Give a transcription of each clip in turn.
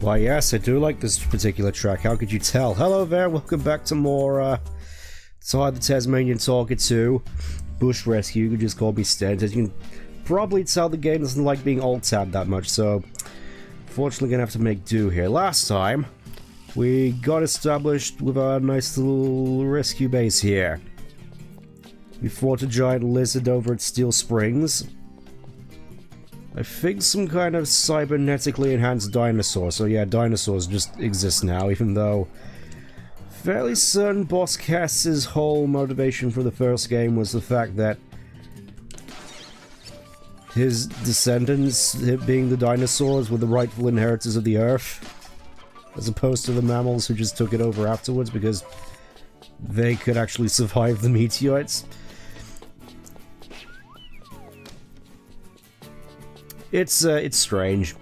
Why, yes, I do like this particular track. How could you tell? Hello there, welcome back to more, Side the Tasmanian Talker 2. Bush Rescue, you can just call me Stent. As you can probably tell, the game doesn't like being alt-tabbed that much, so... Fortunately, gonna have to make do here. Last time, we got established with our nice little rescue base here. We fought a giant lizard over at Steel Springs. I think some kind of cybernetically enhanced dinosaur. So yeah, dinosaurs just exist now, even though fairly certain Boss Cass's whole motivation for the first game was the fact that his descendants, being the dinosaurs, were the rightful inheritors of the Earth, as opposed to the mammals who just took it over afterwards because they could actually survive the meteorites. It's strange.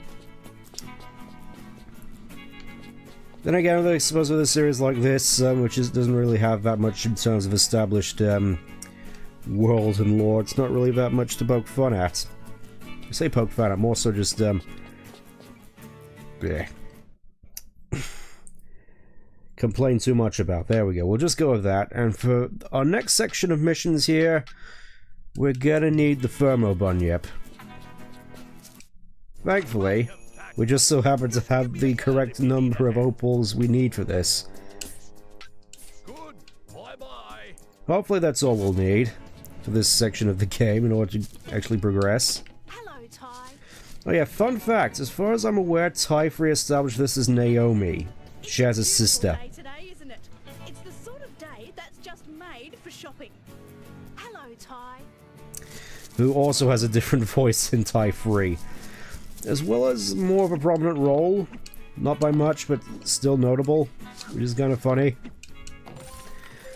Then again, I suppose with a series like this, which doesn't really have that much in terms of established world and lore, it's not really that much to poke fun at. I say poke fun at, more so just bleh. Complain too much about. There we go. We'll just go with that. And for our next section of missions here, we're gonna need the Thermo Bunyip. Thankfully, we just so happen to have the correct number of opals we need for this. Good. Bye-bye. Hopefully that's all we'll need for this section of the game in order to actually progress. Hello, Ty. Oh yeah, fun fact, as far as I'm aware, Ty established this as Naomi, Shaz's sister. Day today, isn't it? It's the sort of day that's just made for shopping. Hello, Ty. Who also has a different voice in Ty 3. As well as more of a prominent role. Not by much, but still notable. Which is kind of funny.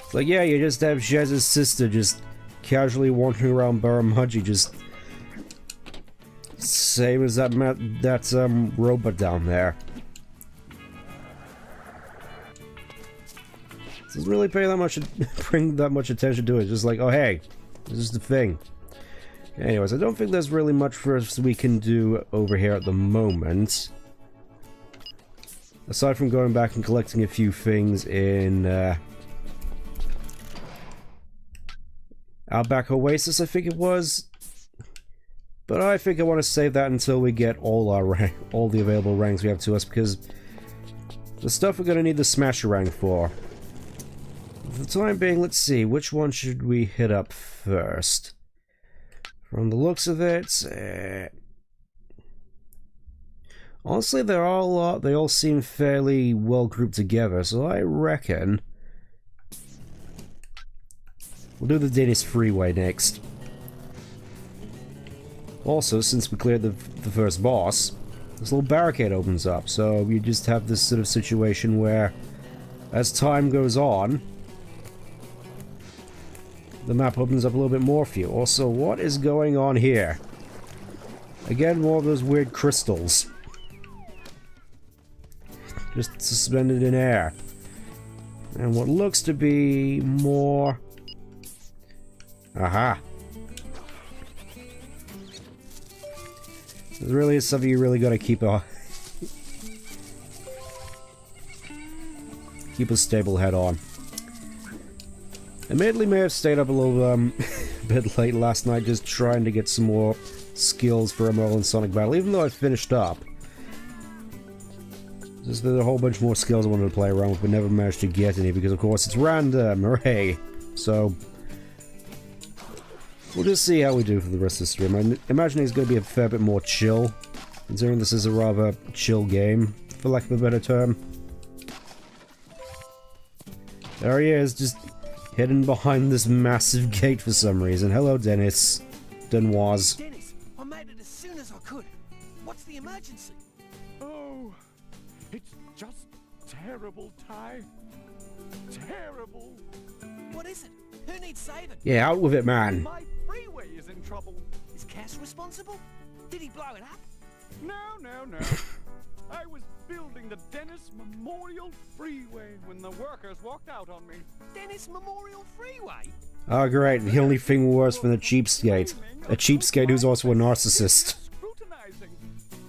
It's like, yeah, you just have Shaz's sister just casually wandering around Baramudji, just... Same as that robot down there. Doesn't really pay that much, bring that much attention to it. Just like, oh hey, this is the thing. Anyways, I don't think there's really much for us we can do over here at the moment. Aside from going back and collecting a few things in Outback Oasis, I think it was. But I think I want to save that until we get all the available ranks we have to us, because the stuff we're going to need the Smasher rank for. For the time being, let's see, which one should we hit up first? From the looks of it, honestly, they all seem fairly well grouped together, so I reckon we'll do the Dennis Freeway next. Also, since we cleared the first boss, this little barricade opens up, so you just have this sort of situation where, as time goes on, the map opens up a little bit more for you. Also, what is going on here? Again, more of those weird crystals. Just suspended in air. And what looks to be more... Aha! This really is something you really gotta keep a stable head on. Admittedly, may have stayed up a little bit late last night just trying to get some more skills for a Merlin Sonic battle, even though I finished up. Just there's a whole bunch more skills I wanted to play around with, but never managed to get any because, of course, it's random. Hooray! So, we'll just see how we do for the rest of the stream. I'm imagining it's going to be a fair bit more chill, considering this is a rather chill game, for lack of a better term. There he is, just hidden behind this massive gate for some reason. Hello, Dennis. Denoise. Dennis, I made it as soon as I could. What's the emergency? Oh, it's just terrible, Ty. Terrible. What is it? Who needs saving? Yeah, out with it, man. My freeway is in trouble. Is Cass responsible? Did he blow it up? No. I was building the Dennis Memorial Freeway when the workers walked out on me. Dennis Memorial Freeway? Oh, great. The only thing worse than a cheapskate. A cheapskate who's also a narcissist. Scrutinizing.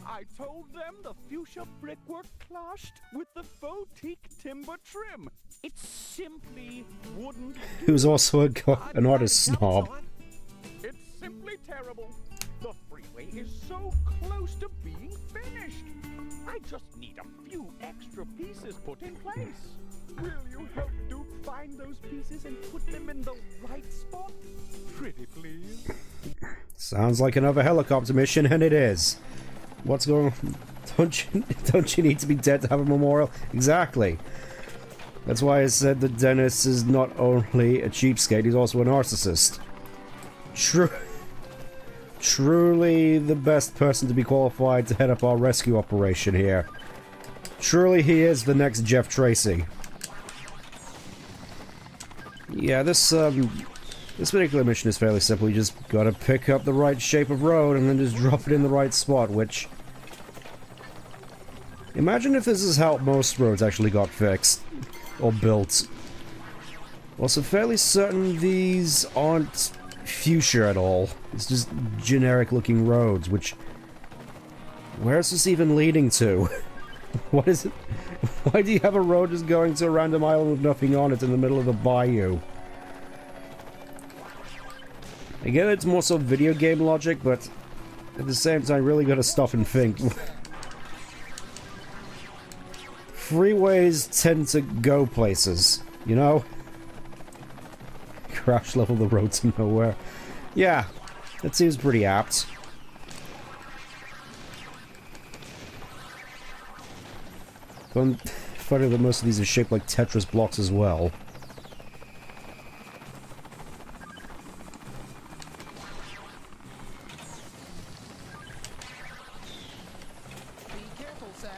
I I told them the fuchsia brickwork clashed with the faux teak timber trim. It simply wouldn't do. He was also an artist snob. It's simply terrible. The freeway is so close to being finished. I just need a few extra pieces put in place. Will you help Duke find those pieces and put them in the right spot? Pretty please. Sounds like another helicopter mission, and it is. What's going on? Don't you need to be dead to have a memorial? Exactly. That's why I said that Dennis is not only a cheapskate, he's also a narcissist. Truly the best person to be qualified to head up our rescue operation here. Truly he is the next Jeff Tracy. Yeah, this particular mission is fairly simple. You just gotta pick up the right shape of road and then just drop it in the right spot, which... Imagine if this is how most roads actually got fixed. Or built. Also, fairly certain these aren't fuchsia at all. It's just generic looking roads, which... Where's this even leading to? What is it? Why do you have a road just going to a random island with nothing on it in the middle of the bayou? Again, it's more so video game logic, but at the same time, really gotta stop and think. Freeways tend to go places, you know? Crash level the road to nowhere. Yeah, that seems pretty apt. Funny that most of these are shaped like Tetris blocks as well. Be careful, sir.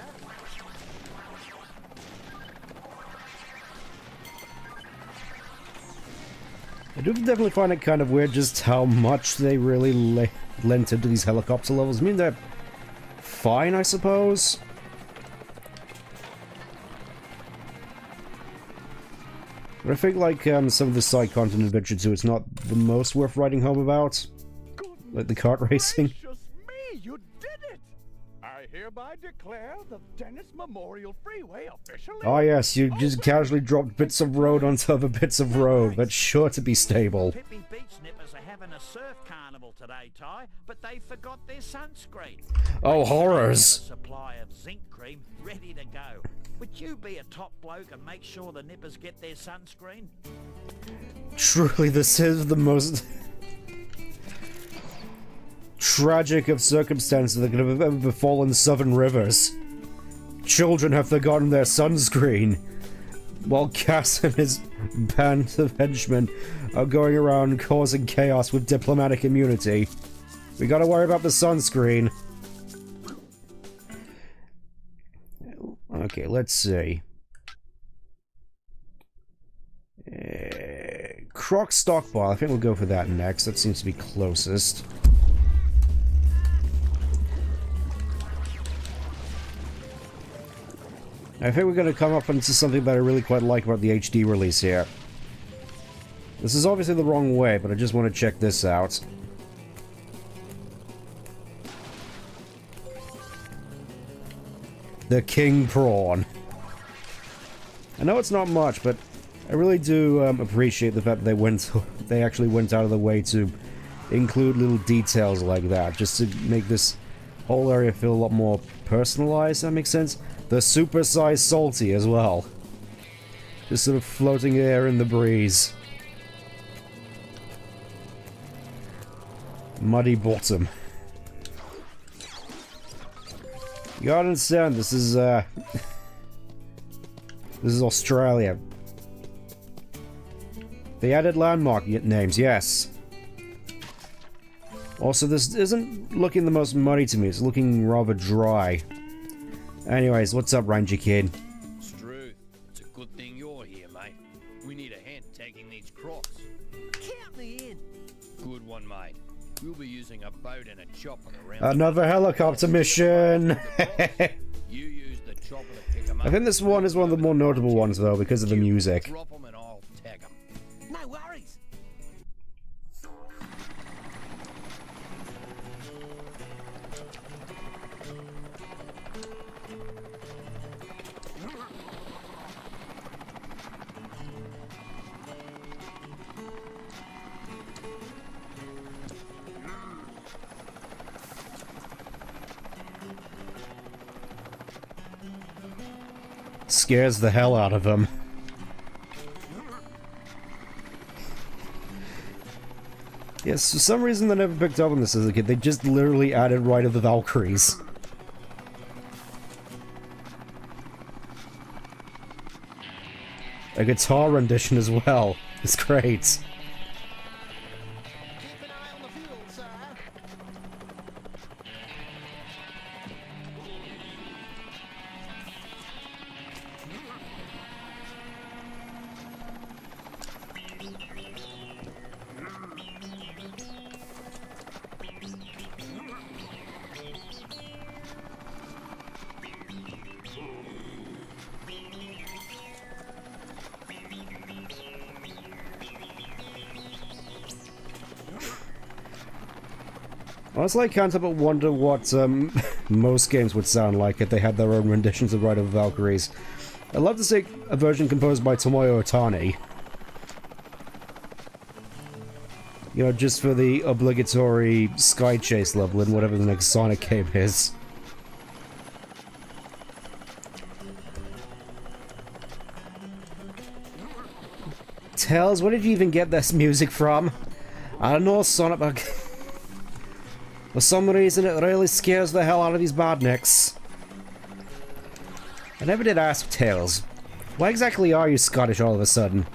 I do definitely find it kind of weird just how much they really lent into these helicopter levels. I mean, they're fine, I suppose. But I think, like, some of the side content in Adventure 2, it's not the most worth writing home about. Like the kart racing. Gracious me, you did it! I hereby declare the Dennis Memorial Freeway officially... Oh yes, you just casually dropped bits of road onto other bits of road. That's sure to be stable. Pippy Beach Nippers are having a surf carnival today, Ty, but they forgot their sunscreen. Oh, horrors. A supply of zinc cream ready to go. Would you be a top bloke and make sure the nippers get their sunscreen? Truly, this is the most tragic of circumstances that could have ever befallen Southern Rivers. Children have forgotten their sunscreen, while Cass and his band of henchmen are going around causing chaos with diplomatic immunity. We gotta worry about the sunscreen. Okay, let's see. Croc stockpile. I think we'll go for that next. That seems to be closest. I think we're going to come up into something that I really quite like about the HD release here. This is obviously the wrong way, but I just want to check this out. The King Prawn. I know it's not much, but I really do appreciate the fact that they actually went out of the way to include little details like that, just to make this whole area feel a lot more personalized. That makes sense. The supersized salty as well, just sort of floating there in the breeze. Muddy bottom. You gotta understand, this is Australia. They added landmark names, yes. Also, this isn't looking the most muddy to me, it's looking rather dry. Anyways, what's up, Ranger Kid? Struth, it's a good thing you're here, mate. We need a hand taking these crops. Count me in. Good one, mate. We'll be using a boat and a chopper around. Another helicopter mission! You use the chopper to pick 'em up. I think this one is one of the more notable ones, though, because of the music. Drop 'em and I'll tag 'em. No worries. scares the hell out of him. Yes, for some reason I never picked up on this as a kid. They just literally added Ride of the Valkyries. A guitar rendition as well. It's great. Keep an eye on the fuel, sir. Honestly, I can't help but wonder what most games would sound like if they had their own renditions of Ride of the Valkyries. I'd love to see a version composed by Tomoyo Otani. You know, just for the obligatory Sky Chase level in whatever the next Sonic game is. Tails, where did you even get this music from? I don't know, Sonic, but for some reason it really scares the hell out of these badniks. I never did ask Tails, why exactly are you Scottish all of a sudden?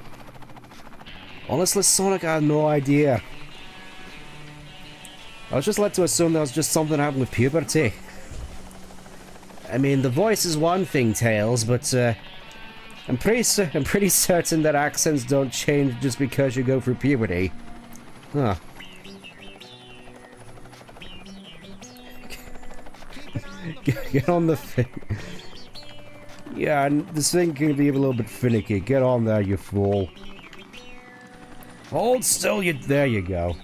Honestly, Sonic, I had no idea. I was just led to assume that was just something happened with puberty. I mean, the voice is one thing, Tails, but I'm pretty certain that accents don't change just because you go through puberty. Huh. Get on the thing. Yeah, and this thing can be a little bit finicky. Get on there, you fool. Hold still, there you go.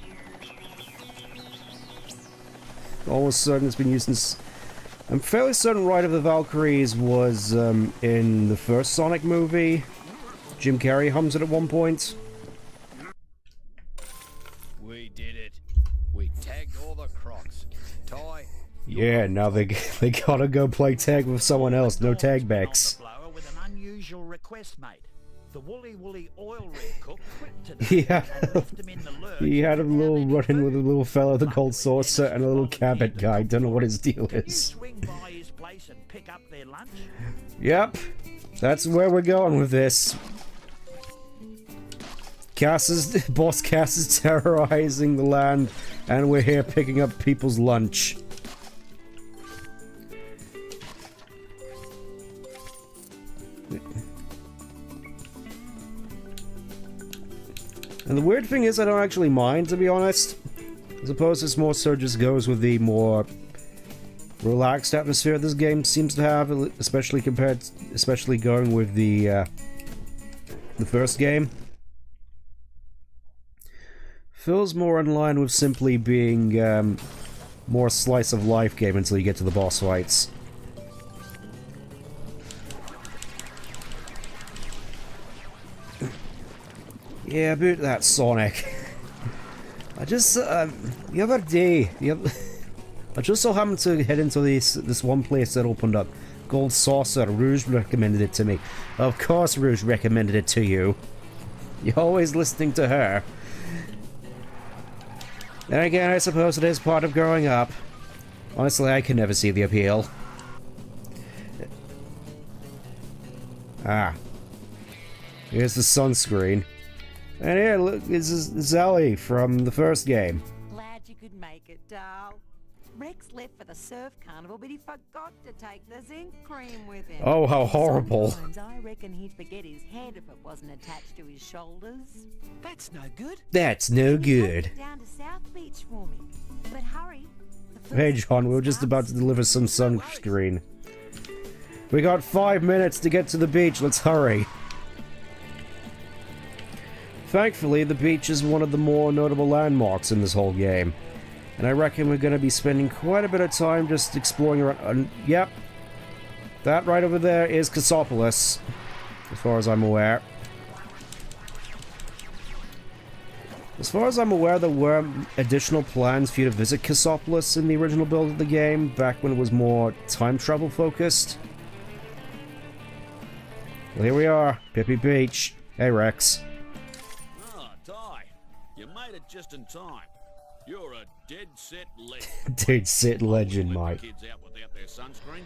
Almost certain it's been used since... I'm fairly certain Ride of the Valkyries was in the first Sonic movie. Jim Carrey hums it at one point. We did it. We tagged all the crocs. Ty. Yeah, now they gotta go play tag with someone else. No tag backs. With an unusual request, mate. The Woolly oil rig cook quit today and left him in the lurch. He had a little run-in with a little fellow, the Cold Saucer, and a little cabin guy. Don't know what his deal is. Swing by his place and pick up their lunch. Yep, that's where we're going with this. Boss Cass is terrorizing the land, and we're here picking up people's lunch. And the weird thing is, I don't actually mind, to be honest. I suppose this more so just goes with the more relaxed atmosphere this game seems to have, especially going with the first game. Feels more in line with simply being more slice of life game until you get to the boss fights. Yeah, about that Sonic. I just the other day, I just so happened to head into this one place that opened up. Gold Saucer. Rouge recommended it to me. Of course, Rouge recommended it to you. You're always listening to her. Then again, I suppose it is part of growing up. Honestly, I can never see the appeal. Ah. Here's the sunscreen. And here, look, this is Ellie from the first game. Glad you could make it, Darl. Rex left for the surf carnival, but he forgot to take the zinc cream with him. Oh, how horrible. Sometimes I reckon he'd forget his head if it wasn't attached to his shoulders. That's no good. That's no good. Take it down to South Beach for me. But hurry. Hey, John, we were just about to deliver some sunscreen. We got 5 minutes to get to the beach. Let's hurry. Thankfully, the beach is one of the more notable landmarks in this whole game. And I reckon we're going to be spending quite a bit of time just exploring around. Yep. That right over there is Cassopolis, as far as I'm aware. As far as I'm aware, there were additional plans for you to visit Cassopolis in the original build of the game, back when it was more time travel focused. Well, here we are, Pippi Beach. Hey, Rex. Ah, Ty. You made it just in time. You're a dead-set legend. Dead-set legend, mate. Kids out without their sunscreen?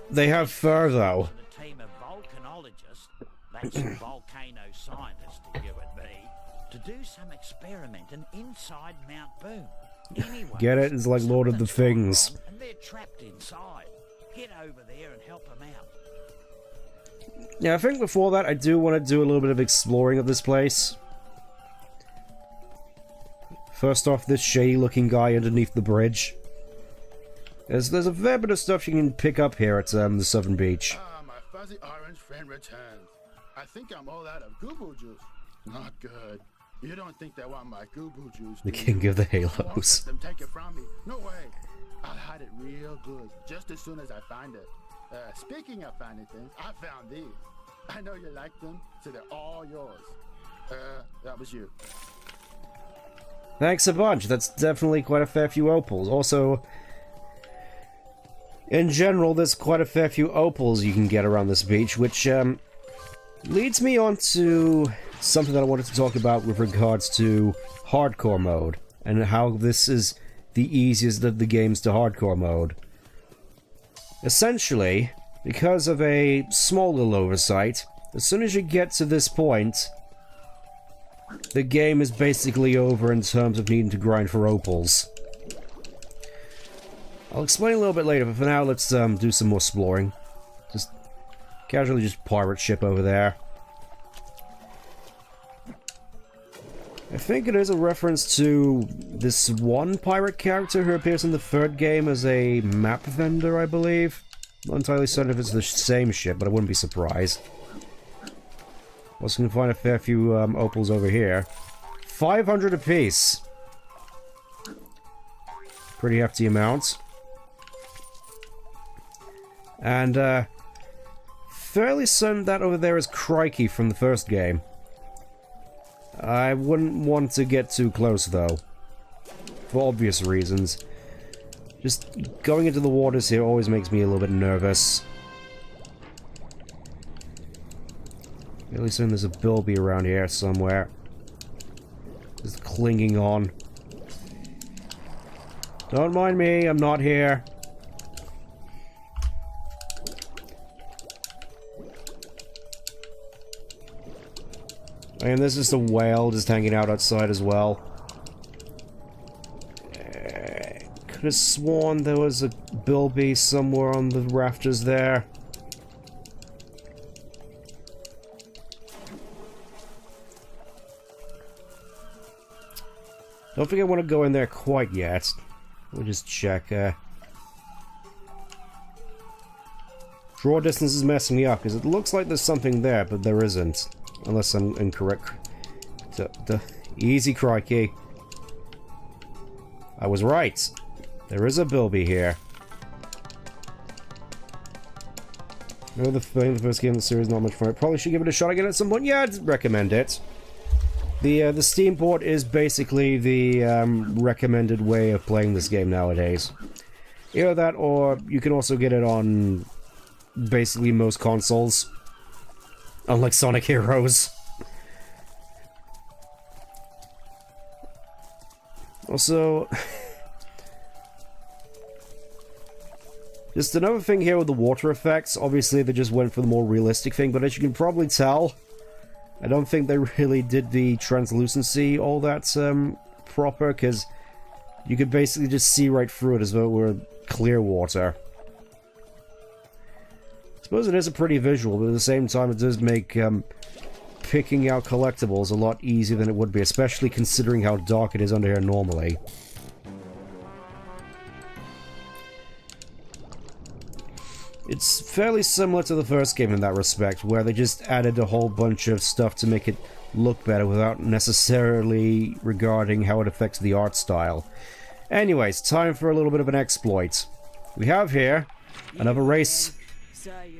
They have fur, though. The team of volcanologists, that's volcano scientists to you and me, to do some experimenting inside Mount Boom. Anyway, Get it? It's like Lord of the something's Things. gone wrong and they're trapped inside. Get over there and help them out. Yeah, I think before that, I do want to do a little bit of exploring of this place. First off, this shady-looking guy underneath the bridge. There's a fair bit of stuff you can pick up here at the Southern Beach. Ah, my fuzzy orange friend returns. I think I'm all out of goo-boo juice. Not good. You don't think they want my goo-boo juice, The do king you? of the I won't halos. let them take it from me. No way. I'll hide it real good, just as soon as I find it. Speaking of finding things, I found these. I know you like them, so they're all yours. That was you. Thanks a bunch. That's definitely quite a fair few opals. Also, in general, there's quite a fair few opals you can get around this beach, which leads me on to something that I wanted to talk about with regards to hardcore mode, and how this is the easiest of the games to hardcore mode. Essentially, because of a small little oversight, as soon as you get to this point, the game is basically over in terms of needing to grind for opals. I'll explain a little bit later, but for now, let's do some more exploring. Just casually just pirate ship over there. I think it is a reference to this one pirate character who appears in the third game as a map vendor, I believe. Not entirely certain if it's the same ship, but I wouldn't be surprised. Also gonna find a fair few opals over here. 500 apiece. Pretty hefty amount. And fairly certain that over there is Crikey from the first game. I wouldn't want to get too close though, for obvious reasons. Just going into the waters here always makes me a little bit nervous. At least there's a bilby around here somewhere. Just clinging on. Don't mind me, I'm not here. And there's just a whale just hanging out outside as well. Could have sworn there was a bilby somewhere on the rafters there. Don't think I want to go in there quite yet. We'll just check. Draw distance is messing me up because it looks like there's something there, but there isn't. Unless I'm incorrect. Easy, Crikey. I was right. There is a bilby here. No, the first game in the series, not much fun. I probably should give it a shot again at some point. Yeah, I'd recommend it. The Steam port is basically the recommended way of playing this game nowadays. Either that, or you can also get it on basically most consoles. Unlike Sonic Heroes. Also, just another thing here with the water effects. Obviously, they just went for the more realistic thing, but as you can probably tell, I don't think they really did the translucency all that proper, because you could basically just see right through it as though it were clear water. I suppose it is a pretty visual, but at the same time it does make picking out collectibles a lot easier than it would be, especially considering how dark it is under here normally. It's fairly similar to the first game in that respect, where they just added a whole bunch of stuff to make it look better without necessarily regarding how it affects the art style. Anyways, time for a little bit of an exploit. We have here another race,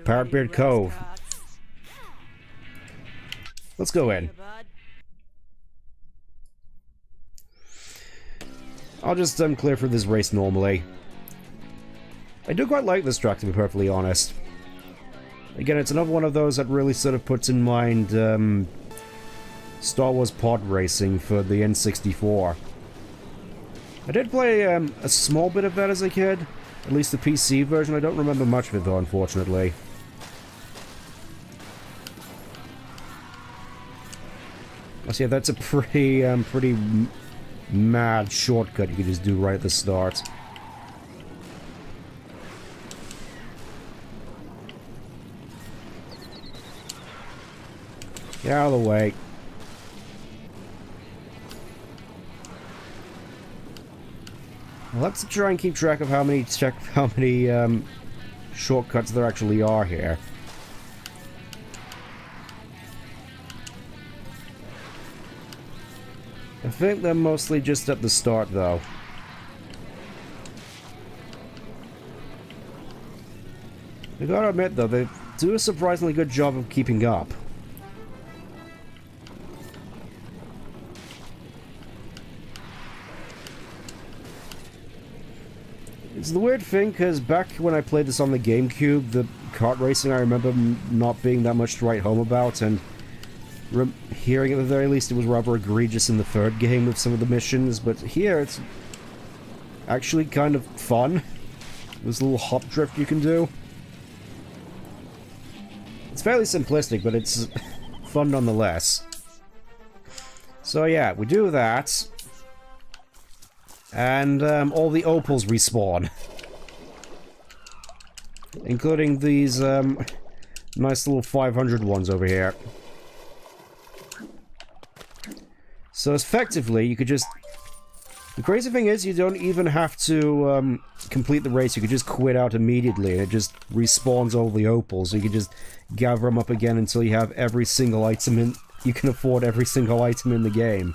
Parrotbeard Cove. Let's go in. I'll just clear through this race normally. I do quite like this track, to be perfectly honest. Again, it's another one of those that really sort of puts in mind Star Wars pod racing for the N64. I did play a small bit of that as a kid, at least the PC version. I don't remember much of it though, unfortunately. So yeah, that's a pretty mad shortcut you can just do right at the start. Get out of the way. Well, let's try and keep track of how many shortcuts there actually are here. I think they're mostly just at the start, though. I gotta admit, though, they do a surprisingly good job of keeping up. It's the weird thing, because back when I played this on the GameCube, the kart racing I remember not being that much to write home about, and hearing at the very least it was rather egregious in the third game with some of the missions, but here it's actually kind of fun. There's a little hop drift you can do. It's fairly simplistic, but it's fun nonetheless. So yeah, we do that. And all the opals respawn. Including these nice little 500 ones over here. So effectively, you could just... The crazy thing is, you don't even have to complete the race. You could just quit out immediately, and it just respawns all the opals. So you could just gather them up again until you have every single item in... You can afford every single item in the game.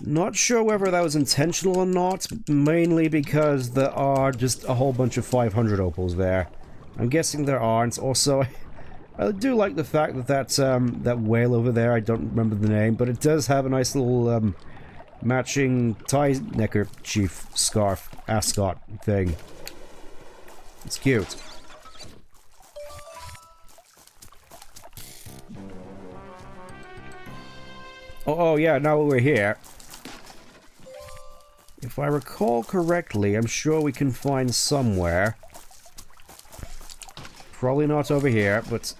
Not sure whether that was intentional or not, mainly because there are just a whole bunch of 500 opals there. I'm guessing there aren't. Also, I do like the fact that that whale over there, I don't remember the name, but it does have a nice little matching tie neckerchief scarf ascot thing. It's cute. Oh yeah, now that we're here. If I recall correctly, I'm sure we can find somewhere. Probably not over here, but...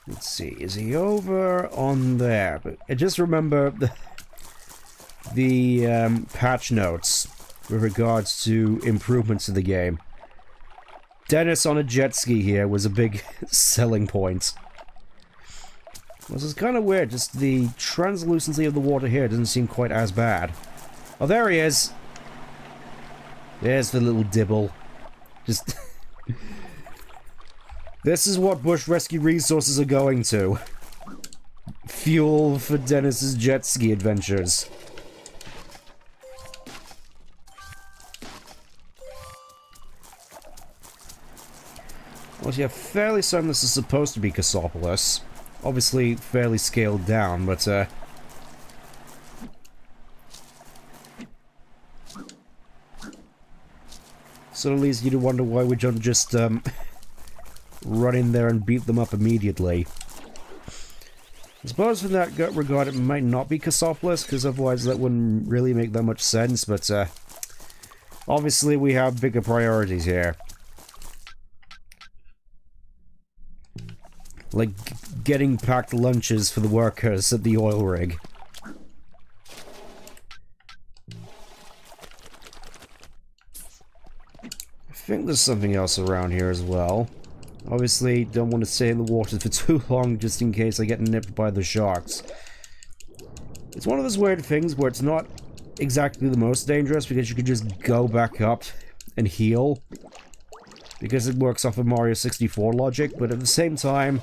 Let's see, is he over on there? But I just remember the patch notes with regards to improvements to the game. Dennis on a jet ski here was a big selling point. This is kind of weird, just the translucency of the water here doesn't seem quite as bad. Oh, there he is! There's the little dibble. Just... This is what bush rescue resources are going to. Fuel for Dennis's jet ski adventures. Well, yeah, fairly certain this is supposed to be Cassopolis. Obviously, fairly scaled down, but, sort of leads you to wonder why we don't just, run in there and beat them up immediately. I suppose in that regard it might not be Cassopolis, because otherwise that wouldn't really make that much sense, but, obviously we have bigger priorities here. Like getting packed lunches for the workers at the oil rig. I think there's something else around here as well. Obviously, don't want to stay in the water for too long just in case I get nipped by the sharks. It's one of those weird things where it's not exactly the most dangerous because you can just go back up and heal. Because it works off of Mario 64 logic, but at the same time,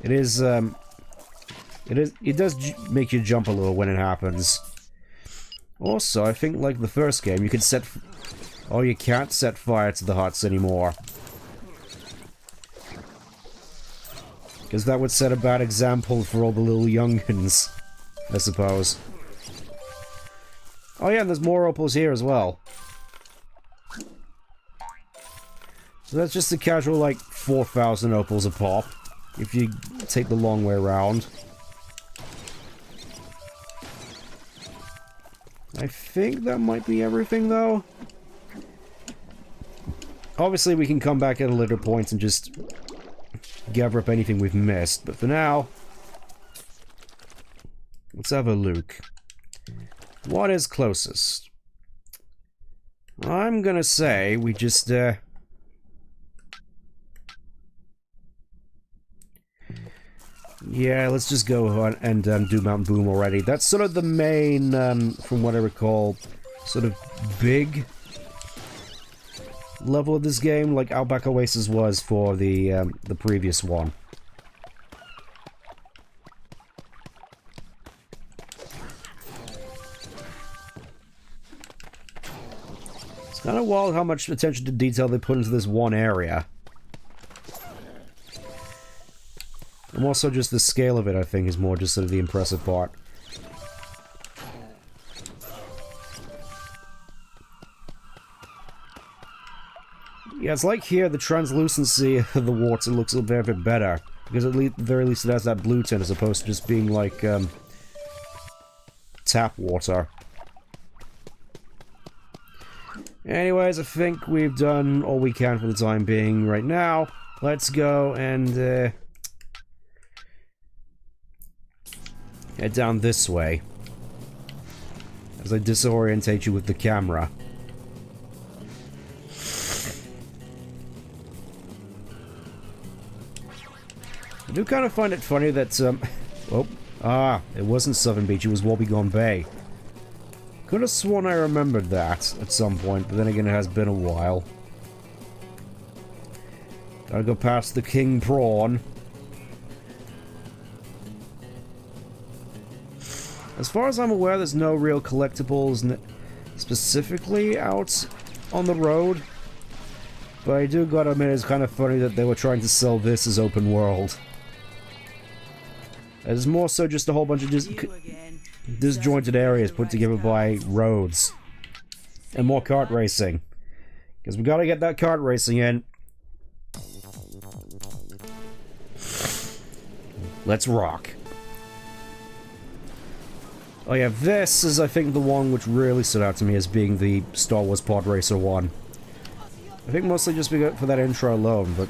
it does make you jump a little when it happens. Also, I think like the first game, you can set... Oh, you can't set fire to the huts anymore. Because that would set a bad example for all the little young'uns, I suppose. Oh yeah, and there's more opals here as well. So that's just a casual, like, 4,000 opals a pop, if you take the long way around. I think that might be everything, though. Obviously, we can come back at a later point and just gather up anything we've missed, but for now, let's have a look. What is closest? I'm gonna say we just, yeah, let's just go on and do Mount Boom already. That's sort of the main, from what I recall, sort of big level of this game, like Outback Oasis was for the previous one. It's kind of wild how much attention to detail they put into this one area. And also just the scale of it, I think, is more just sort of the impressive part. Yeah, it's like here, the translucency of the water looks a fair bit better. Because at the very least it has that blue tint as opposed to just being like, tap water. Anyways, I think we've done all we can for the time being right now. Let's go and, head down this way. As I disorientate you with the camera. I do kind of find it funny that, it wasn't Southern Beach, it was Wobbegong Bay. Could have sworn I remembered that at some point, but then again it has been a while. Gotta go past the King Prawn. As far as I'm aware, there's no real collectibles specifically out on the road. But I do gotta admit, it's kind of funny that they were trying to sell this as open world. It's more so just a whole bunch of disjointed areas put together by roads. And more kart racing. Because we gotta get that kart racing in. Let's rock. Oh yeah, this is, I think, the one which really stood out to me as being the Star Wars Pod Racer one. I think mostly just for that intro alone, but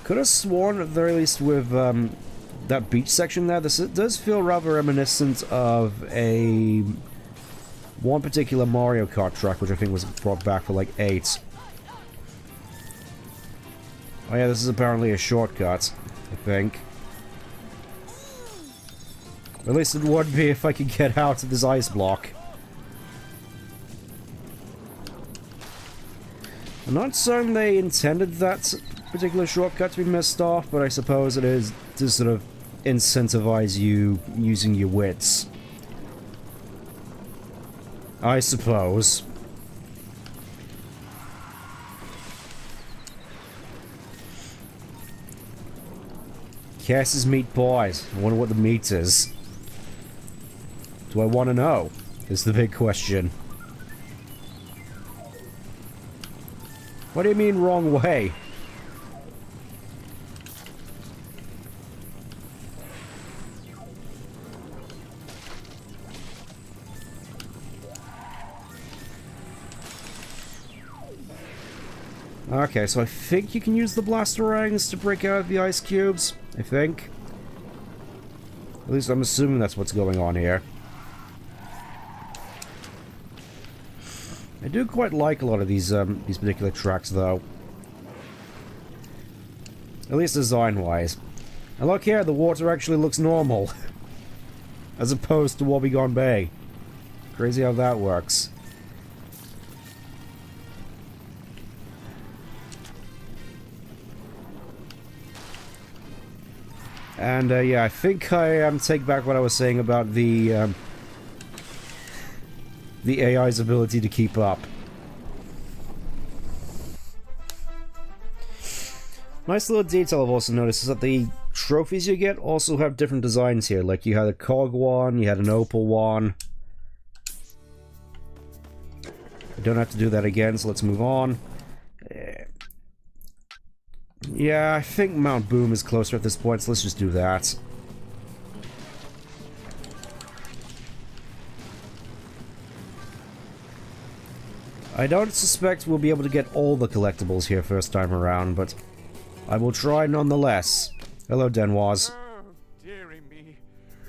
could have sworn, at the very least, with that beach section there, this does feel rather reminiscent of one particular Mario Kart track, which I think was brought back for like 8. Oh yeah, this is apparently a shortcut, I think. At least it would be if I could get out of this ice block. I'm not certain they intended that particular shortcut to be missed off, but I suppose it is to sort of incentivize you using your wits. I suppose. Cass's meat pies. I wonder what the meat is. Do I want to know? Is the big question. What do you mean wrong way? Okay, so I think you can use the blasterangs to break out the ice cubes. I think. At least I'm assuming that's what's going on here. I do quite like a lot of these particular tracks, though. At least design-wise. And look here, the water actually looks normal. As opposed to Wobbegong Bay. Crazy how that works. And, yeah, I think I take back what I was saying about the AI's ability to keep up. Nice little detail I've also noticed is that the trophies you get also have different designs here. Like, you had a cog one, you had an opal one. I don't have to do that again, so let's move on. Yeah, I think Mount Boom is closer at this point, so let's just do that. I don't suspect we'll be able to get all the collectibles here first time around, but I will try nonetheless. Hello, Denoise. Oh, dearie me.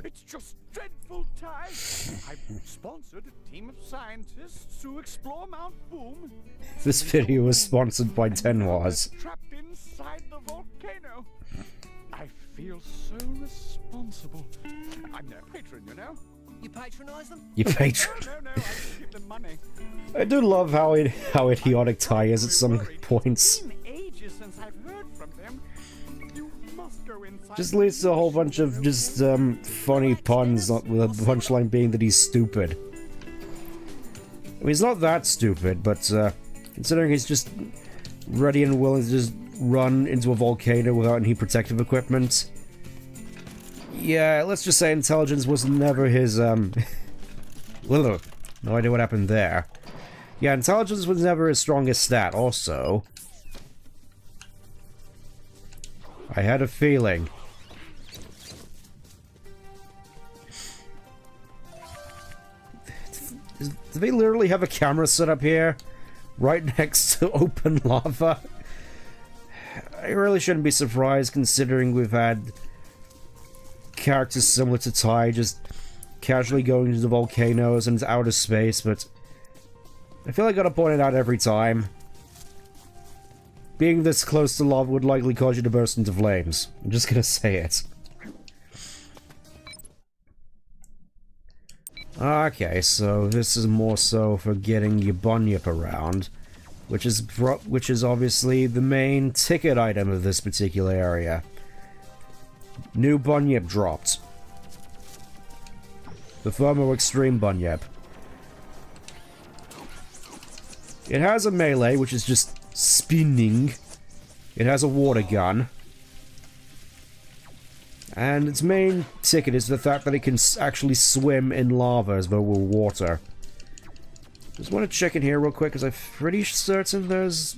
It's just dreadful time. I've sponsored a team of scientists to explore Mount Boom. This video was sponsored by Denoise. Trapped inside the volcano. I feel so responsible. I'm their patron, you know. You patronize them? You patron. No, I just give them money. I do love how idiotic Ty is at some points. It's been ages since I've heard from them. You must go inside. Just leads to a whole bunch of just funny puns, with a punchline being that he's stupid. I mean, he's not that stupid, but considering he's just ready and willing to just run into a volcano without any protective equipment. Yeah, let's just say intelligence was never his, no idea what happened there. Yeah, intelligence was never his strongest stat, also. I had a feeling. Do they literally have a camera set up here? Right next to open lava? I really shouldn't be surprised, considering we've had characters similar to Ty just casually going into the volcanoes and outer space, but I feel like I gotta point it out every time. Being this close to lava would likely cause you to burst into flames. I'm just gonna say it. Okay, so this is more so for getting your bunyip around, which is obviously the main ticket item of this particular area. New bunyip dropped. The Thermo Extreme bunyip. It has a melee, which is just spinning. It has a water gun. And its main ticket is the fact that it can actually swim in lava as though we're water. Just want to check in here real quick, because I'm pretty certain there's...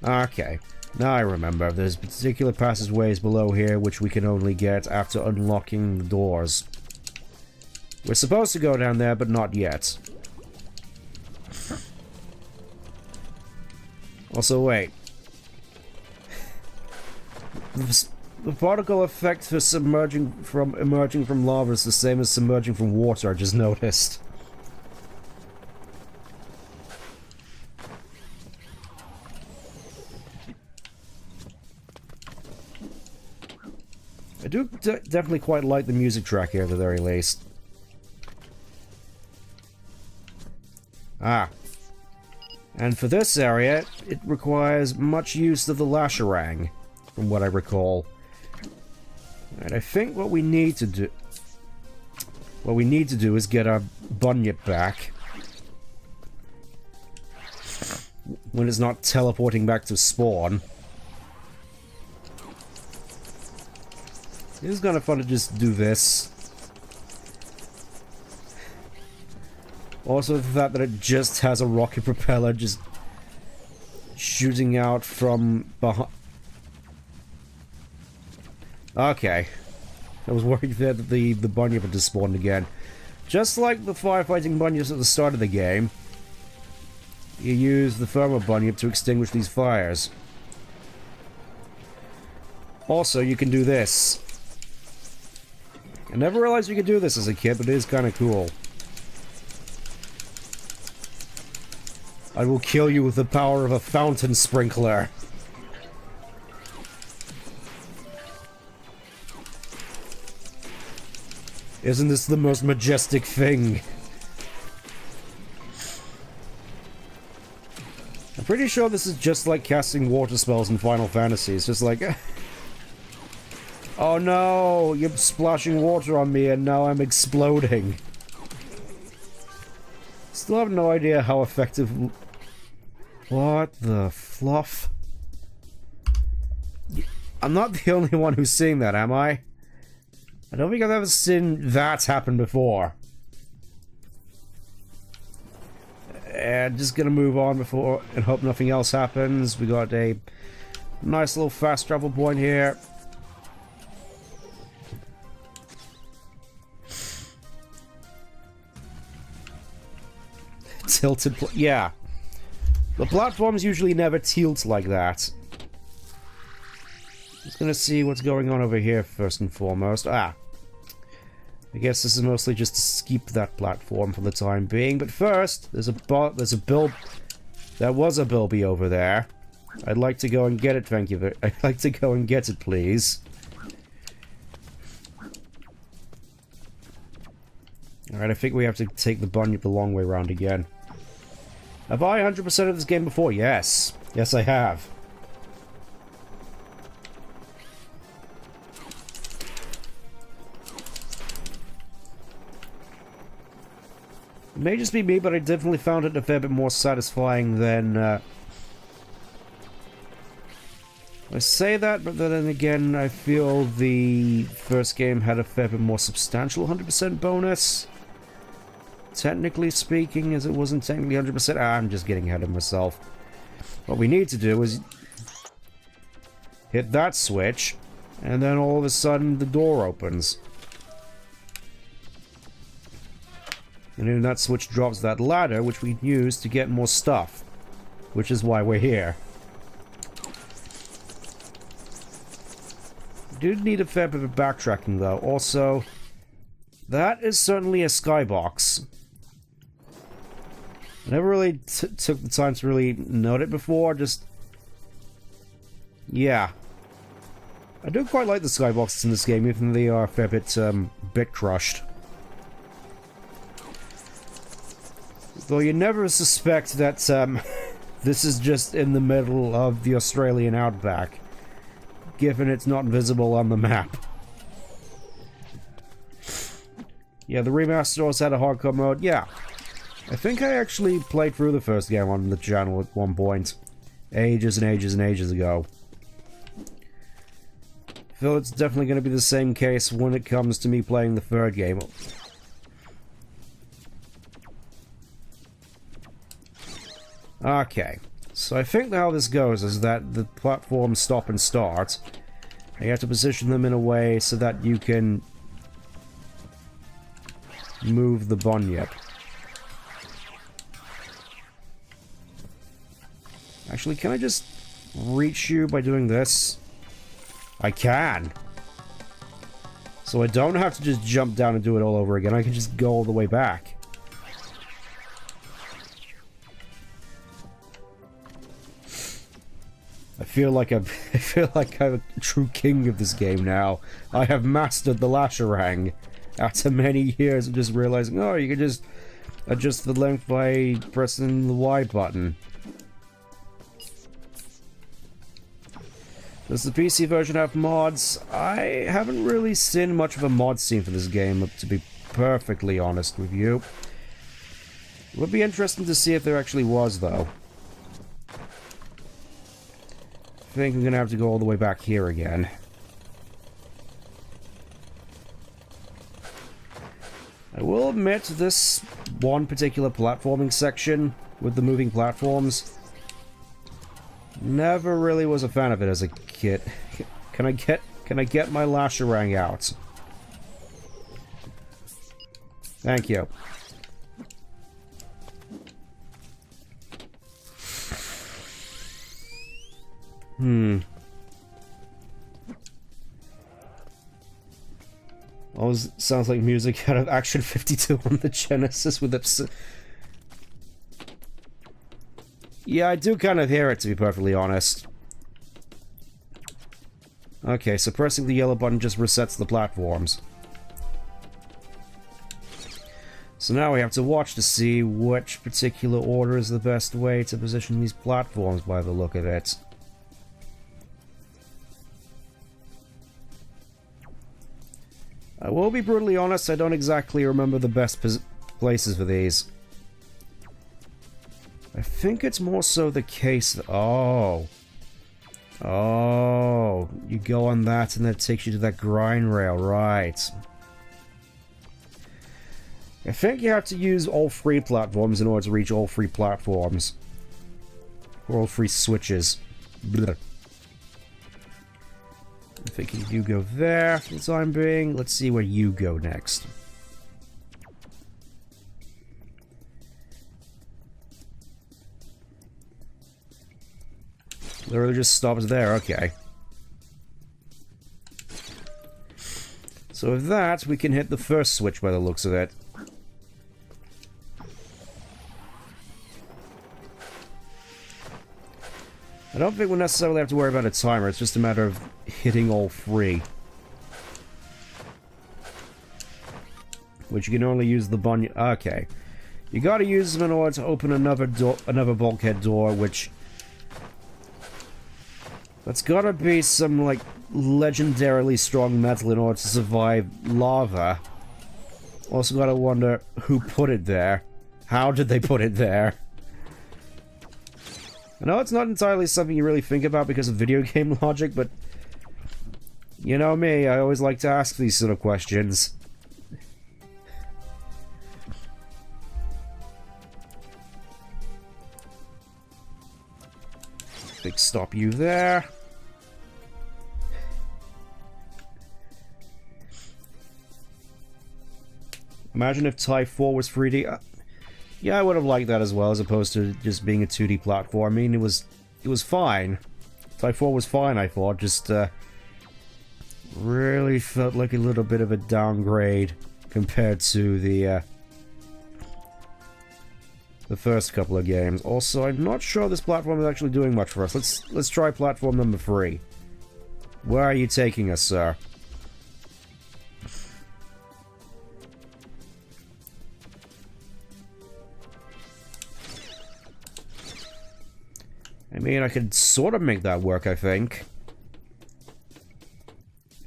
Okay. Now I remember. There's particular passageways below here which we can only get after unlocking the doors. We're supposed to go down there, but not yet. Also, wait. The particle effect for emerging from lava is the same as submerging from water, I just noticed. I do definitely quite like the music track here at the very least. Ah. And for this area, it requires much use of the Lasharang, from what I recall. And I think what we need to do... What we need to do is get our bunyip back. When it's not teleporting back to spawn. It is kind of fun to just do this. Also the fact that it just has a rocket propeller just shooting out from behind. Okay. I was worried there that the bunyip had just spawned again. Just like the firefighting bunyips at the start of the game, you use the thermal bunyip to extinguish these fires. Also, you can do this. I never realized you could do this as a kid, but it is kind of cool. I will kill you with the power of a fountain sprinkler. Isn't this the most majestic thing? I'm pretty sure this is just like casting water spells in Final Fantasy. It's just like... Oh no, you're splashing water on me and now I'm exploding. Still have no idea how effective... What the fluff? I'm not the only one who's seeing that, am I? I don't think I've ever seen that happen before. And just gonna move on before and hope nothing else happens. We got a nice little fast travel point here. Tilted, yeah. The platforms usually never tilt like that. Just gonna see what's going on over here first and foremost. I guess this is mostly just to skip that platform for the time being. But first, there's a Bilby. There was a Bilby over there. I'd like to go and get it, thank you. I'd like to go and get it, please. Alright, I think we have to take the bunyip the long way around again. Have I 100% of this game before? Yes. Yes, I have. It may just be me, but I definitely found it a fair bit more satisfying than... I say that, but then again, I feel the first game had a fair bit more substantial 100% bonus. Technically speaking, as it wasn't technically 100%. I'm just getting ahead of myself. What we need to do is hit that switch, and then all of a sudden the door opens. And then that switch drops that ladder, which we use to get more stuff. Which is why we're here. We do need a fair bit of backtracking, though. Also, that is certainly a skybox. I never really took the time to really note it before, just... Yeah. I do quite like the skyboxes in this game, even though they are a fair bit, bit crushed. Though you never suspect that, this is just in the middle of the Australian outback, given it's not visible on the map. Yeah, the remaster also had a hardcore mode, yeah. I think I actually played through the first game on the channel at one point. Ages and ages and ages ago. I feel it's definitely going to be the same case when it comes to me playing the third game. Okay, so I think how this goes is that the platforms stop and start. You have to position them in a way so that you can move the bunyip. Actually, can I just reach you by doing this? I can. So I don't have to just jump down and do it all over again. I can just go all the way back. I feel like I'm a true king of this game now. I have mastered the Lasherang after many years of just realizing, oh, you can just adjust the length by pressing the Y button. Does the PC version have mods? I haven't really seen much of a mod scene for this game, to be perfectly honest with you. It would be interesting to see if there actually was, though. I think I'm gonna have to go all the way back here again. I will admit, this one particular platforming section with the moving platforms, never really was a fan of it as a kid. Can I get my Lasherang out? Thank you. Always sounds like music out of Action 52 on the Genesis with its... Yeah, I do kind of hear it, to be perfectly honest. Okay, so pressing the yellow button just resets the platforms. So now we have to watch to see which particular order is the best way to position these platforms by the look of it. I will be brutally honest, I don't exactly remember the best places for these. I think it's more so the case that... Oh, you go on that and that takes you to that grind rail, right. I think you have to use all 3 platforms in order to reach all 3 platforms. Or all 3 switches. Blech. I think you go there for the time being. Let's see where you go next. Literally just stops there, okay. So with that, we can hit the first switch by the looks of it. I don't think we'll necessarily have to worry about a timer, it's just a matter of hitting all 3. Which you can only use the button. Okay. You gotta use them in order to open another door, another bulkhead door, which... That's gotta be some, like, legendarily strong metal in order to survive lava. Also gotta wonder who put it there. How did they put it there? I know it's not entirely something you really think about because of video game logic, but... You know me, I always like to ask these sort of questions. Big stop you there. Imagine if Type 4 was 3D. Yeah, I would have liked that as well, as opposed to just being a 2D platform. I mean, it was fine. Type 4 was fine, I thought. Just really felt like a little bit of a downgrade compared to the first couple of games. Also, I'm not sure this platform is actually doing much for us. Let's try platform number 3. Where are you taking us, sir? I mean, I could sort of make that work, I think.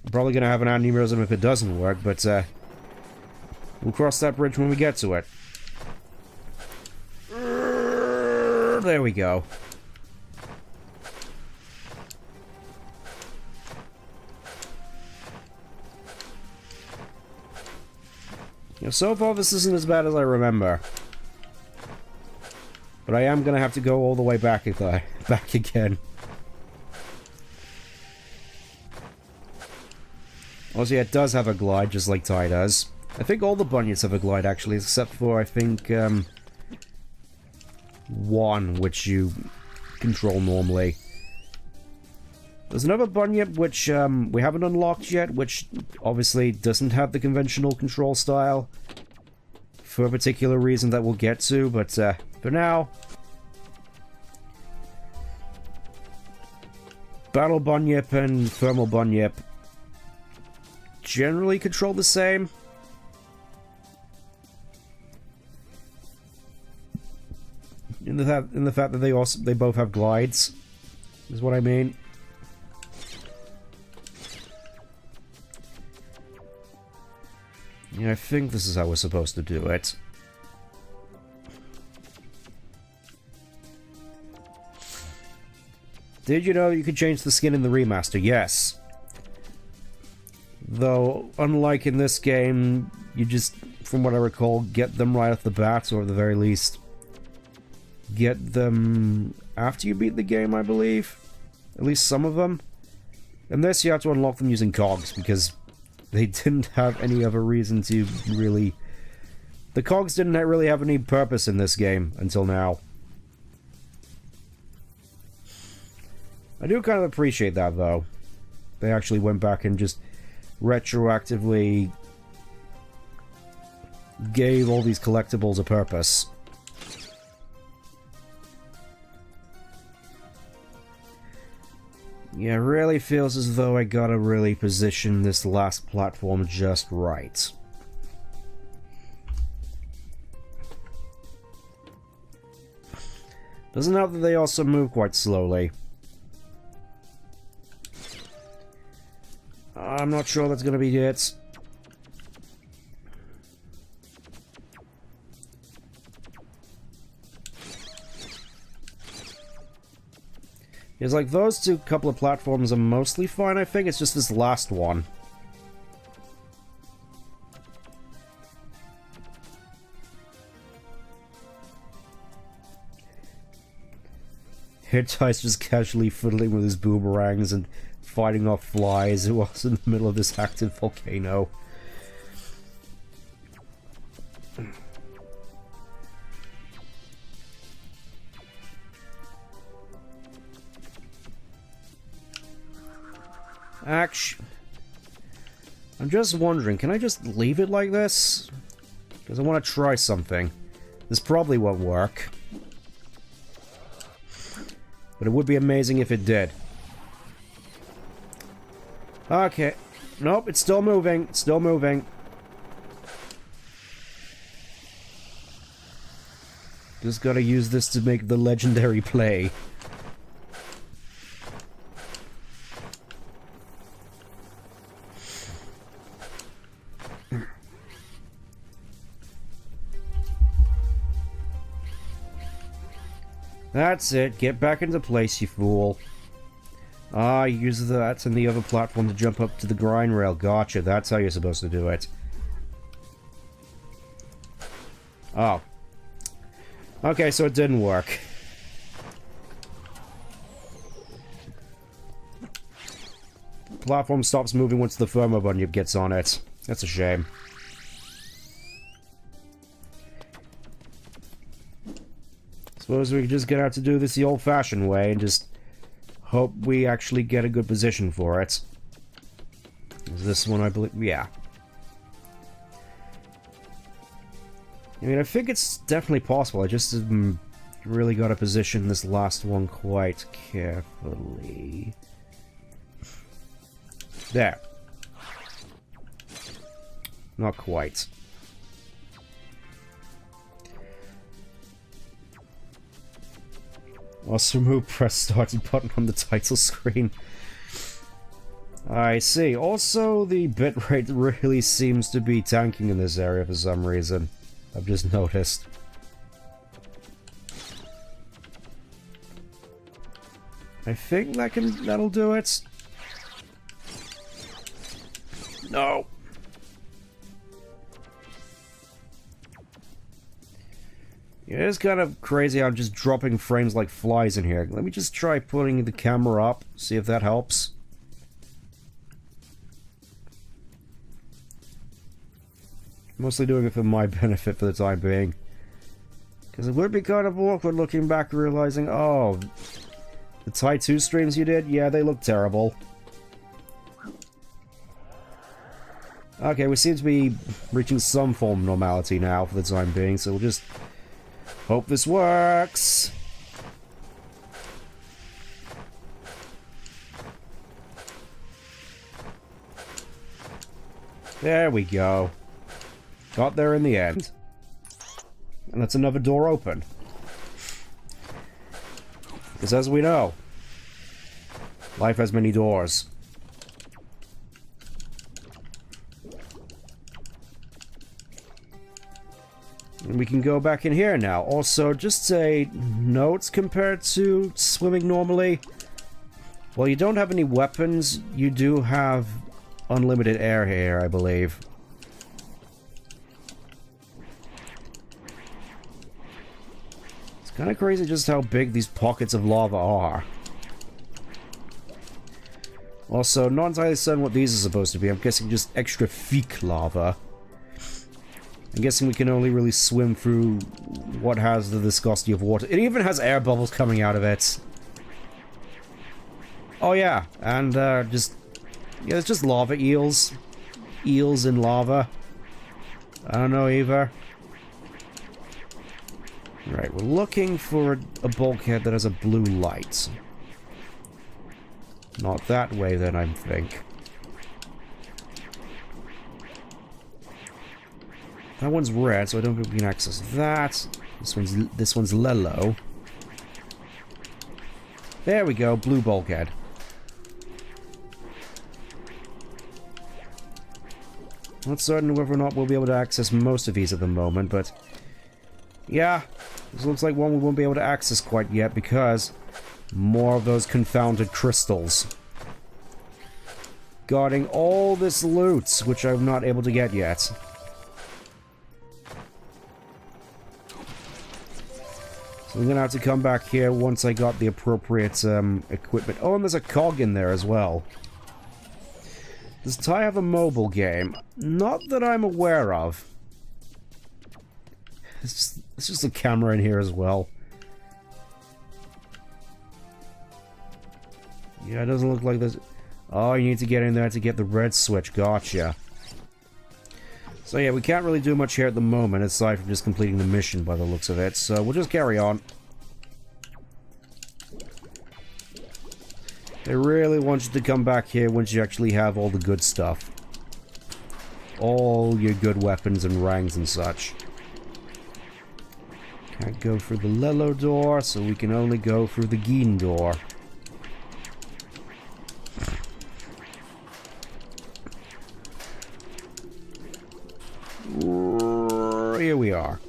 I'm probably gonna have an aneurysm if it doesn't work, but we'll cross that bridge when we get to it. There we go. You know, so far this isn't as bad as I remember. But I am gonna have to go all the way back again. Also, yeah, it does have a glide, just like Ty does. I think all the Bunyets have a glide, actually, except for, I think, one, which you control normally. There's another Bunyet, which, we haven't unlocked yet, which obviously doesn't have the conventional control style. For a particular reason that we'll get to, but, for now... Battle Bunyip and Thermal Bunyip generally control the same. In the fact that they both have glides, is what I mean. Yeah, I think this is how we're supposed to do it. Did you know you could change the skin in the remaster? Yes. Though, unlike in this game, you just, from what I recall, get them right off the bat, or at the very least, get them after you beat the game, I believe. At least some of them. And this, you have to unlock them using cogs, because they didn't have any other reason to really... The cogs didn't really have any purpose in this game until now. I do kind of appreciate that, though. They actually went back and just retroactively gave all these collectibles a purpose. Yeah, it really feels as though I gotta really position this last platform just right. Doesn't help that they also move quite slowly. I'm not sure that's gonna be it. It's like those two couple of platforms are mostly fine, I think. It's just this last one. Hitti's just casually fiddling with his boomerangs and fighting off flies whilst in the middle of this active volcano. Actually, I'm just wondering, can I just leave it like this? Because I want to try something. This probably won't work. But it would be amazing if it did. Okay. Nope, it's still moving. It's still moving. Just gotta use this to make the legendary play. That's it. Get back into place, you fool. Ah, you use that and the other platform to jump up to the grind rail. Gotcha. That's how you're supposed to do it. Oh. Okay, so it didn't work. Platform stops moving once the thermo bunyip gets on it. That's a shame. Suppose we could just get out to do this the old-fashioned way and just hope we actually get a good position for it. Is this one, I believe? Yeah. I mean, I think it's definitely possible. I just really got to position this last one quite carefully. There. Not quite. Also remove press started button on the title screen. I see. Also, the bitrate really seems to be tanking in this area for some reason. I've just noticed. I think that'll do it. No. Yeah, it's kind of crazy how I'm just dropping frames like flies in here. Let me just try putting the camera up, see if that helps. Mostly doing it for my benefit for the time being. Because it would be kind of awkward looking back realizing, oh, the Tie 2 streams you did? Yeah, they look terrible. Okay, we seem to be reaching some form of normality now for the time being, so we'll just hope this works. There we go. Got there in the end. And that's another door open. Because as we know, life has many doors. And we can go back in here now. Also, just a note compared to swimming normally. While you don't have any weapons, you do have unlimited air here, I believe. It's kind of crazy just how big these pockets of lava are. Also, not entirely certain what these are supposed to be. I'm guessing just extra thick lava. I'm guessing we can only really swim through what has the viscosity of water. It even has air bubbles coming out of it. Oh yeah, and yeah, it's just lava eels. Eels in lava. I don't know either. Right, we're looking for a bulkhead that has a blue light. Not that way then, I think. That one's red, so I don't think we can access that. This one's yellow. There we go, blue bulkhead. Not certain whether or not we'll be able to access most of these at the moment, but yeah, this looks like one we won't be able to access quite yet because more of those confounded crystals. Guarding all this loot, which I'm not able to get yet. I'm gonna have to come back here once I got the appropriate equipment. Oh, and there's a cog in there as well. Does Ty have a mobile game? Not that I'm aware of. It's just a camera in here as well. Yeah, it doesn't look like there's... Oh, you need to get in there to get the red switch. Gotcha. So yeah, we can't really do much here at the moment, aside from just completing the mission by the looks of it. So we'll just carry on. They really want you to come back here once you actually have all the good stuff. All your good weapons and rangs and such. Can't go through the Lello door, so we can only go through the Geen door. Here we are.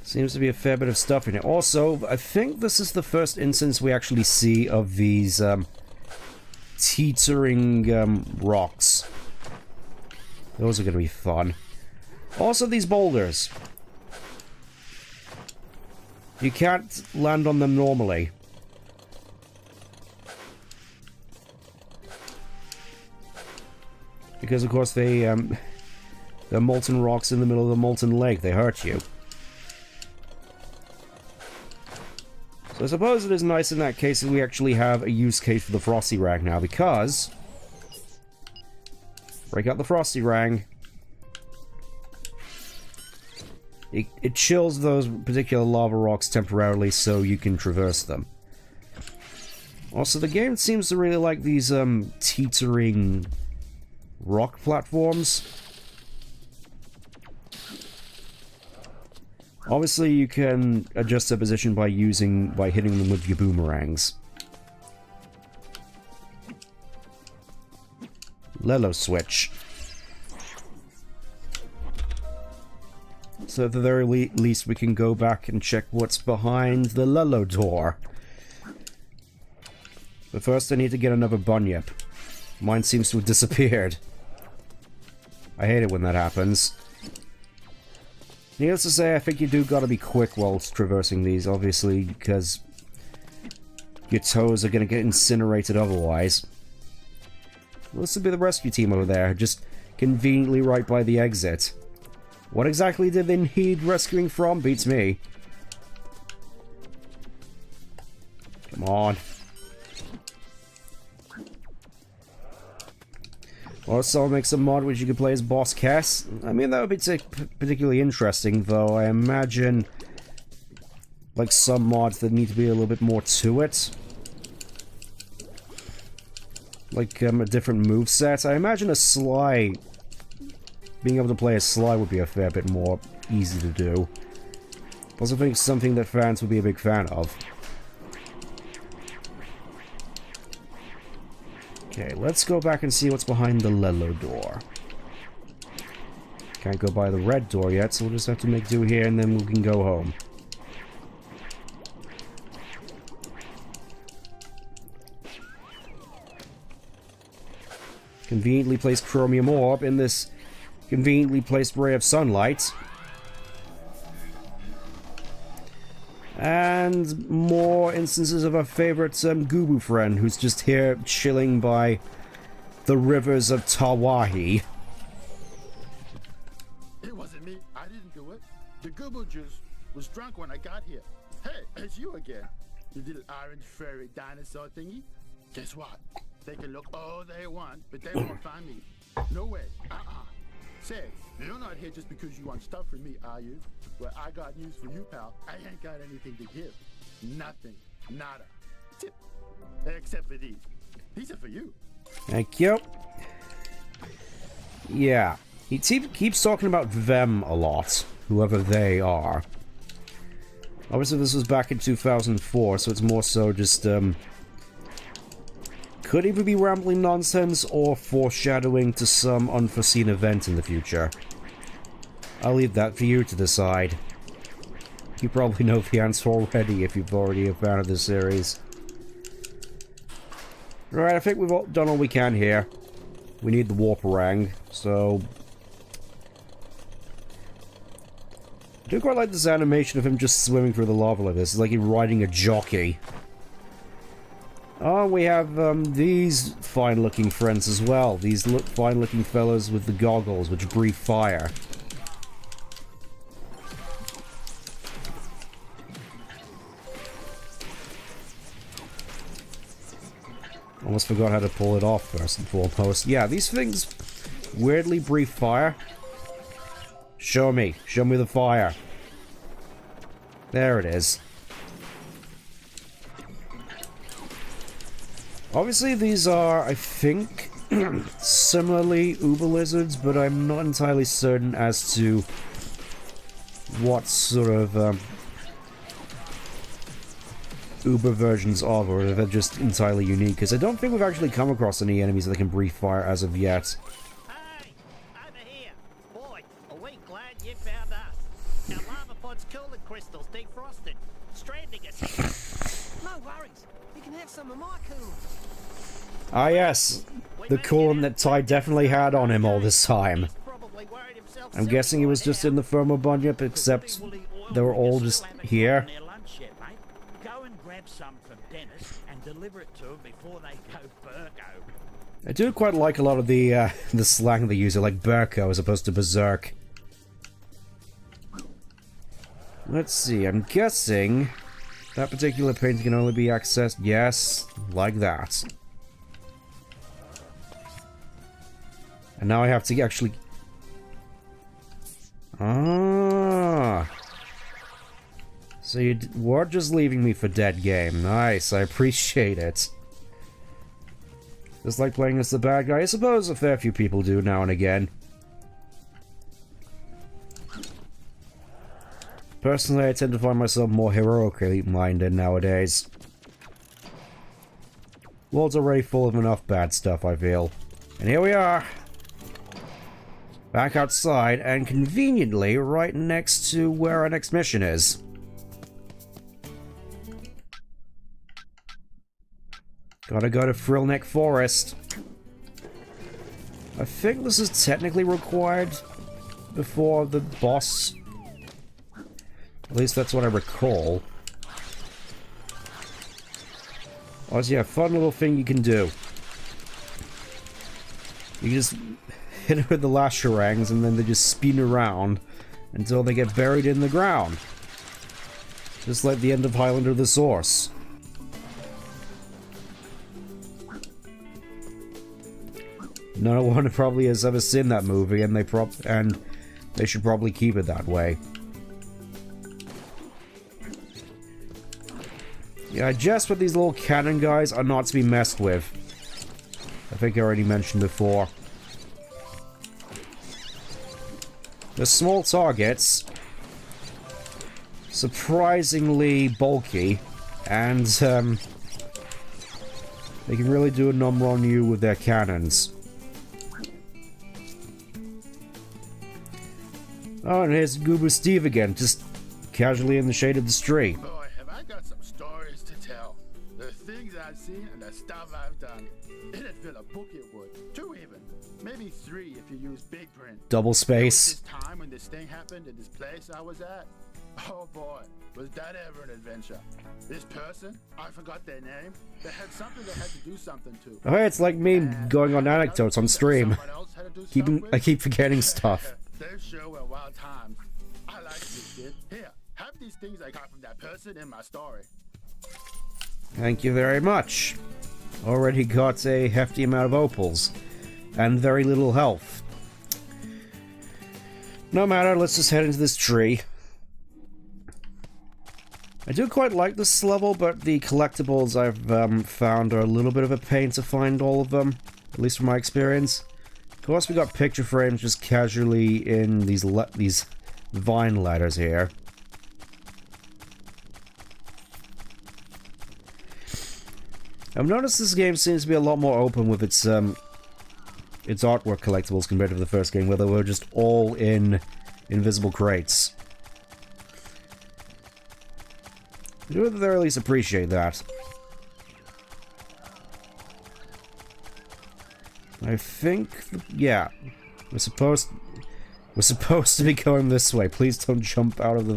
Seems to be a fair bit of stuff in it. Also, I think this is the first instance we actually see of these teetering rocks. Those are going to be fun. Also, these boulders. You can't land on them normally. Because, of course, they're molten rocks in the middle of the molten lake. They hurt you. So I suppose it is nice in that case that we actually have a use case for the Frosty Rang now, because... Break out the Frosty Rang. It chills those particular lava rocks temporarily so you can traverse them. Also, the game seems to really like these teetering rock platforms. Obviously, you can adjust their position by hitting them with your boomerangs. Lello switch. So at the very least, we can go back and check what's behind the Lello door. But first, I need to get another bunyip. Mine seems to have disappeared. I hate it when that happens. Needless to say, I think you do gotta be quick whilst traversing these, obviously, because your toes are gonna get incinerated otherwise. Well, this would be the rescue team over there, just conveniently right by the exit. What exactly did they need rescuing from? Beats me. Come on. Or someone makes a mod which you could play as Boss Cass. I mean, that would be particularly interesting, though. I imagine, like, some mods that need to be a little bit more to it. Like, a different moveset. I imagine a Sly... Being able to play a Sly would be a fair bit more easy to do. Also think something that fans would be a big fan of. Okay, let's go back and see what's behind the Lello door. Can't go by the red door yet, so we'll just have to make do here and then we can go home. Conveniently placed chromium orb in this conveniently placed ray of sunlight. And more instances of our favorite Gubu friend, who's just here chilling by the rivers of Tawahi. It wasn't me. I didn't do it. The Gubu juice was drunk when I got here. Hey, it's you again. You little orange furry dinosaur thingy. Guess what? They can look all they want, but they won't find me. No way. Say, you're not here just because you want stuff from me, are you? Well, I got news for you, pal. I ain't got anything to give. Nothing. Nada. Tip. Except for these. These are for you. Thank you. Yeah. He keeps talking about them a lot. Whoever they are. Obviously, this was back in 2004, so it's more so just, could either be rambling nonsense or foreshadowing to some unforeseen event in the future. I'll leave that for you to decide. You probably know the answer already if you've already a fan of this series. Right, I think we've done all we can here. We need the warp rang, so... I do quite like this animation of him just swimming through the lava like this. It's like he's riding a jockey. Oh, we have these fine-looking friends as well. These fine-looking fellows with the goggles, which breathe fire. Almost forgot how to pull it off first and foremost. Yeah, these things weirdly breathe fire. Show me. Show me the fire. There it is. Obviously, these are, I think, similarly uber lizards, but I'm not entirely certain as to what sort of uber versions of, or if they're just entirely unique, because I don't think we've actually come across any enemies that can breathe fire as of yet. Hey, over here. Boy, are we glad you found us. Our lava pod's cooling crystals defrosted, stranding us. No worries. You can have some of my coolant. Ah yes, the coolant that Ty definitely had on him all this time. I'm guessing he was just in the thermal bunyip, except they were all just here. Go and grab some from Dennis and deliver it to him before they go Burko. I do quite like a lot of the slang they use, like Burko as opposed to Berserk. Let's see, I'm guessing that particular painting can only be accessed, yes, like that. And now I have to actually... Ah. So you were just leaving me for dead game. Nice, I appreciate it. Just like playing as the bad guy. I suppose a fair few people do now and again. Personally, I tend to find myself more heroically minded nowadays. World's already full of enough bad stuff, I feel. And here we are. Back outside, and conveniently right next to where our next mission is. Gotta go to Frillneck Forest. I think this is technically required before the boss. At least that's what I recall. Oh, yeah, fun little thing you can do. You can just hit it with the lasherangs and then they just spin around until they get buried in the ground. Just like the end of Highlander the Source. No one probably has ever seen that movie, and they should probably keep it that way. Yeah, just with these little cannon guys are not to be messed with. I think I already mentioned before. The small targets, surprisingly bulky, and they can really do a number on you with their cannons. Oh, and here's Goober Steve again, just casually in the shade of the street. Boy, have I got some stories to tell. The things I've seen and the stuff I've done. It'd fill a book, it would. 2 even. Maybe 3 if you use big print. Double space. This time when this thing happened in this place I was at. Oh boy, was that ever an adventure. This person, I forgot their name. They had something they had to do something to. Oh, it's like me going on anecdotes on stream. I keep forgetting stuff. Those sure were wild times. I like this kid. Here, have these things I got from that person in my story. Thank you very much. Already got a hefty amount of opals. And very little health. No matter, let's just head into this tree. I do quite like this level, but the collectibles I've found are a little bit of a pain to find all of them. At least from my experience. Of course, we got picture frames just casually in these vine ladders here. I've noticed this game seems to be a lot more open with its artwork collectibles compared to the first game, where they were just all in invisible crates. I do at the very least appreciate that. I think, yeah, we're supposed... We're supposed to be going this way. Please don't jump out of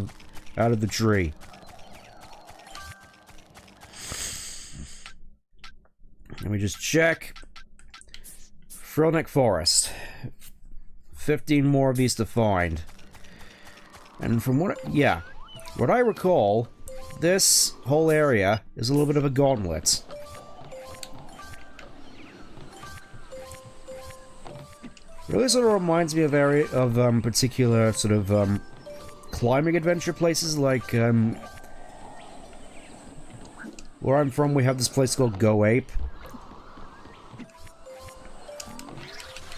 the tree. Let me just check. Frillneck Forest. 15 more of these to find. And from what I recall, this whole area is a little bit of a gauntlet. It really sort of reminds me of particular sort of climbing adventure places, like where I'm from. We have this place called Go Ape,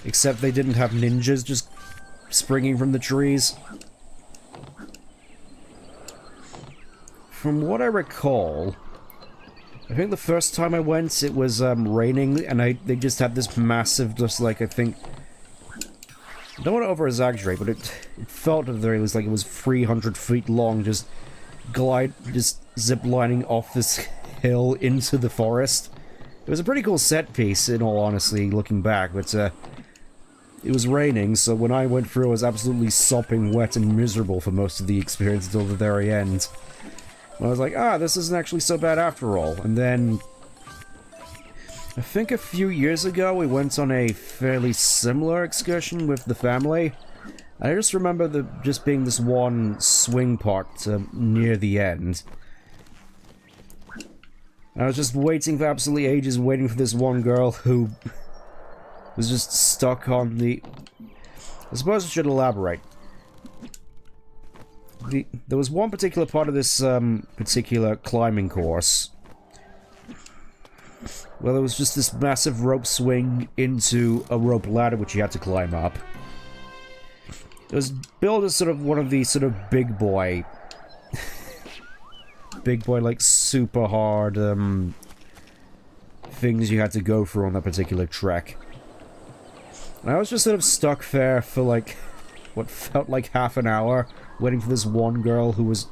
except they didn't have ninjas just springing from the trees. From what I recall, I think the first time I went, it was raining, and they just had this massive, just like, I think, I don't want to over-exaggerate, but it felt at the very least like it was 300 feet long, just zip-lining off this hill into the forest. It was a pretty cool set piece, in all honesty, looking back, but it was raining, so when I went through, I was absolutely sopping wet and miserable for most of the experience until the very end. And I was like, this isn't actually so bad after all. And then, I think a few years ago, we went on a fairly similar excursion with the family. I just remember there just being this one swing part near the end. I was just waiting for absolutely ages, waiting for this one girl who was just stuck on the... I suppose I should elaborate. There was one particular part of this particular climbing course where there was just this massive rope swing into a rope ladder which you had to climb up. It was billed as sort of one of these sort of big boy, like, super hard things you had to go through on that particular trek. And I was just sort of stuck there for, like, what felt like half an hour, waiting for this one girl who was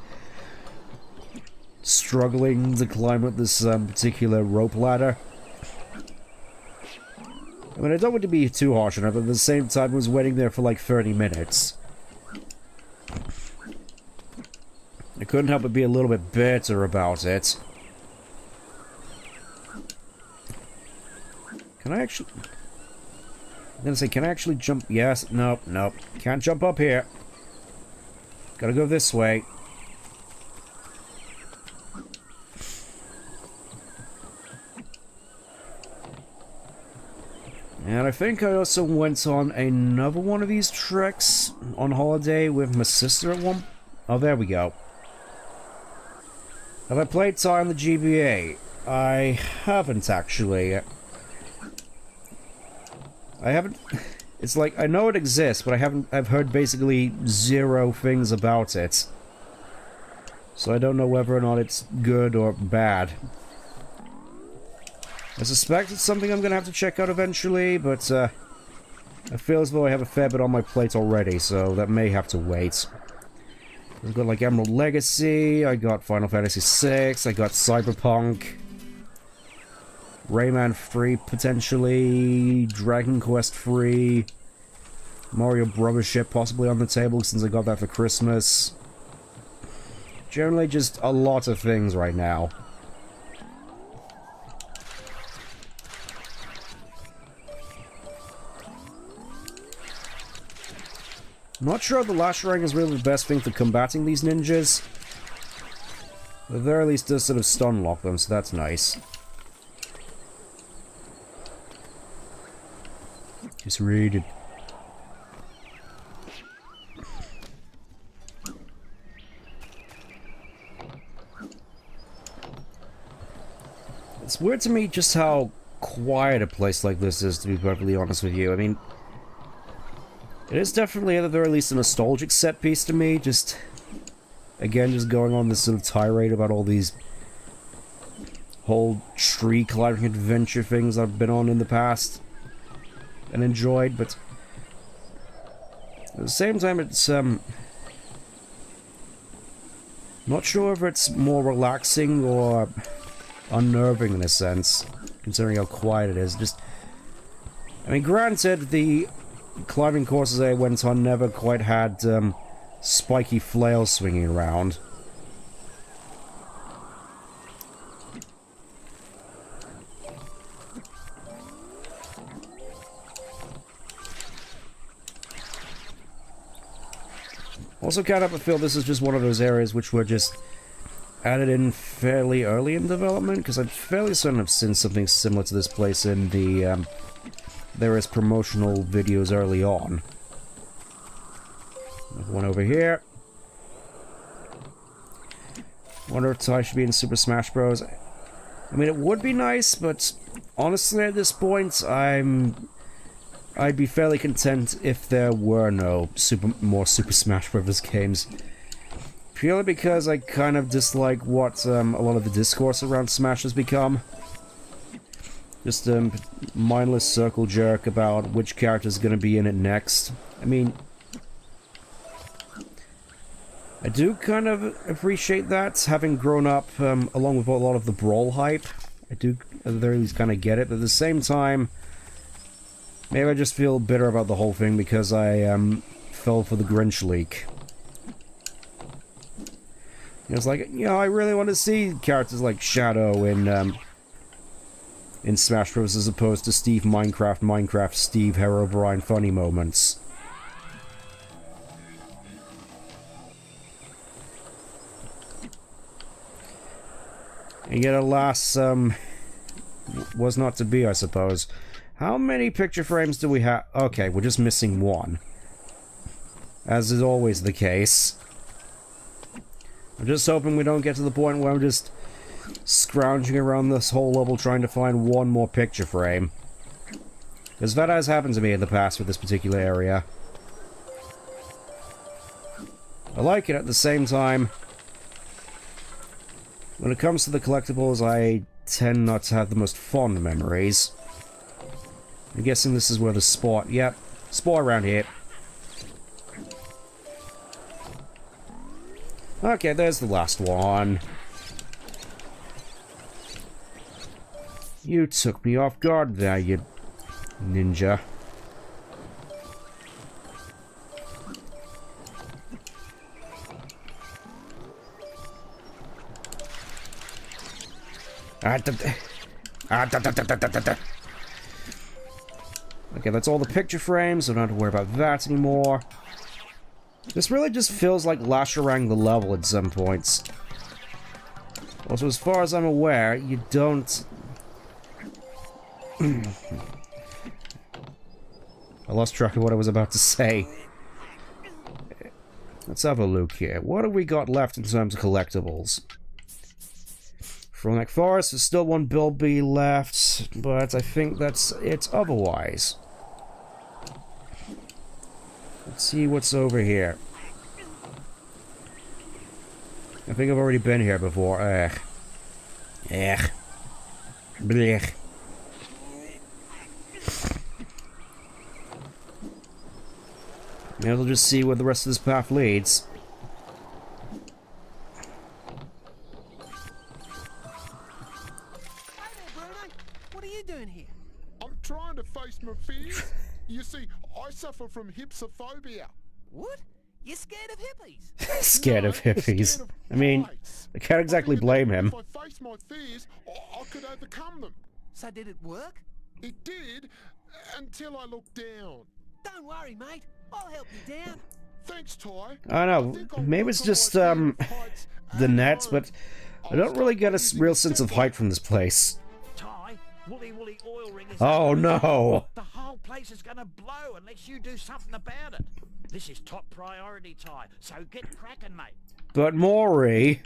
struggling to climb up this particular rope ladder. I mean, I don't want to be too harsh on it, but at the same time I was waiting there for like 30 minutes. I couldn't help but be a little bit bitter about it. Can I actually... I'm gonna say, can I actually jump? Yes. Nope. Nope. Can't jump up here. Gotta go this way. And I think I also went on another one of these treks on holiday with my sister at one... Oh, there we go. Have I played Tie on the GBA? I haven't, actually. I haven't... It's like, I know it exists, but I've heard basically zero things about it. So I don't know whether or not it's good or bad. I suspect it's something I'm gonna have to check out eventually, but I feel as though I have a fair bit on my plate already, so that may have to wait. I've got like Emerald Legacy, I got Final Fantasy VI, I got Cyberpunk, Rayman 3 potentially, Dragon Quest 3, Mario Brothers ship possibly on the table since I got that for Christmas. Generally just a lot of things right now. Not sure the Lash Ring is really the best thing for combating these ninjas. But at the very least does sort of stun lock them, so that's nice. Just read it. It's weird to me just how quiet a place like this is, to be perfectly honest with you. I mean, it is definitely at the very least a nostalgic set piece to me, just... Again, just going on this sort of tirade about all these whole tree climbing adventure things I've been on in the past and enjoyed, but at the same time it's not sure if it's more relaxing or unnerving in a sense, considering how quiet it is. Just, I mean, granted, the climbing courses I went on never quite had spiky flails swinging around. Also can't help but feel this is just one of those areas which were just added in fairly early in development, because I'm fairly certain I've seen something similar to this place in the various promotional videos early on. Another one over here. Wonder if Ty should be in Super Smash Bros. I mean, it would be nice, but honestly at this point, I'd be fairly content if there were no more Super Smash Bros. Games. Purely because I kind of dislike what a lot of the discourse around Smash has become. Just a mindless circle jerk about which character's going to be in it next. I mean, I do kind of appreciate that, having grown up along with a lot of the Brawl hype. I do at the very least kind of get it, but at the same time, maybe I just feel bitter about the whole thing because I fell for the Grinch leak. It's like, you know, I really want to see characters like Shadow in Smash Bros. As opposed to Steve Minecraft, Steve Herobrine funny moments. And yet, alas, was not to be, I suppose. How many picture frames do we have? Okay, we're just missing one. As is always the case. I'm just hoping we don't get to the point where I'm just scrounging around this whole level trying to find one more picture frame. Because that has happened to me in the past with this particular area. I like it at the same time. When it comes to the collectibles, I tend not to have the most fond memories. I'm guessing this is where the sport... Yep, sport around here. Okay, there's the last one. You took me off guard there, you ninja. Okay, that's all the picture frames, so I don't have to worry about that anymore. This really just feels like Lasharang the level at some points. Also, as far as I'm aware, you don't... I lost track of what I was about to say. Let's have a look here. What have we got left in terms of collectibles? From Neck Forest, there's still one Bilby left, but I think that's it otherwise. Let's see what's over here. I think I've already been here before. Ugh. Ugh. Blech. Maybe we'll just see where the rest of this path leads. Hey there, Bruno. What are you doing here? I'm trying to face my fears. You see, I suffer from hypsophobia. What? You're scared of hippies? Scared of hippies. Scared of I mean, heights. I can't exactly blame him. If I face my fears, I could overcome them. So did it work? It did, until I looked down. Don't worry, mate. I'll help you down. Thanks, Ty. I don't know, maybe it's just, the nets, but I don't really get a real sense of height from this place. Ty, Woolly oil ring is... Oh no! The whole place is gonna blow unless you do something about it. This is top priority, Ty, so get cracking, mate. But Maury,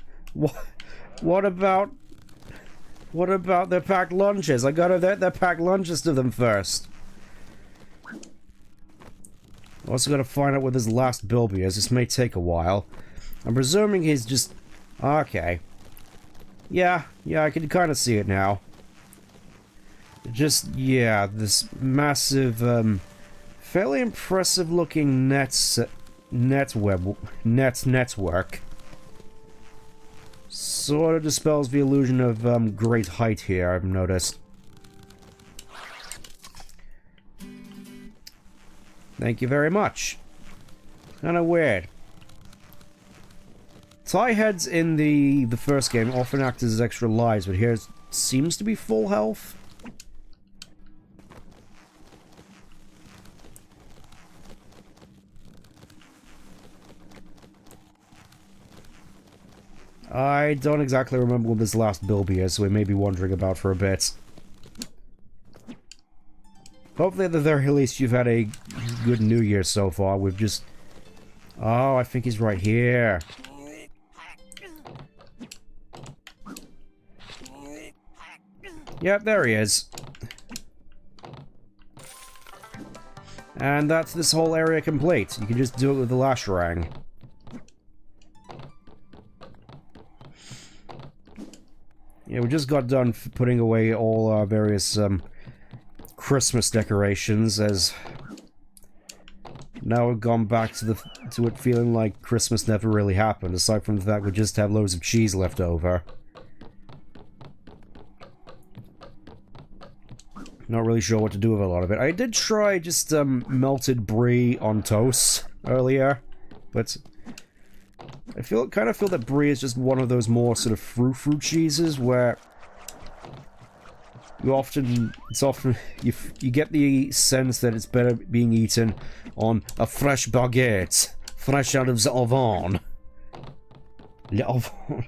what about their packed lunches? I gotta their packed lunches to them first. Also gotta find out where this last Bilby is. This may take a while. I'm presuming he's just... Okay. Yeah, I can kind of see it now. Just, yeah, this massive, fairly impressive looking network sort of dispels the illusion of great height here, I've noticed. Thank you very much. Kinda weird. Tie heads in the first game often act as extra lives, but here it seems to be full health. I don't exactly remember what this last Bilby is, so we may be wandering about for a bit. Hopefully at the very least you've had a good New Year so far. We've just... Oh, I think he's right here. Yep, there he is. And that's this whole area complete. You can just do it with the Lashrang. Yeah, we just got done putting away all our various Christmas decorations, as now we've gone back to it feeling like Christmas never really happened, aside from the fact we just have loads of cheese left over. Not really sure what to do with a lot of it. I did try just melted brie on toast earlier, but I kind of feel that brie is just one of those more sort of frou-frou cheeses where you get the sense that it's better being eaten on a fresh baguette, fresh out of the oven. Le oven.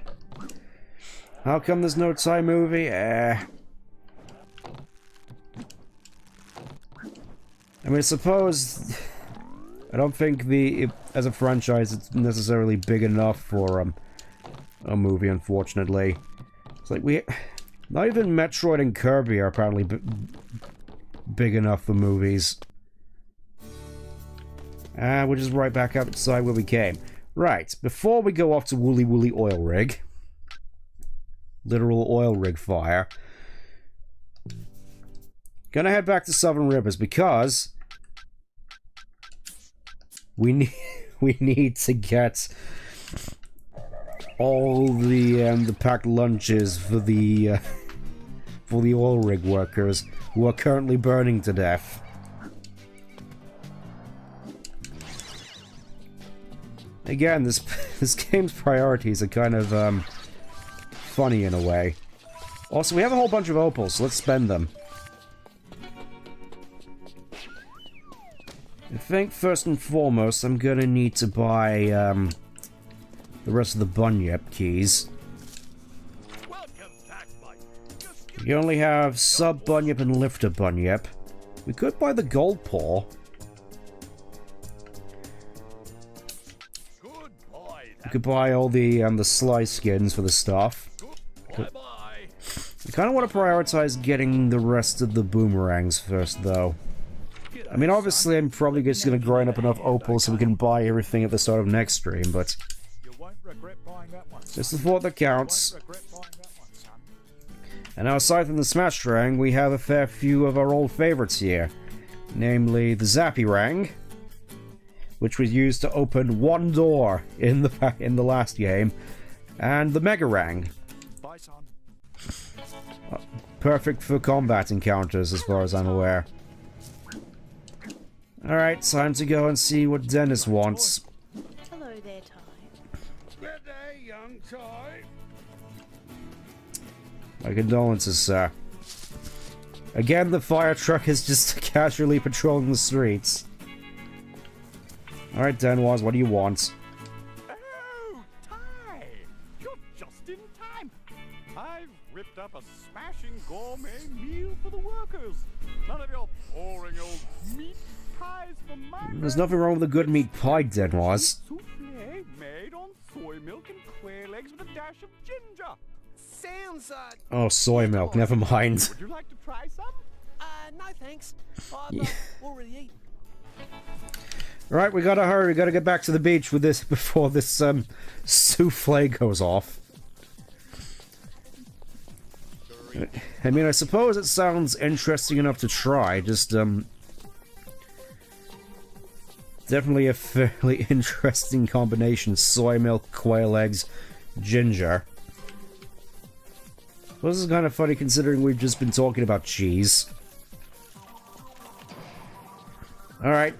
How come there's no Thai movie? I mean, I suppose I don't think as a franchise it's necessarily big enough for a movie, unfortunately. It's like not even Metroid and Kirby are apparently big enough for movies. We're just right back outside where we came. Right, before we go off to Woolly Woolly Oil Rig, literal oil rig fire, gonna head back to Southern Rivers because we need to get all the packed lunches for the oil rig workers who are currently burning to death. Again, this game's priorities are kind of funny in a way. Also, we have a whole bunch of opals, so let's spend them. I think first and foremost I'm gonna need to buy the rest of the bunyip keys. We only have sub bunyip and lifter bunyip. We could buy the gold paw. We could buy all the sly skins for the stuff. I kind of want to prioritize getting the rest of the boomerangs first, though. I mean, obviously, I'm probably just going to grind up enough opals so we can buy everything at the start of next stream, but it's the thought that counts. And now, aside from the Smash Rang, we have a fair few of our old favorites here. Namely, the Zappy Rang, which was used to open one door in the last game, and the Mega Rang. Perfect for combat encounters, as far as I'm aware. Alright, time to go and see what Dennis wants. Hello there, Ty. Good day, young Ty. My condolences, sir. Again, the fire truck is just casually patrolling the streets. Alright, Denoise, what do you want? Oh, Ty! You're just in time. I've ripped up a smashing gourmet meal for the workers. None of your boring old meat pies for my... There's nothing wrong with a good meat pie, Denoise. Souffle made on soy milk and quail eggs with a dash of ginger. Sounds, Oh, soy milk, never mind. Would you like to try some? no thanks. I've already eaten. Right, we gotta hurry, we gotta get back to the beach with this before this souffle goes off. I mean, I suppose it sounds interesting enough to try, just definitely a fairly interesting combination. Soy milk, quail eggs, ginger. Well, this is kind of funny considering we've just been talking about cheese. Alright.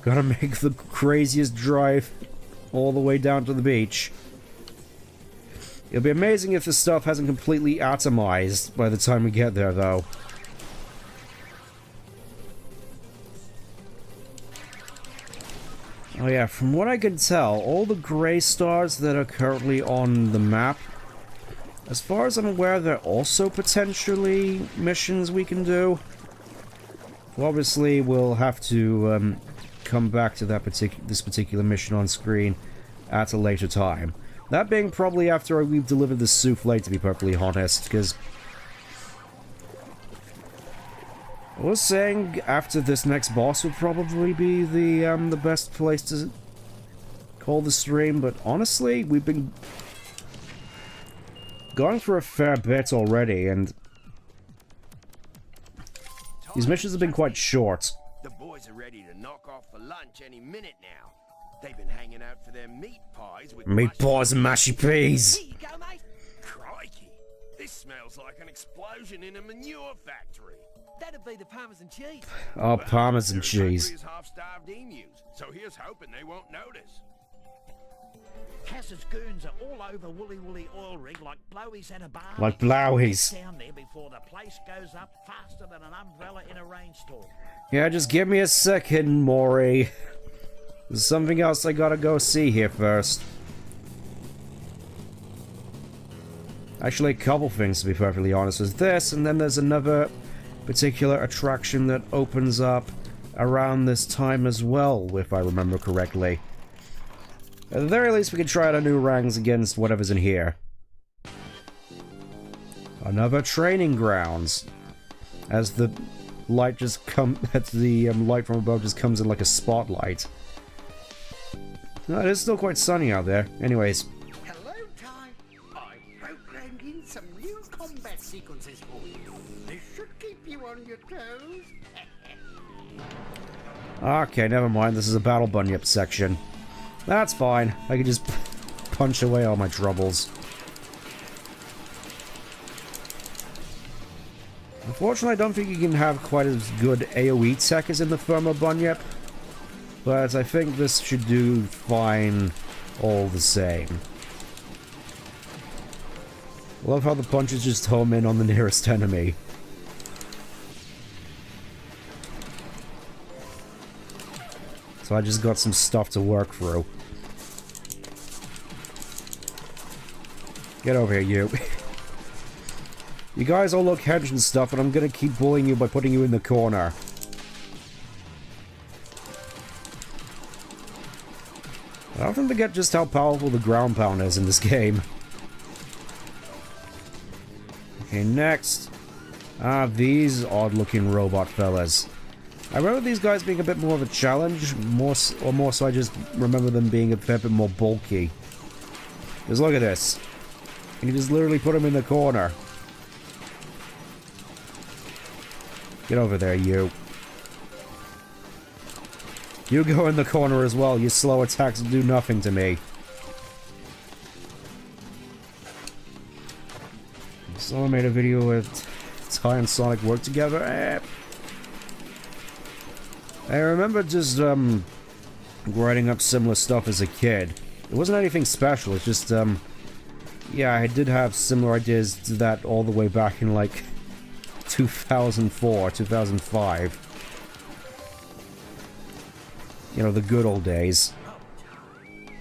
Gotta make the craziest drive all the way down to the beach. It'll be amazing if this stuff hasn't completely atomized by the time we get there, though. Oh yeah, from what I can tell, all the grey stars that are currently on the map, as far as I'm aware, they're also potentially missions we can do. Well, obviously, we'll have to come back to that this particular mission on screen at a later time. That being probably after we've delivered the souffle, to be perfectly honest, because I was saying after this next boss would probably be the best place to call the stream, but honestly, we've been going for a fair bit already, and these missions have been quite short. The boys are ready to knock off for lunch any minute now. They've been hanging out for their meat pies with Meat pies and mashy peas. Here you go, mate. Crikey, this smells like an explosion in a manure factory. That'd be the Parmesan cheese. Oh, Parmesan There's cheese. hungry as half-starved emus, so here's hoping they won't notice. Cass's goons are all over Woolly Woolly Oil Rig like blowies at a bar. Like blowies. Down there before the place goes up faster than an umbrella in a rainstorm. Yeah, just give me a second, Maury. There's something else I gotta go see here first. Actually, a couple things, to be perfectly honest. There's this, and then there's another particular attraction that opens up around this time as well, if I remember correctly. At the very least, we can try out our new ranks against whatever's in here. Another training grounds. As the light just light from above just comes in like a spotlight. No, it is still quite sunny out there. Anyways. Hello, Ty. I programmed in some new combat sequences for you. This should keep you on your toes. Okay, never mind. This is a battle bunyip section. That's fine. I can just punch away all my troubles. Unfortunately, I don't think you can have quite as good AoE tech as in the Thermo Bunyip, but I think this should do fine all the same. I love how the punches just home in on the nearest enemy. So I just got some stuff to work through. Get over here, you. You guys all look hedged and stuff, and I'm gonna keep bullying you by putting you in the corner. I often forget just how powerful the ground pound is in this game. Okay, next. These odd-looking robot fellas. I remember these guys being a bit more of a challenge, more so I just remember them being a fair bit more bulky. Just look at this. You can just literally put them in the corner. Get over there, you. You go in the corner as well. Your slow attacks do nothing to me. Someone made a video with Ty and Sonic work together. I remember just writing up similar stuff as a kid. It wasn't anything special. It's just yeah, I did have similar ideas to that all the way back in like 2004, 2005. You know, the good old days.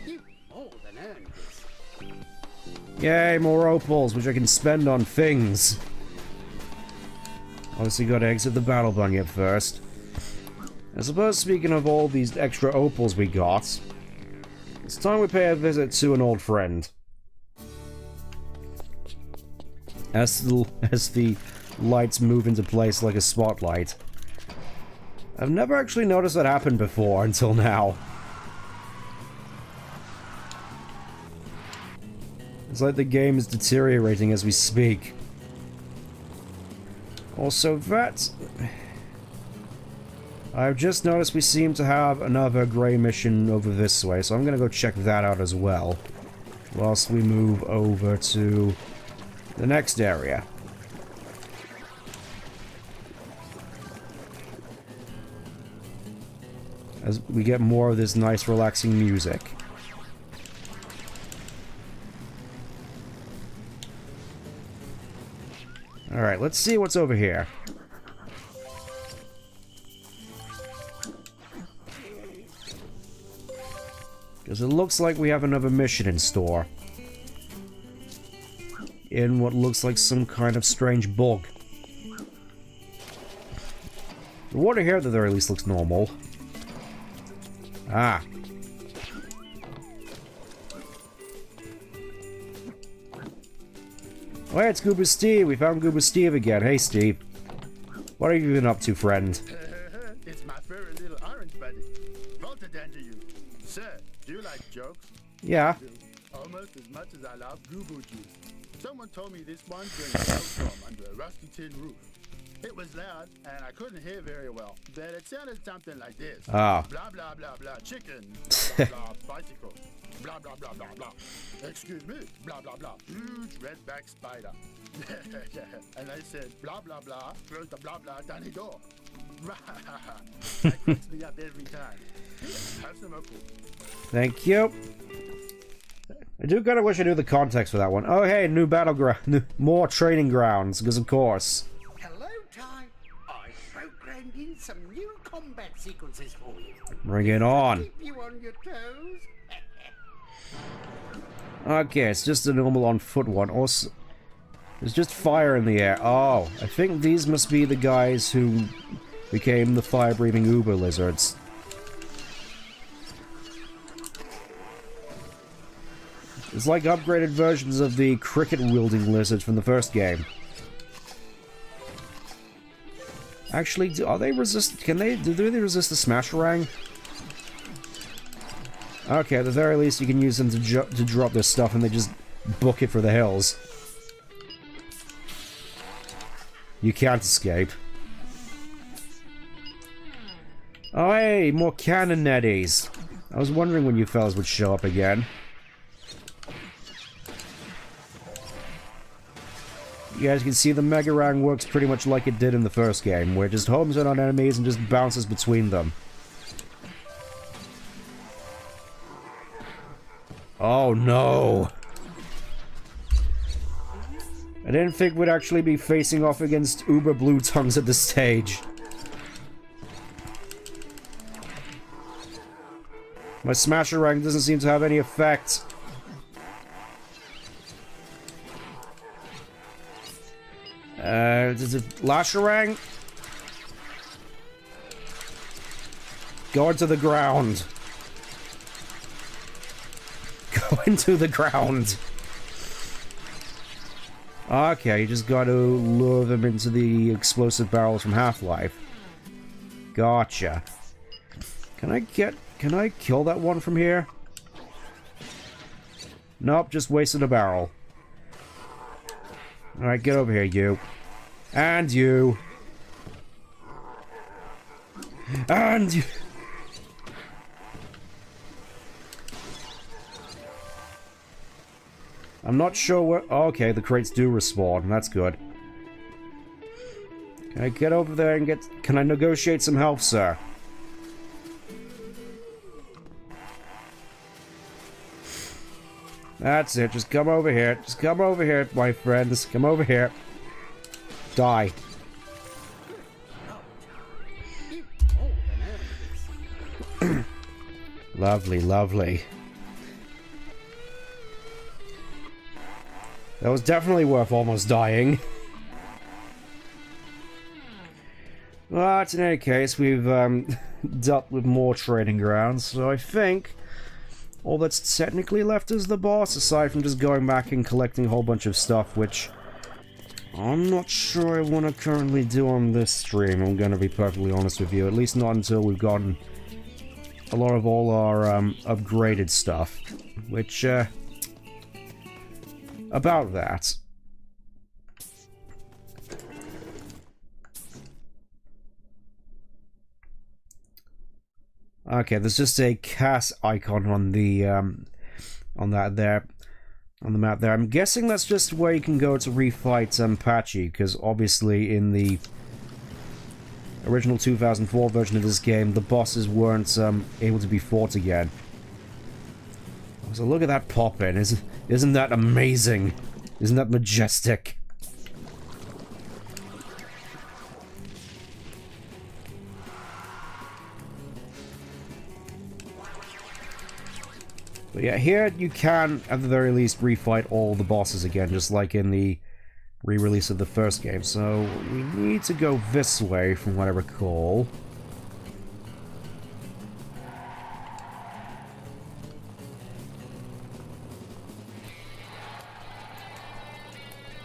You've more than earned this. Yay, more opals, which I can spend on things. Obviously gotta exit the battle bunyip first. I suppose, speaking of all these extra opals we got, it's time we pay a visit to an old friend. As the lights move into place like a spotlight. I've never actually noticed that happen before until now. It's like the game is deteriorating as we speak. Also, that... I've just noticed we seem to have another grey mission over this way, so I'm gonna go check that out as well. Whilst we move over to the next area. as we get more of this nice relaxing music. Alright, let's see what's over here. Because it looks like we have another mission in store. In what looks like some kind of strange bog. The water here at the very least looks normal. Ah. Oh, hey, it's Goober Steve. We found Goober Steve again. Hey, Steve. What have you been up to, friend? It's my furry little orange buddy. Volta to you. Sir, do you like jokes? Yeah. Almost as much as I love Goober juice. Someone told me this one drank snowstorm under a rusty tin roof. It was loud, and I couldn't hear very well, but it sounded something like this. Ah. Blah, blah, blah, blah, chicken. Blah, blah, blah, bicycle. Blah, blah, blah, blah, blah. Excuse me. Blah, blah, blah. Huge redback spider. And I said, blah, blah, blah. Close the blah, blah, tiny door. That cracks me up every time. Here, have some apple. Thank you. I do kind of wish I knew the context for that one. Oh, hey, new battleground. More training grounds, because of course. Hello, Ty. I programmed in some new combat sequences for you. Bring it on. Keep you on your toes. Okay, it's just a normal on-foot one. Also, there's just fire in the air. Oh, I think these must be the guys who became the fire-breathing uber lizards. It's like upgraded versions of the cricket-wielding lizards from the first game. Actually, are they resist? Do they resist the Smasherang? Okay, at the very least, you can use them to drop this stuff, and they just book it for the hills. You can't escape. Oh, hey, more cannon netties. I was wondering when you fellas would show up again. You guys can see the Megarang works pretty much like it did in the first game, where it just homes in on enemies and just bounces between them. Oh no! I didn't think we'd actually be facing off against Uber Blue Tongues at this stage. My Smasher rank doesn't seem to have any effect. Is it Lasherang? Go into the ground. Go into the ground. Okay, you just gotta lure them into the explosive barrels from Half-Life. Gotcha. Can I kill that one from here? Nope, just wasted a barrel. Alright, get over here, you. And you. And you. I'm not sure where... Oh, okay, the crates do respawn. That's good. Can I get over there and get... Can I negotiate some help, sir? That's it. Just come over here. Just come over here, my friends. Come over here. Die. Lovely, lovely. That was definitely worth almost dying. But in any case, we've dealt with more training grounds, so I think all that's technically left is the boss, aside from just going back and collecting a whole bunch of stuff, which I'm not sure I want to currently do on this stream, I'm going to be perfectly honest with you. At least not until we've gotten a lot of all our upgraded stuff, which, about that. Okay, there's just a CAS icon on the on the map there. I'm guessing that's just where you can go to refight Patchy, because obviously in the original 2004 version of this game, the bosses weren't able to be fought again. So look at that pop-in. Isn't that amazing? Isn't that majestic? But yeah, here you can, at the very least, refight all the bosses again, just like in the re-release of the first game. So we need to go this way, from what I recall.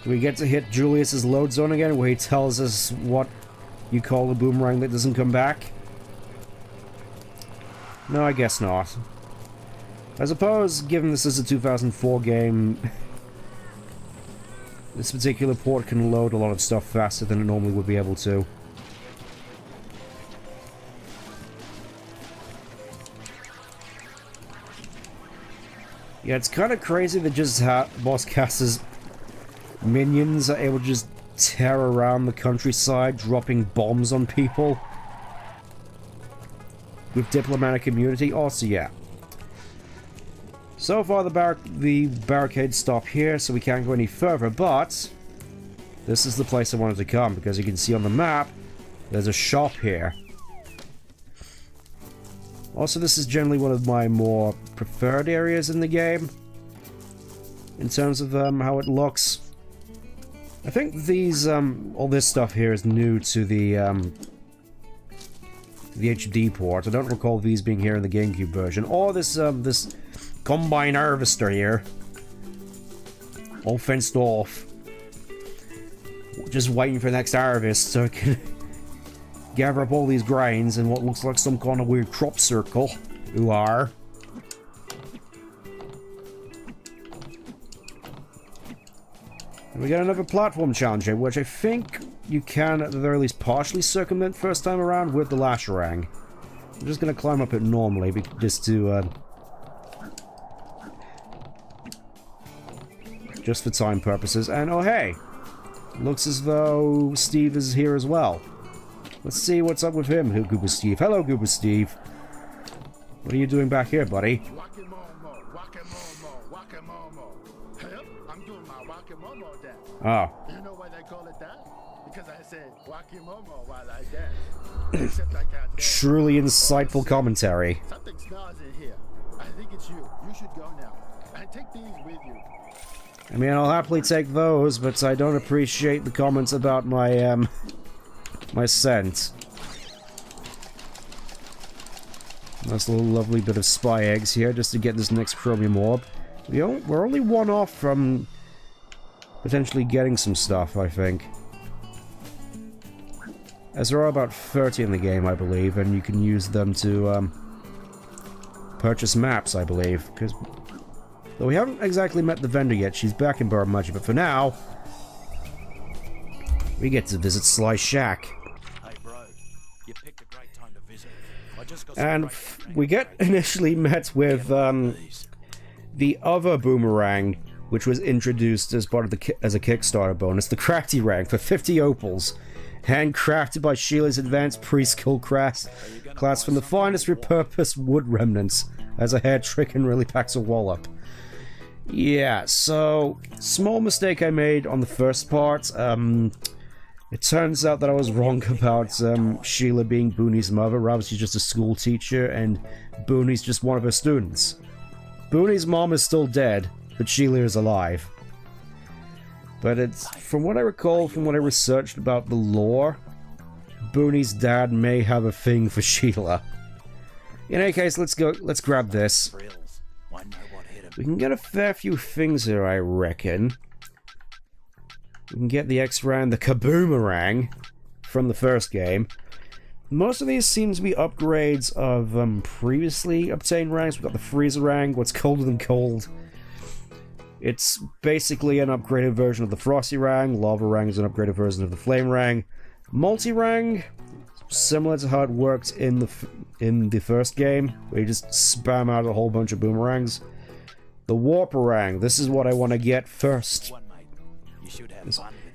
Do we get to hit Julius's load zone again, where he tells us what you call a boomerang that doesn't come back? No, I guess not. I suppose, given this is a 2004 game, this particular port can load a lot of stuff faster than it normally would be able to. Yeah, it's kind of crazy that just Boss Cass's minions are able to just tear around the countryside, dropping bombs on people. With diplomatic immunity. Also, yeah. So far, the barricades stop here, so we can't go any further, but this is the place I wanted to come, because you can see on the map, there's a shop here. Also, this is generally one of my more preferred areas in the game, in terms of how it looks. I think these, all this stuff here is new to the HD port. I don't recall these being here in the GameCube version. Or this, this combine harvester here. All fenced off. Just waiting for the next harvest so I can gather up all these grains in what looks like some kind of weird crop circle. Who are. And we got another platform challenge here, which I think you can at the very least partially circumvent first time around with the Lasherang. I'm just going to climb up it normally, just to just for time purposes. And oh hey, looks as though Steve is here as well. Let's see what's up with him, Goober Steve. Hello, Goober Steve. What are you doing back here, buddy? I'm doing my Wakamomo dance. Oh. You know why they call it that? Because I said Wakamomo while I dance. Except I can't dance. Truly insightful commentary. Something smells in here. I think it's you. You should go now. And take these with you. I mean, I'll happily take those, but I don't appreciate the comments about my, my scent. Nice little lovely bit of spy eggs here, just to get this next chromium orb. We're only one off from potentially getting some stuff, I think. As there are about 30 in the game, I believe, and you can use them to, purchase maps, I believe, because... Though we haven't exactly met the vendor yet, she's back in Burmachi, but for now... we get to visit Sly's shack. Hey bro, you picked a great time to visit. I just got And we get initially met with, the other boomerang, which was introduced as part of the as a Kickstarter bonus, the Crafty Rang, for 50 opals. Handcrafted by Sheila's advanced preschool class from the finest repurposed wood remnants. As a hair trick and really packs a wallop. Yeah, so, small mistake I made on the first part. It turns out that I was wrong about Sheila being Booney's mother. Rather, she's just a school teacher, and Booney's just one of her students. Booney's mom is still dead, but Sheila is alive. But it's, from what I recall, from what I researched about the lore, Booney's dad may have a thing for Sheila. In any case, let's grab this. We can get a fair few things here, I reckon. We can get the X-Rang, the Kaboomerang from the first game. Most of these seem to be upgrades of previously obtained rangs. We've got the Freezer Rang, what's colder than cold. It's basically an upgraded version of the Frosty Rang. Lava Rang is an upgraded version of the Flame Rang. Multi-Rang, similar to how it worked in the first game, where you just spam out a whole bunch of boomerangs. The Warperang, this is what I want to get first.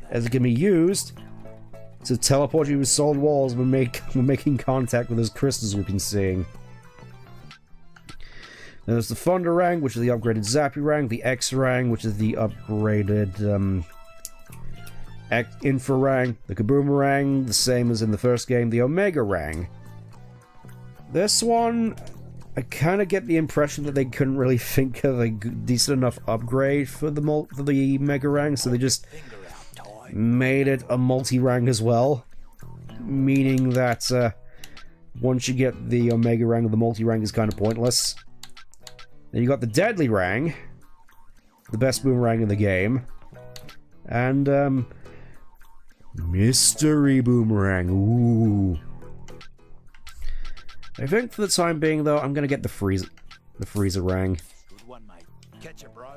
As it can be used to teleport you to solid walls when making contact with those crystals we've been seeing. There's the Thunder Rang, which is the upgraded Zappy Rang, the X Rang, which is the upgraded Infra Rang, the Kaboom Rang, the same as in the first game, the Omega Rang. This one, I kind of get the impression that they couldn't really think of a decent enough upgrade for the Mega Rang, so they just made it a multi-rang as well. Meaning that once you get the Omega Rang, the multi-rang is kind of pointless. Then you got the Deadly Rang, the best boomerang in the game, and Mystery Boomerang. Ooh. I think for the time being, though, I'm gonna get the Freezer Rang. Good one, mate. Catch it, bro.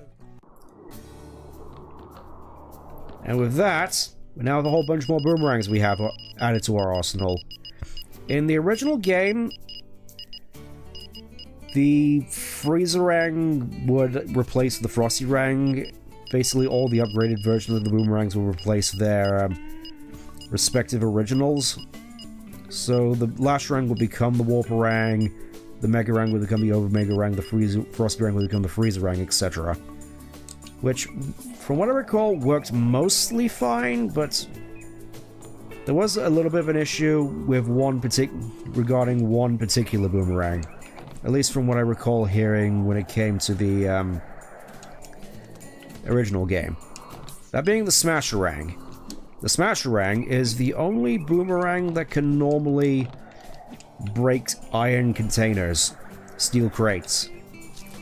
And with that, we now have a whole bunch more boomerangs we have added to our arsenal. In the original game, the Freezer Rang would replace the Frosty Rang. Basically, all the upgraded versions of the boomerangs will replace their respective originals. So the Lash Rang will become the Warper Rang, the Mega Rang will become the Omega Rang, the Frosty Rang will become the Freezer Rang, etc. Which, from what I recall, worked mostly fine, but there was a little bit of an issue with regarding one particular boomerang. At least from what I recall hearing when it came to the original game. That being the Smasherang. The Smasherang is the only boomerang that can normally break iron containers, steel crates.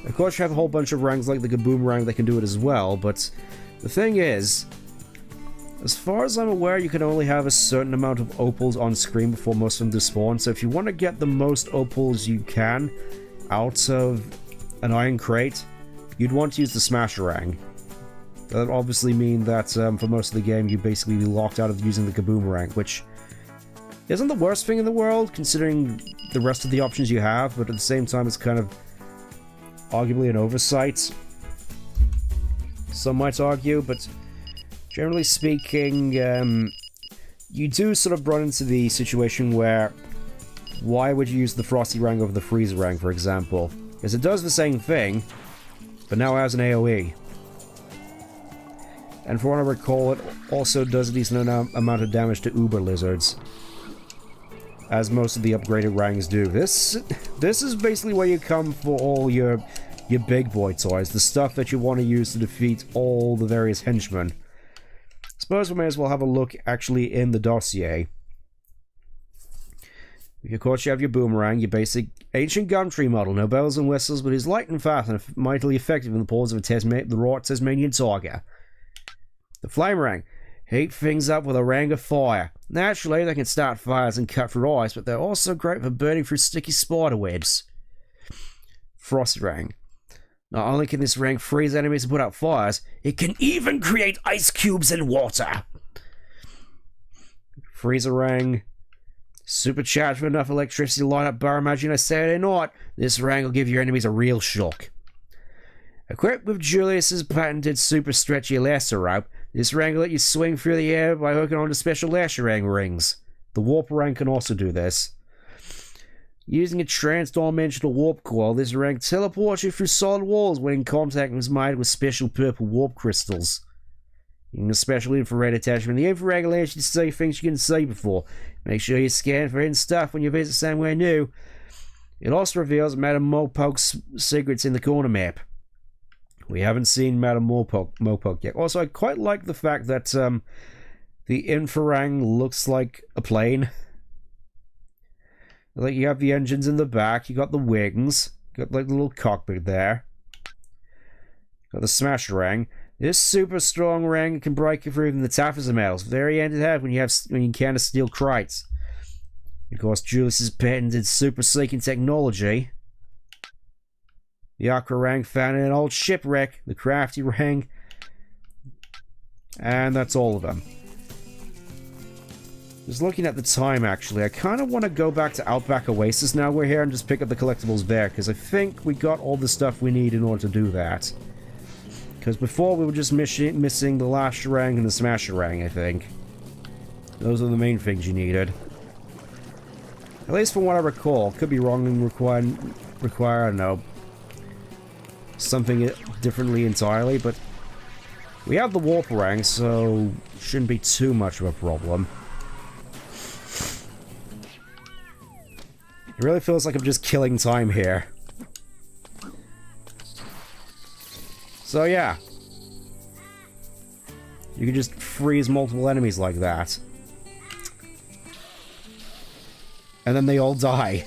Of course, you have a whole bunch of rangs like the Kaboomerang that can do it as well, but the thing is, as far as I'm aware, you can only have a certain amount of opals on screen before most of them despawn, so if you want to get the most opals you can out of an iron crate, you'd want to use the Smasherang. That would obviously mean that for most of the game you'd basically be locked out of using the Kaboomerang, which isn't the worst thing in the world, considering the rest of the options you have, but at the same time it's kind of arguably an oversight, some might argue, but generally speaking, you do sort of run into the situation where why would you use the Frosty Rang over the Freezer Rang, for example? Because it does the same thing, but now it has an AoE. And from what I recall, it also does a decent amount of damage to Uber Lizards, as most of the upgraded rangs do. This is basically where you come for all your big boy toys, the stuff that you want to use to defeat all the various henchmen. Suppose we may as well have a look actually in the dossier. Of course, you have your boomerang, your basic ancient Gumtree model, no bells and whistles, but is light and fast and mightily effective in the paws of the raw Tasmanian tiger. The Flamerang, heat things up with a rang of fire. Naturally, they can start fires and cut through ice, but they're also great for burning through sticky spider webs. Frost Rang. Not only can this rang freeze enemies and put out fires, it can even create ice cubes in water. Freezer Rang. Supercharged with enough electricity to light up Bar Imagine on a Saturday night, this rang will give your enemies a real shock. Equipped with Julius's patented super stretchy lasso rope, this rang will let you swing through the air by hooking onto special lasso rang rings. The Warp Rang can also do this. Using a trans-dimensional warp coil, this rang teleports you through solid walls when in contact is made with special purple warp crystals. Using a special infrared attachment, the infrared allows you to see things you couldn't see before. Make sure you scan for hidden stuff when you visit somewhere new. It also reveals Madame Mopoke's secrets in the corner map. We haven't seen Madame Mopoke yet. Also, I quite like the fact that the Infrarang looks like a plane. Like, you have the engines in the back, you got the wings, got like the little cockpit there. Got the Smash Rang. This super strong rang can break you through even the toughest of metals. Very handy to have when you encounter steel crates. Of course, Julius's patented super seeking technology. The Aqua Rang found in an old shipwreck, the Crafty Rang, and that's all of them. Just looking at the time, actually, I kind of want to go back to Outback Oasis now we're here and just pick up the collectibles there, because I think we got all the stuff we need in order to do that. Because before we were just missing the Lash Rang and the Smash Rang, I think. Those are the main things you needed. At least from what I recall. Could be wrong and require, I don't know, something differently entirely, but we have the warp rank, so shouldn't be too much of a problem. It really feels like I'm just killing time here. So yeah. You can just freeze multiple enemies like that. And then they all die.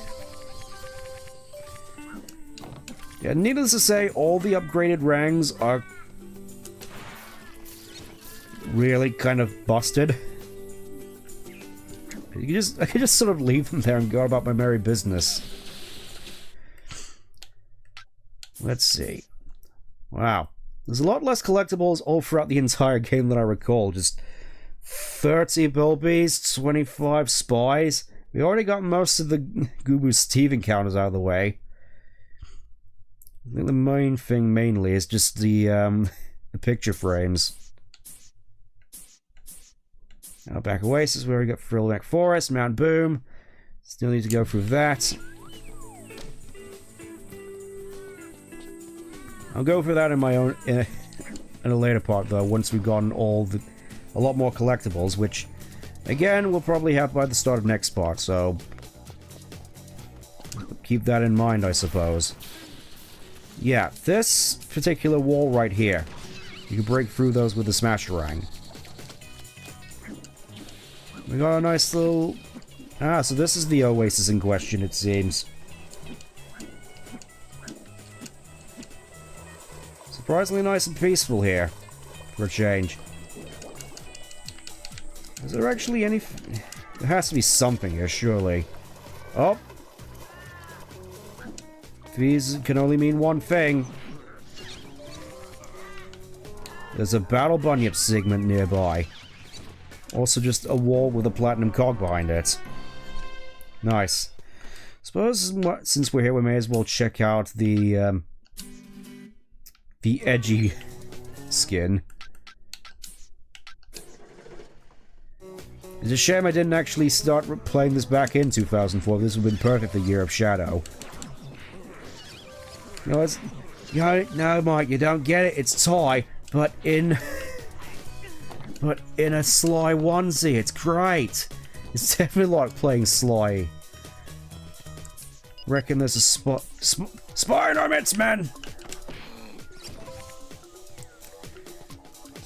Yeah, needless to say, all the upgraded rangs are really kind of busted. I could just sort of leave them there and go about my merry business. Let's see. Wow. There's a lot less collectibles all throughout the entire game than I recall. Just 30 bilbies, 25 spies. We already got most of the Gubu's teeth encounters out of the way. I think the main thing mainly is just the picture frames. Outback Oasis, where we got Frillneck Forest, Mount Boom. Still need to go through that. I'll go for that in my own in a later part though. Once we've gotten a lot more collectibles, which again we'll probably have by the start of next part. So keep that in mind, I suppose. Yeah, this particular wall right here, you can break through those with the Smasherang. We got a nice little... Ah, so this is the oasis in question, it seems. Surprisingly nice and peaceful here, for a change. Is there actually any... There has to be something here, surely. Oh! These can only mean one thing. There's a Battle Bunyip segment nearby. Also just a wall with a platinum cog behind it. Nice. Suppose since we're here, we may as well check out the edgy skin. It's a shame I didn't actually start playing this back in 2004. This would have been perfect for Year of Shadow. No, it's... No, Mike, you don't get it. It's Ty, but in... But in a Sly onesie, it's great. It's definitely like playing Sly. Reckon there's a spy in our midst, man.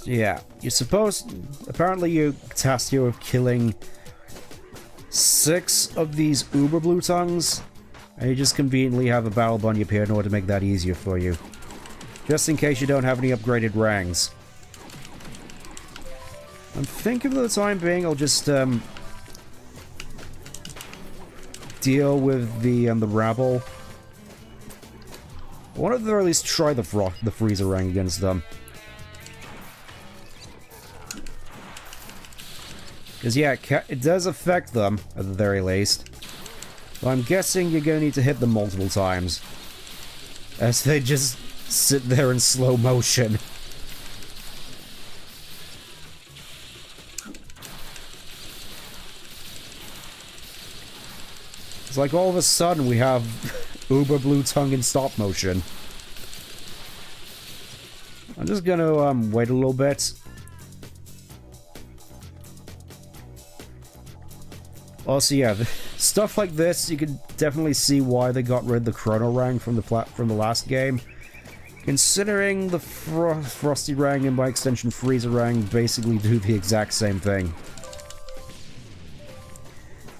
Yeah, you're supposed. Apparently, you're tasked here with killing 6 of these Uber Blue Tongues, and you just conveniently have a Battle Bunyip here in order to make that easier for you, just in case you don't have any upgraded rangs. I'm thinking for the time being, I'll just deal with the rabble. I want to at least try the freezer rang against them. Because yeah, it does affect them at the very least. But I'm guessing you're going to need to hit them multiple times, as they just sit there in slow motion. It's like all of a sudden we have Uber Blue Tongue in stop motion. I'm just gonna wait a little bit. Also, yeah, stuff like this, you can definitely see why they got rid of the Chrono Rang from the last game. Considering the Frosty Rang and by extension Freezer Rang basically do the exact same thing.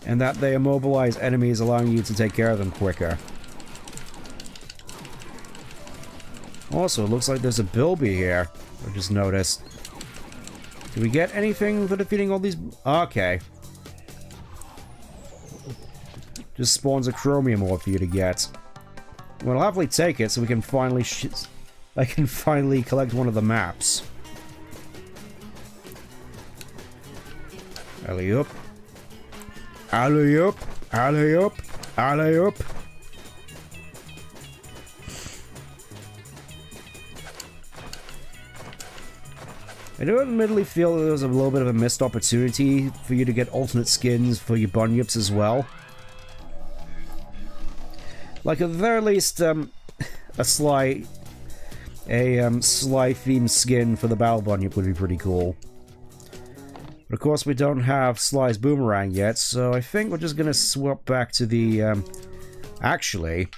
And that they immobilize enemies, allowing you to take care of them quicker. Also, it looks like there's a Bilby here, I just noticed. Do we get anything for defeating all these? Okay. Just spawns a chromium ore for you to get. Well, I'll happily take it so we can finally I can finally collect one of the maps. Alley-oop. Alley-oop. Alley-oop. Alley-oop. I do admittedly feel that there was a little bit of a missed opportunity for you to get alternate skins for your bunyips as well. Like, at the very least, a Sly themed skin for the Battle Bunyip would be pretty cool. But of course we don't have Sly's Boomerang yet, so I think we're just gonna swap back to the, actually...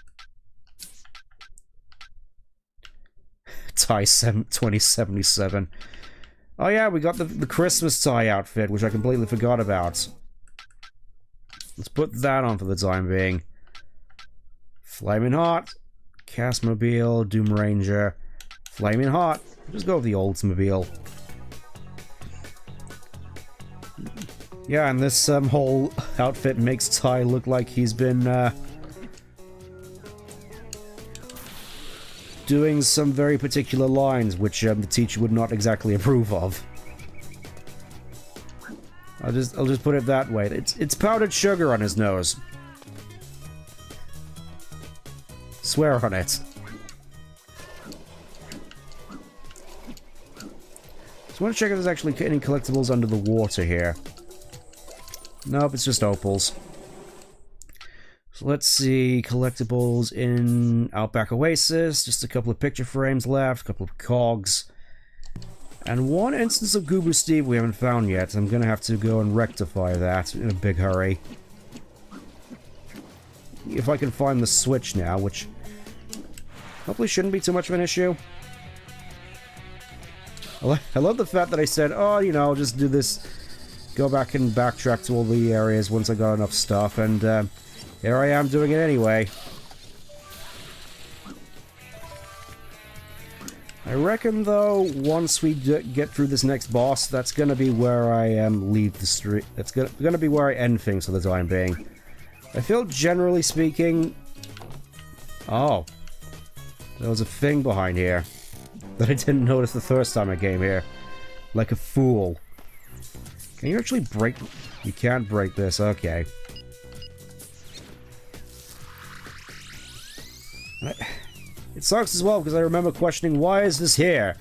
Tie 2077. Oh yeah, we got the Christmas tie outfit, which I completely forgot about. Let's put that on for the time being. Flaming Hot, Castmobile, Doom Ranger, Flaming Hot. Just go with the Oldsmobile. Yeah, and this whole outfit makes Ty look like he's been doing some very particular lines, which the teacher would not exactly approve of. I'll just put it that way. It's powdered sugar on his nose. Swear on it. Just want to check if there's actually any collectibles under the water here. Nope, it's just opals. So let's see, collectibles in Outback Oasis, just a couple of picture frames left, a couple of cogs, and one instance of Goober Steve we haven't found yet. I'm gonna have to go and rectify that in a big hurry. If I can find the switch now, which hopefully shouldn't be too much of an issue. I love the fact that I said, oh, you know, just do this, go back and backtrack to all the areas once I got enough stuff, and here I am doing it anyway. I reckon, though, once we get through this next boss, that's gonna be where I leave the street. That's gonna be where I end things for the time being. I feel, generally speaking... Oh. There was a thing behind here that I didn't notice the first time I came here. Like a fool. Can you actually break... You can't break this, okay. It sucks as well, because I remember questioning, why is this here?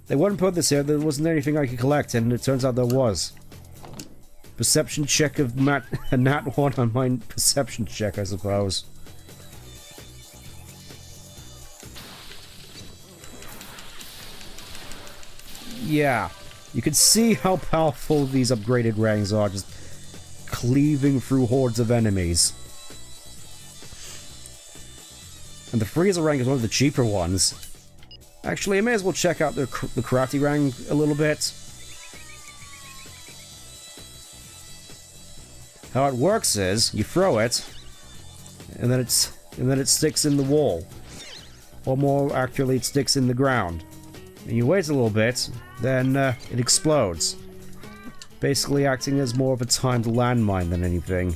They wouldn't put this here, there wasn't anything I could collect, and it turns out there was. Perception check of a nat 1 on my perception check, I suppose. Yeah, you can see how powerful these upgraded rangs are, just cleaving through hordes of enemies. And the Freezer rank is one of the cheaper ones. Actually, I may as well check out the Karate rank a little bit. How it works is, you throw it, and then it sticks in the wall. Or more accurately, it sticks in the ground. And you wait a little bit, then it explodes. Basically acting as more of a timed landmine than anything.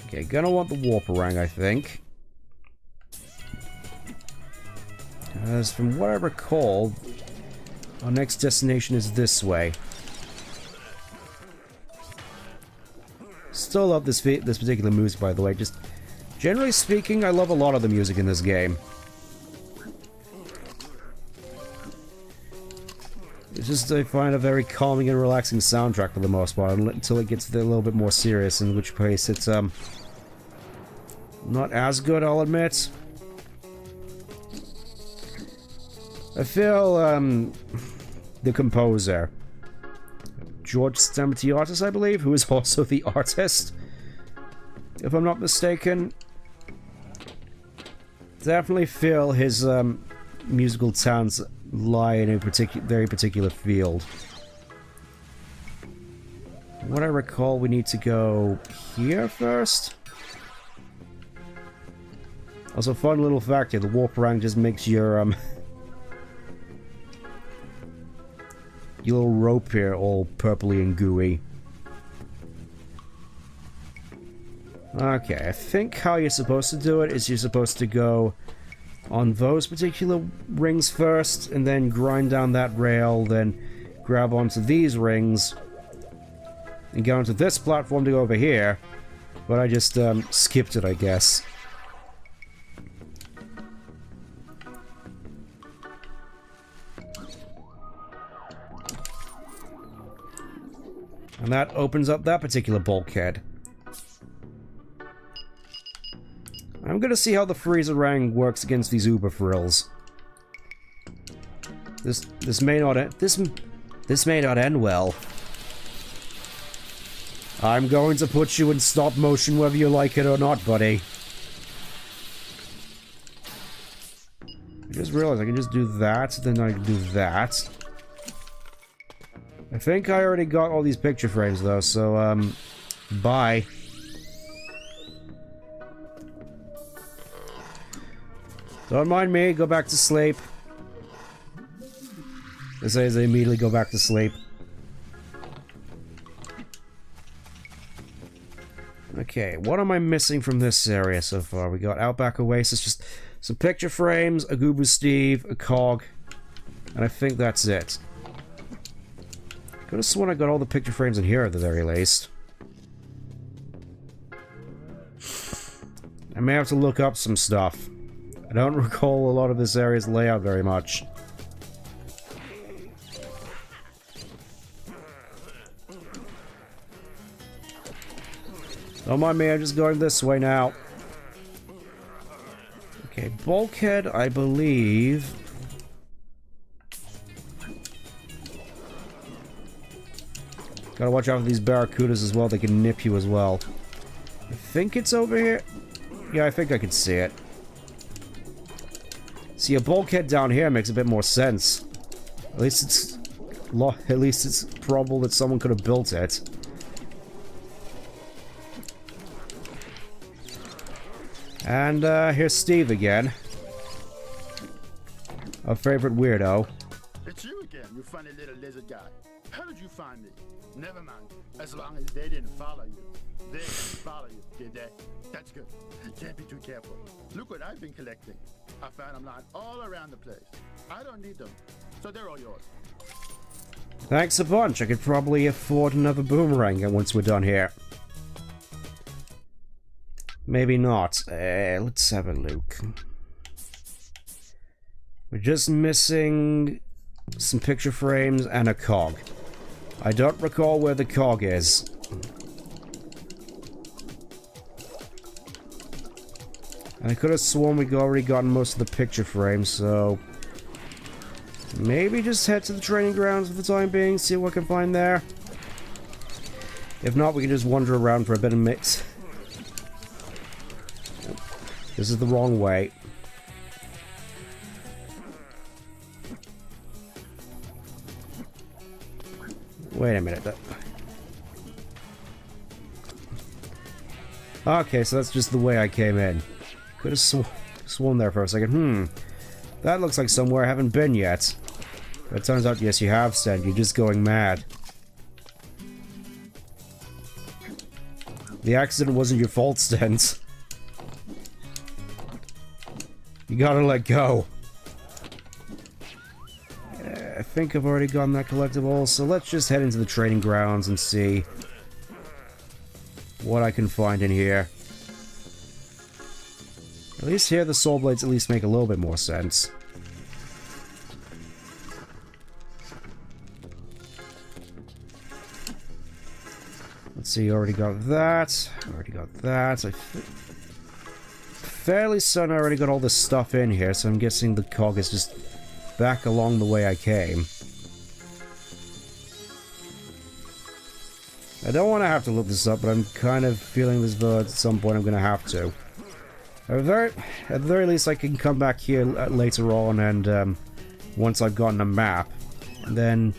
Okay, gonna want the Warparang, I think. As from what I recall, our next destination is this way. Still love this particular music, by the way. Just generally speaking, I love a lot of the music in this game. It's just, I find a very calming and relaxing soundtrack for the most part, until it gets a little bit more serious, in which case it's, not as good, I'll admit. I feel, the composer, George Stamatiatis, I believe, who is also the artist, if I'm not mistaken, definitely feel his, musical talents lie in a very particular field. What I recall, we need to go here first. Also, fun little fact here, the Warparang just makes your, your little rope here all purpley and gooey. Okay, I think how you're supposed to do it is you're supposed to go on those particular rings first, and then grind down that rail, then grab onto these rings, and go onto this platform to go over here. But I just, skipped it, I guess. And that opens up that particular bulkhead. I'm gonna see how the freezer rang works against these uber frills. This may not end, this may not end well. I'm going to put you in stop motion whether you like it or not, buddy. I just realized I can just do that, then I can do that. I think I already got all these picture frames though, so bye. Don't mind me, go back to sleep. As I immediately go back to sleep. Okay, what am I missing from this area so far? We got Outback Oasis, just some picture frames, a Goober Steve, a cog, and I think that's it. Could have sworn I got all the picture frames in here at the very least. I may have to look up some stuff. I don't recall a lot of this area's layout very much. Don't mind me, I'm just going this way now. Okay, bulkhead, I believe. Gotta watch out for these barracudas as well, they can nip you as well. I think it's over here. Yeah, I think I can see it. See, a bulkhead down here makes a bit more sense. At least it's probable that someone could have built it. And here's Steve again. Our favorite weirdo. It's you again, you funny little lizard guy. How did you find me? Never mind. As long as they didn't follow you. They didn't follow you, did they? That's good. Can't be too careful. Look what I've been collecting. I found them lying all around the place. I don't need them, so they're all yours. Thanks a bunch. I could probably afford another boomerang once we're done here. Maybe not. Let's have a look. We're just missing some picture frames and a cog. I don't recall where the cog is. And I could have sworn we'd already gotten most of the picture frames, so... maybe just head to the training grounds for the time being, see what I can find there. If not, we can just wander around for a bit of mix. This is the wrong way. Wait a minute. Okay, so that's just the way I came in. Could have sworn there for a second. That looks like somewhere I haven't been yet. But it turns out, yes, you have, Stan. You're just going mad. The accident wasn't your fault, Stens. You gotta let go. I think I've already gotten that collectible, so let's just head into the training grounds and see what I can find in here. At least here the soul blades at least make a little bit more sense. Let's see, already got that. Already got that. Fairly certain I already got all this stuff in here, so I'm guessing the cog is just back along the way I came. I don't want to have to look this up, but I'm kind of feeling this though at some point I'm going to have to. At the very least I can come back here later on and once I've gotten a map, and then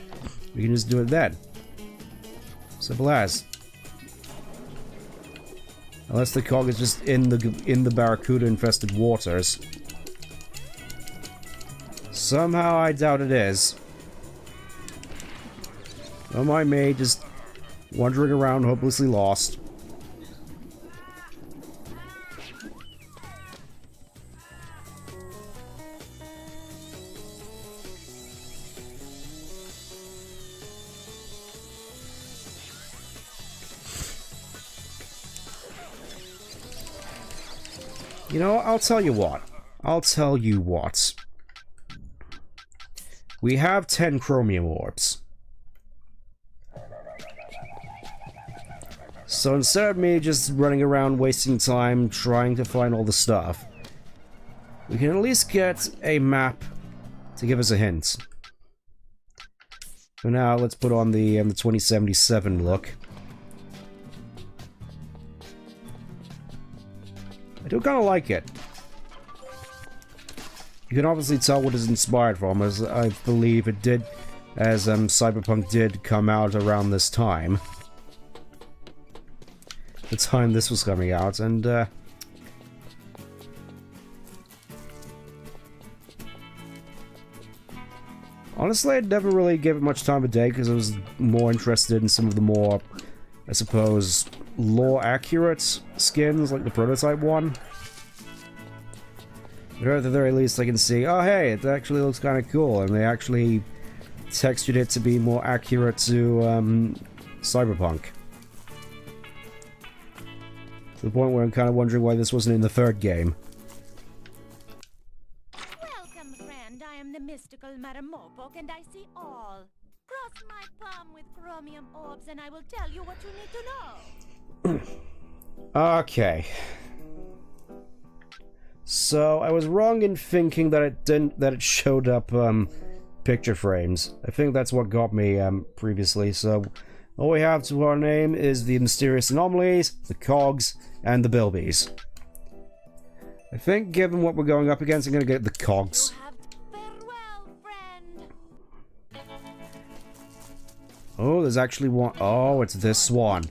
we can just do it then. Simple as. Unless the cog is just in the barracuda-infested waters. Somehow I doubt it is. Don't mind me, just wandering around hopelessly lost. You know, I'll tell you what. We have 10 chromium orbs. So instead of me just running around wasting time trying to find all the stuff, we can at least get a map to give us a hint. For now, let's put on the 2077 look. I do kind of like it. You can obviously tell what it's inspired from, as I believe it did, as Cyberpunk did come out around this time. The time this was coming out, and honestly, I never really gave it much time of day because I was more interested in some of the more, I suppose, lore-accurate skins, like the prototype one. Or at the very least I can see, oh hey, it actually looks kind of cool, and they actually textured it to be more accurate to Cyberpunk. To the point where I'm kind of wondering why this wasn't in the third game. Welcome, friend. I am the mystical Madam Mopok, and I see all. Cross my palm with chromium orbs, and I will tell you what you need to know. Okay. So I was wrong in thinking that it showed up picture frames. I think that's what got me previously. So all we have to our name is the mysterious anomalies, the cogs, and the bilbies. I think given what we're going up against, I'm gonna get the cogs. Farewell, friend. Oh, there's actually one. Oh, it's this one.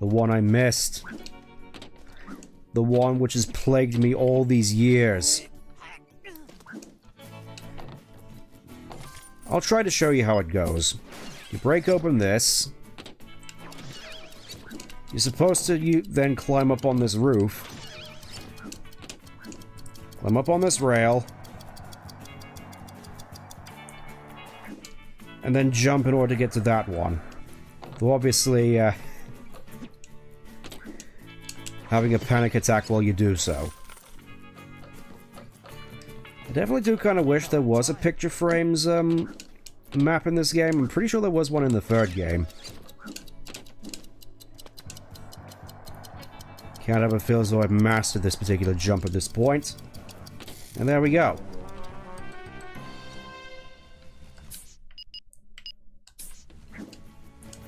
The one I missed. The one which has plagued me all these years. I'll try to show you how it goes. You break open this. You're supposed to then climb up on this roof. Climb up on this rail. And then jump in order to get to that one. Though obviously, having a panic attack while you do so. I definitely do kind of wish there was a picture frames map in this game. I'm pretty sure there was one in the third game. Can't have a feel as though I've mastered this particular jump at this point. And there we go.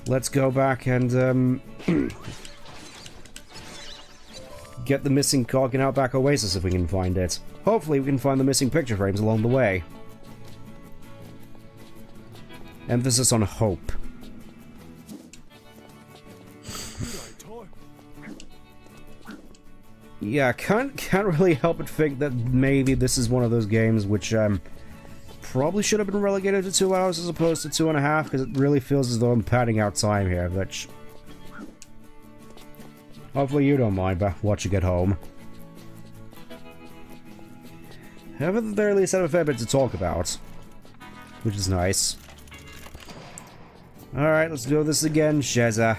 Let's go back and get the missing cog in Outback Oasis if we can find it. Hopefully we can find the missing picture frames along the way. Emphasis on hope. Yeah, can't really help but think that maybe this is one of those games which probably should have been relegated to 2 hours as opposed to 2.5, because it really feels as though I'm padding out time here, which hopefully you don't mind watching at home. However, at the very least, I have a fair bit to talk about, which is nice. Alright, let's do this again, Sheza.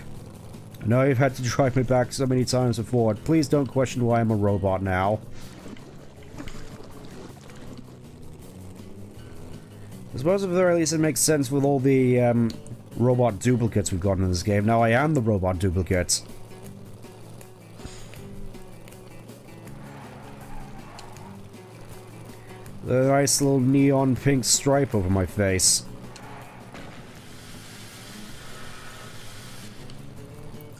I know you've had to drive me back so many times before. Please don't question why I'm a robot now. I suppose at the very least it makes sense with all the robot duplicates we've gotten in this game. Now I am the robot duplicate. The nice little neon pink stripe over my face.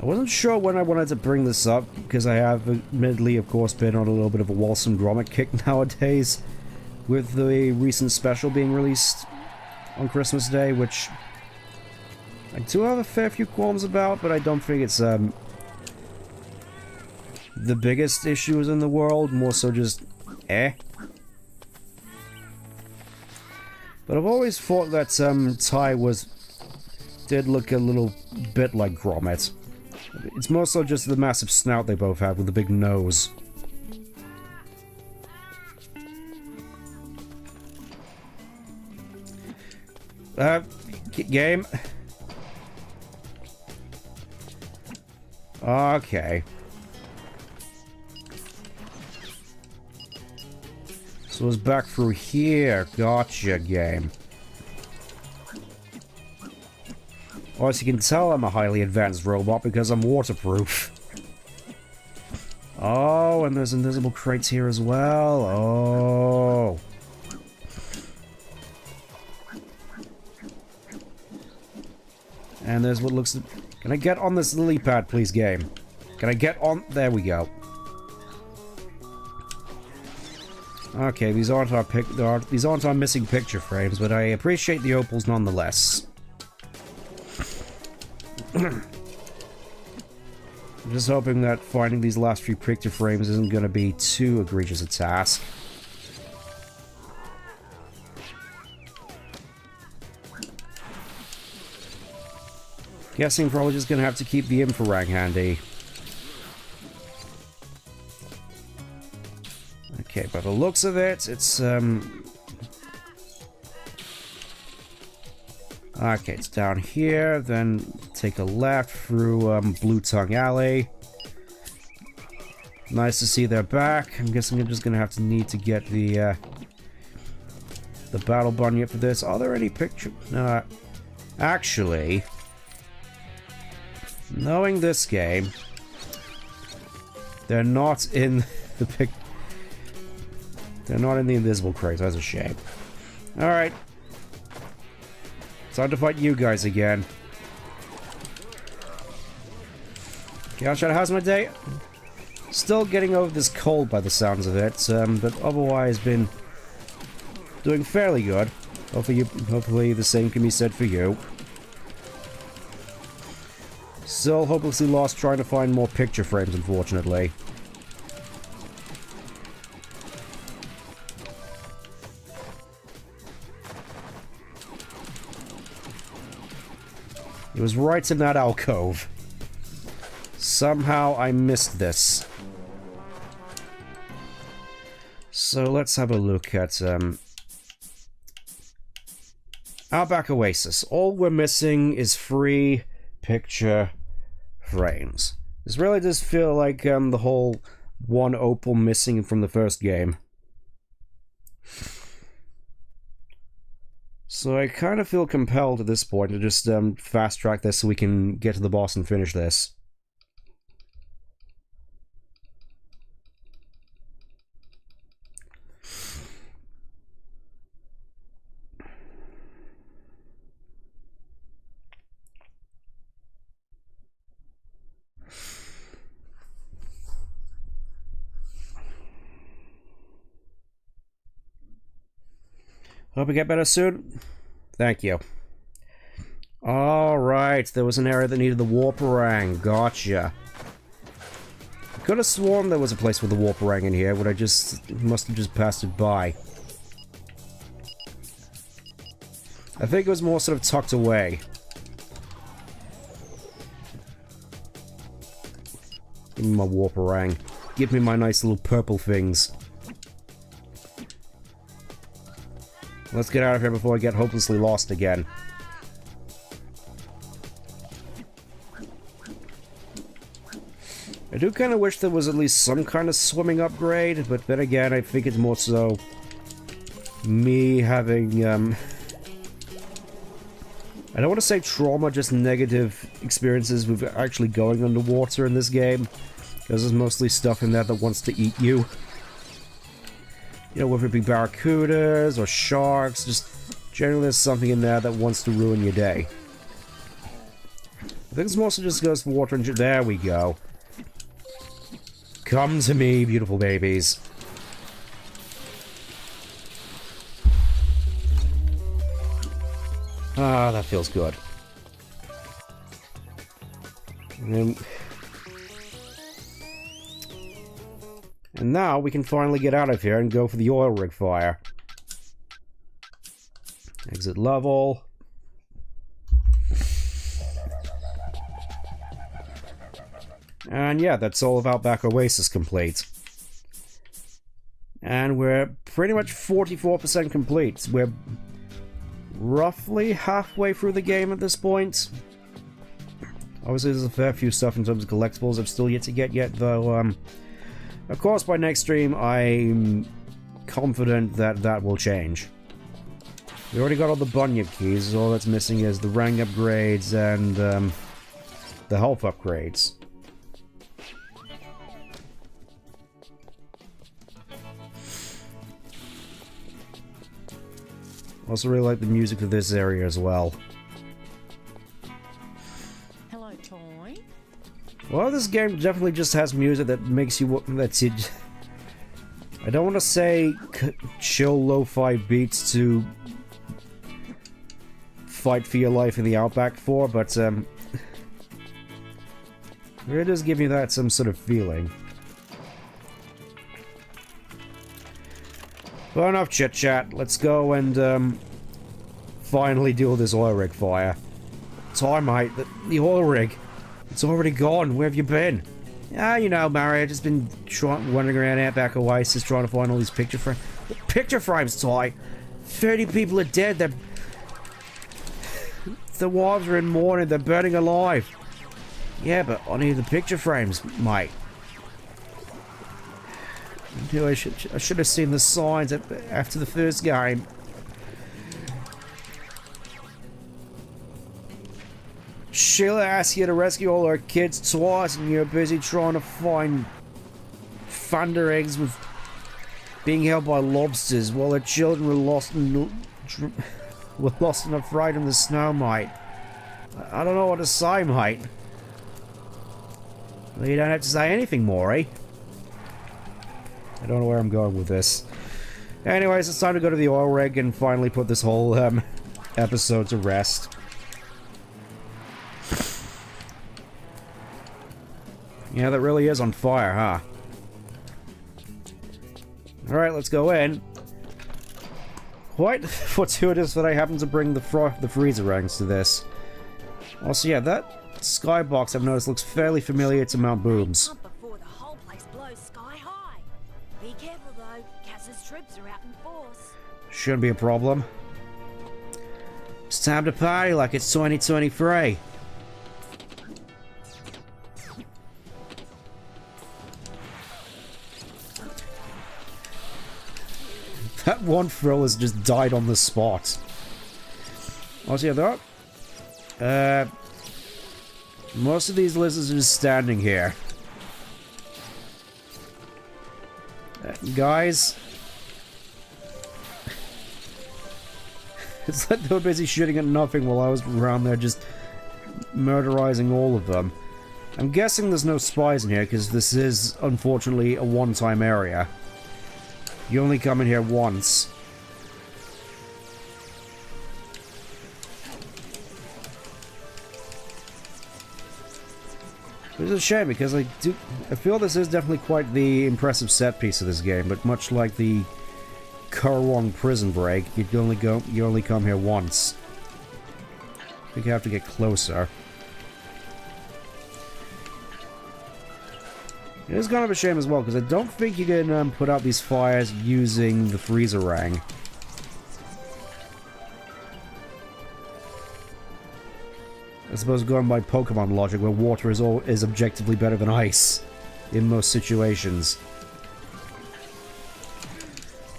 I wasn't sure when I wanted to bring this up, because I have admittedly, of course, been on a little bit of a Walsum Gromit kick nowadays, with the recent special being released on Christmas Day, which I do have a fair few qualms about, but I don't think it's the biggest issues in the world, more so just eh. But I've always thought that Ty did look a little bit like Gromit. It's more so just the massive snout they both have with the big nose. Game. Okay. So it's back through here. Gotcha, game. Or as you can tell, I'm a highly advanced robot because I'm waterproof. Oh, and there's invisible crates here as well. Oh. And there's what looks... Can I get on this lily pad, please, game? Can I get on... There we go. Okay, these aren't our missing picture frames, but I appreciate the opals nonetheless. I'm just hoping that finding these last few picture frames isn't going to be too egregious a task. Guessing probably just going to have to keep the infrared handy. Okay, by the looks of it, it's okay, it's down here, then take a left through Blue Tongue Alley. Nice to see they're back. I'm guessing I'm just gonna have to need to get the battle bunny up for this. Are there any pictures? Actually, knowing this game, they're not in the pic. They're not in the invisible crate. That's a shame. All right. Time to fight you guys again. Gotcha, how's my day? Still getting over this cold by the sounds of it, but otherwise been doing fairly good. Hopefully the same can be said for you. Still hopelessly lost trying to find more picture frames, unfortunately. It was right in that alcove. Somehow I missed this. So let's have a look at Outback Oasis. All we're missing is 3 picture frames. This really does feel like the whole 1 opal missing from the first game. So I kind of feel compelled at this point to just fast track this so we can get to the boss and finish this. Hope you get better soon. Thank you. Alright, there was an area that needed the warparang. Gotcha. I could have sworn there was a place with the warparang in here, but I must have just passed it by. I think it was more sort of tucked away. Give me my warparang. Give me my nice little purple things. Let's get out of here before I get hopelessly lost again. I do kind of wish there was at least some kind of swimming upgrade, but then again, I think it's more so me having, I don't want to say trauma, just negative experiences with actually going underwater in this game, because there's mostly stuff in there that wants to eat you. You know, whether it be barracudas or sharks, just generally there's something in there that wants to ruin your day. I think it's mostly just goes for water and... There we go. Come to me, beautiful babies. Ah, that feels good. And now we can finally get out of here and go for the oil rig fire. Exit level. And yeah, that's all of Outback Oasis complete. And we're pretty much 44% complete. We're roughly halfway through the game at this point. Obviously there's a fair few stuff in terms of collectibles I've still yet to get yet, though, of course, by next stream, I'm confident that that will change. We already got all the bunyip keys. All that's missing is the rank upgrades and the health upgrades. Also really like the music for this area as well. Hello, toy. Well, this game definitely just has music that makes you... that's it. I don't want to say chill lo-fi beats to fight for your life in the Outback for, but it does give you that some sort of feeling. Well, enough chit-chat. Let's go and finally deal with this oil rig fire. Time, mate. The oil rig. It's already gone. Where have you been? Ah, you know, Mario, I've just been wandering around Outback Oasis trying to find all these picture frames. Picture frames, Ty! 30 people are dead. The wives are in mourning. They're burning alive. Yeah, but I need the picture frames, mate. I knew I should have seen the signs after the first game. Sheila asked you to rescue all her kids twice, and you're busy trying to find thunder eggs with being held by lobsters while her children were lost and afraid in the snow, mate. I don't know what to say, mate. Well, you don't have to say anything more, eh? I don't know where I'm going with this. Anyways, it's time to go to the oil rig and finally put this whole episode to rest. Yeah, that really is on fire, huh? Alright, let's go in. Quite fortuitous that I happen to bring the freezer rings to this. Also, yeah, that skybox I've noticed looks fairly familiar to Mount Boom's. Before the whole place blows sky high. Be careful though, Kaz's troops are out in force. Shouldn't be a problem. It's time to party like it's 2023. That one thrill has just died on the spot. Also, yeah, though. Most of these lizards are just standing here. Guys. It's like they were busy shooting at nothing while I was around there just murderizing all of them. I'm guessing there's no spies in here because this is, unfortunately, a one-time area. You only come in here once. It's a shame because I feel this is definitely quite the impressive set piece of this game, but much like the Kurwong prison break, you only come here once. I think you have to get closer. It is kind of a shame as well, because I don't think you can put out these fires using the freezer ring. I suppose going by Pokemon logic, where water is objectively better than ice in most situations.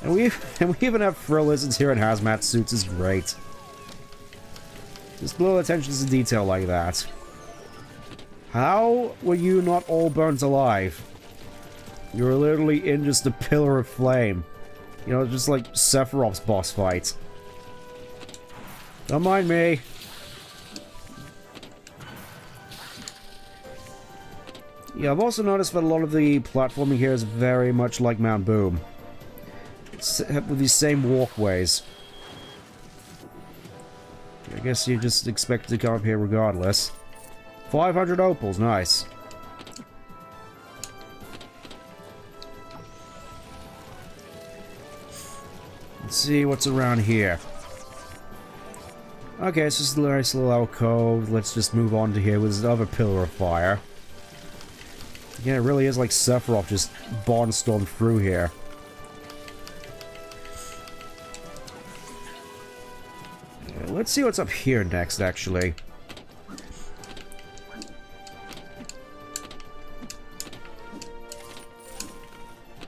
And we even have thrill lizards here in hazmat suits is great. Just little attentions to detail like that. How were you not all burnt alive? You were literally in just a pillar of flame. You know, just like Sephiroth's boss fight. Don't mind me. Yeah, I've also noticed that a lot of the platforming here is very much like Mount Boom. With these same walkways. I guess you just expect to come up here regardless. 500 opals, nice. Let's see what's around here. Okay, it's just a nice little alcove. Let's just move on to here with this other pillar of fire. Yeah, it really is like Sephiroth just barnstormed through here. Let's see what's up here next, actually.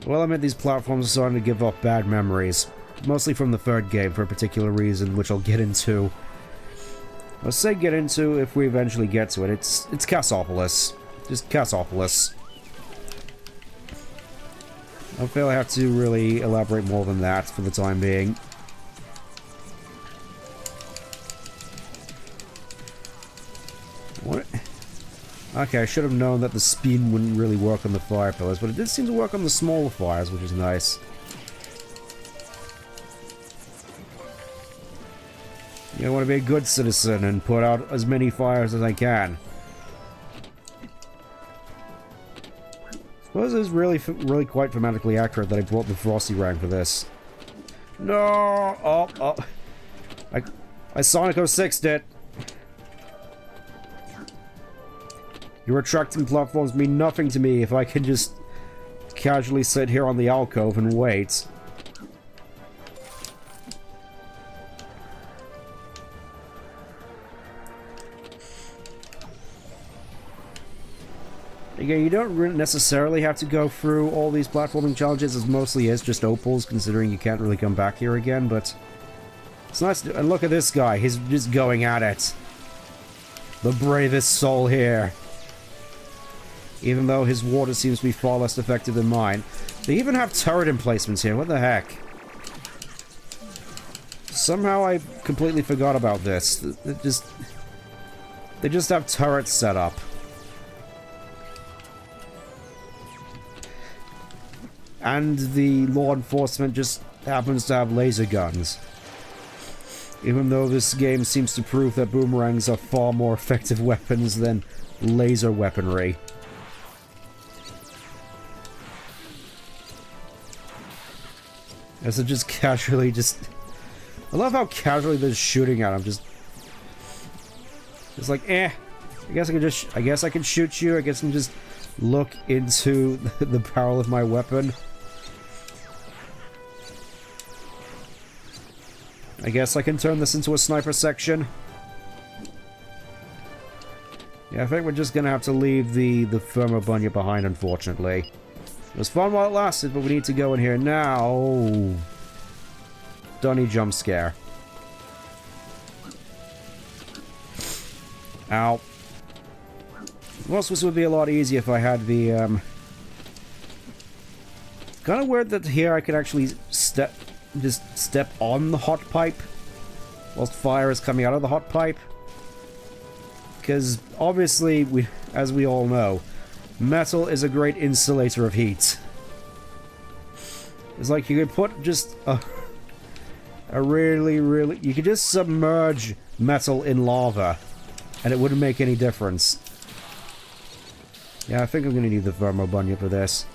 Well, I mean, these platforms are starting to give off bad memories. Mostly from the third game for a particular reason, which I'll get into. I'll say get into if we eventually get to it. It's Cassopolis. Just Cassopolis. I don't feel I have to really elaborate more than that for the time being. What? Okay, I should have known that the spin wouldn't really work on the fire pillars, but it did seem to work on the smaller fires, which is nice. I want to be a good citizen and put out as many fires as I can. I suppose it's really quite thematically accurate that I brought the Frosty rank for this. No! Oh. I Sonic 06'd it. Your attracting platforms mean nothing to me if I can just casually sit here on the alcove and wait. Again, you don't necessarily have to go through all these platforming challenges, as mostly is just opals, considering you can't really come back here again, but it's nice to, and look at this guy, he's just going at it. The bravest soul here. Even though his water seems to be far less effective than mine. They even have turret emplacements here, what the heck? Somehow I completely forgot about this. They just have turrets set up. And the law enforcement just happens to have laser guns. Even though this game seems to prove that boomerangs are far more effective weapons than laser weaponry. As it just casually I love how casually they're shooting at him, just like, I guess I can shoot you, I guess I can just look into the barrel of my weapon. I guess I can turn this into a sniper section. Yeah, I think we're just gonna have to leave the thermo bunyip behind, unfortunately. It was fun while it lasted, but we need to go in here now. Dunny jump scare. Ow. Most this would be a lot easier if I had the, kind of weird that here I can actually just step on the hot pipe whilst fire is coming out of the hot pipe. Because obviously, as we all know, metal is a great insulator of heat. It's like you could put just a really, you could just submerge metal in lava and it wouldn't make any difference. Yeah, I think I'm gonna need the thermo bunyip for this.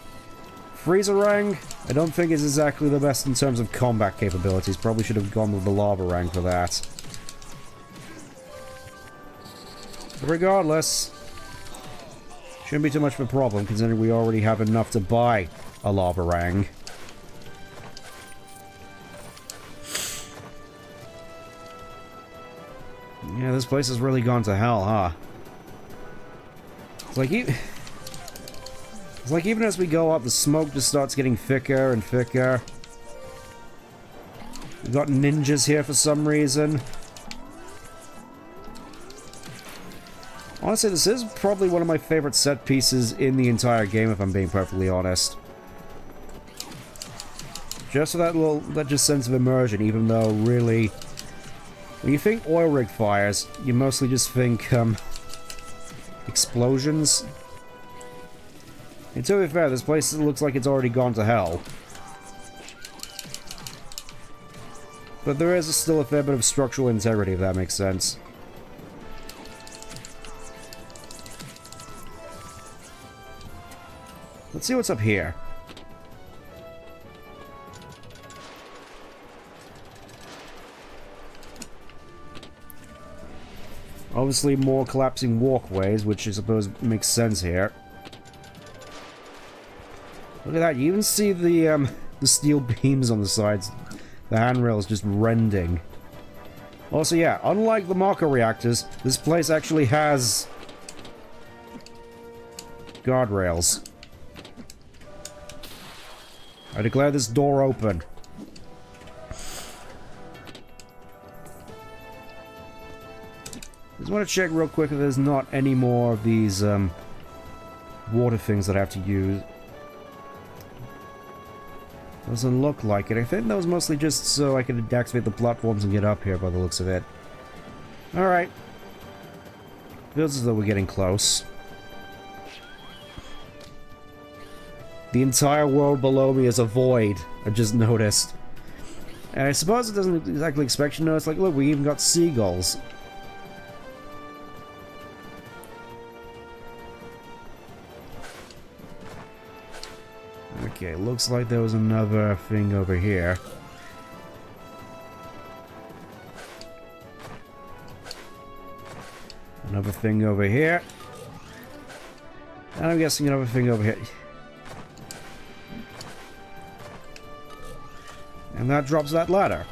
Freezerang, I don't think is exactly the best in terms of combat capabilities. Probably should have gone with the lava rang for that. But regardless, shouldn't be too much of a problem considering we already have enough to buy a lava rang. Yeah, this place has really gone to hell, huh? It's like even as we go up, the smoke just starts getting thicker and thicker. We've got ninjas here for some reason. Honestly, this is probably one of my favorite set pieces in the entire game, if I'm being perfectly honest. Just for that just sense of immersion, even though really, when you think oil rig fires, you mostly just think, explosions. And to be fair, this place looks like it's already gone to hell. But there is still a fair bit of structural integrity, if that makes sense. Let's see what's up here. Obviously more collapsing walkways, which I suppose makes sense here. Look at that, you even see the steel beams on the sides. The handrails just rending. Also, yeah, unlike the Marco reactors, this place actually has guardrails. I declare this door open. Just want to check real quick if there's not any more of these water things that I have to use. Doesn't look like it. I think that was mostly just so I could deactivate the platforms and get up here by the looks of it. Alright. Feels as though we're getting close. The entire world below me is a void, I just noticed. And I suppose it doesn't exactly expect you to know. It's like, look, we even got seagulls. Okay, looks like there was another thing over here. Another thing over here. And I'm guessing another thing over here. And that drops that ladder.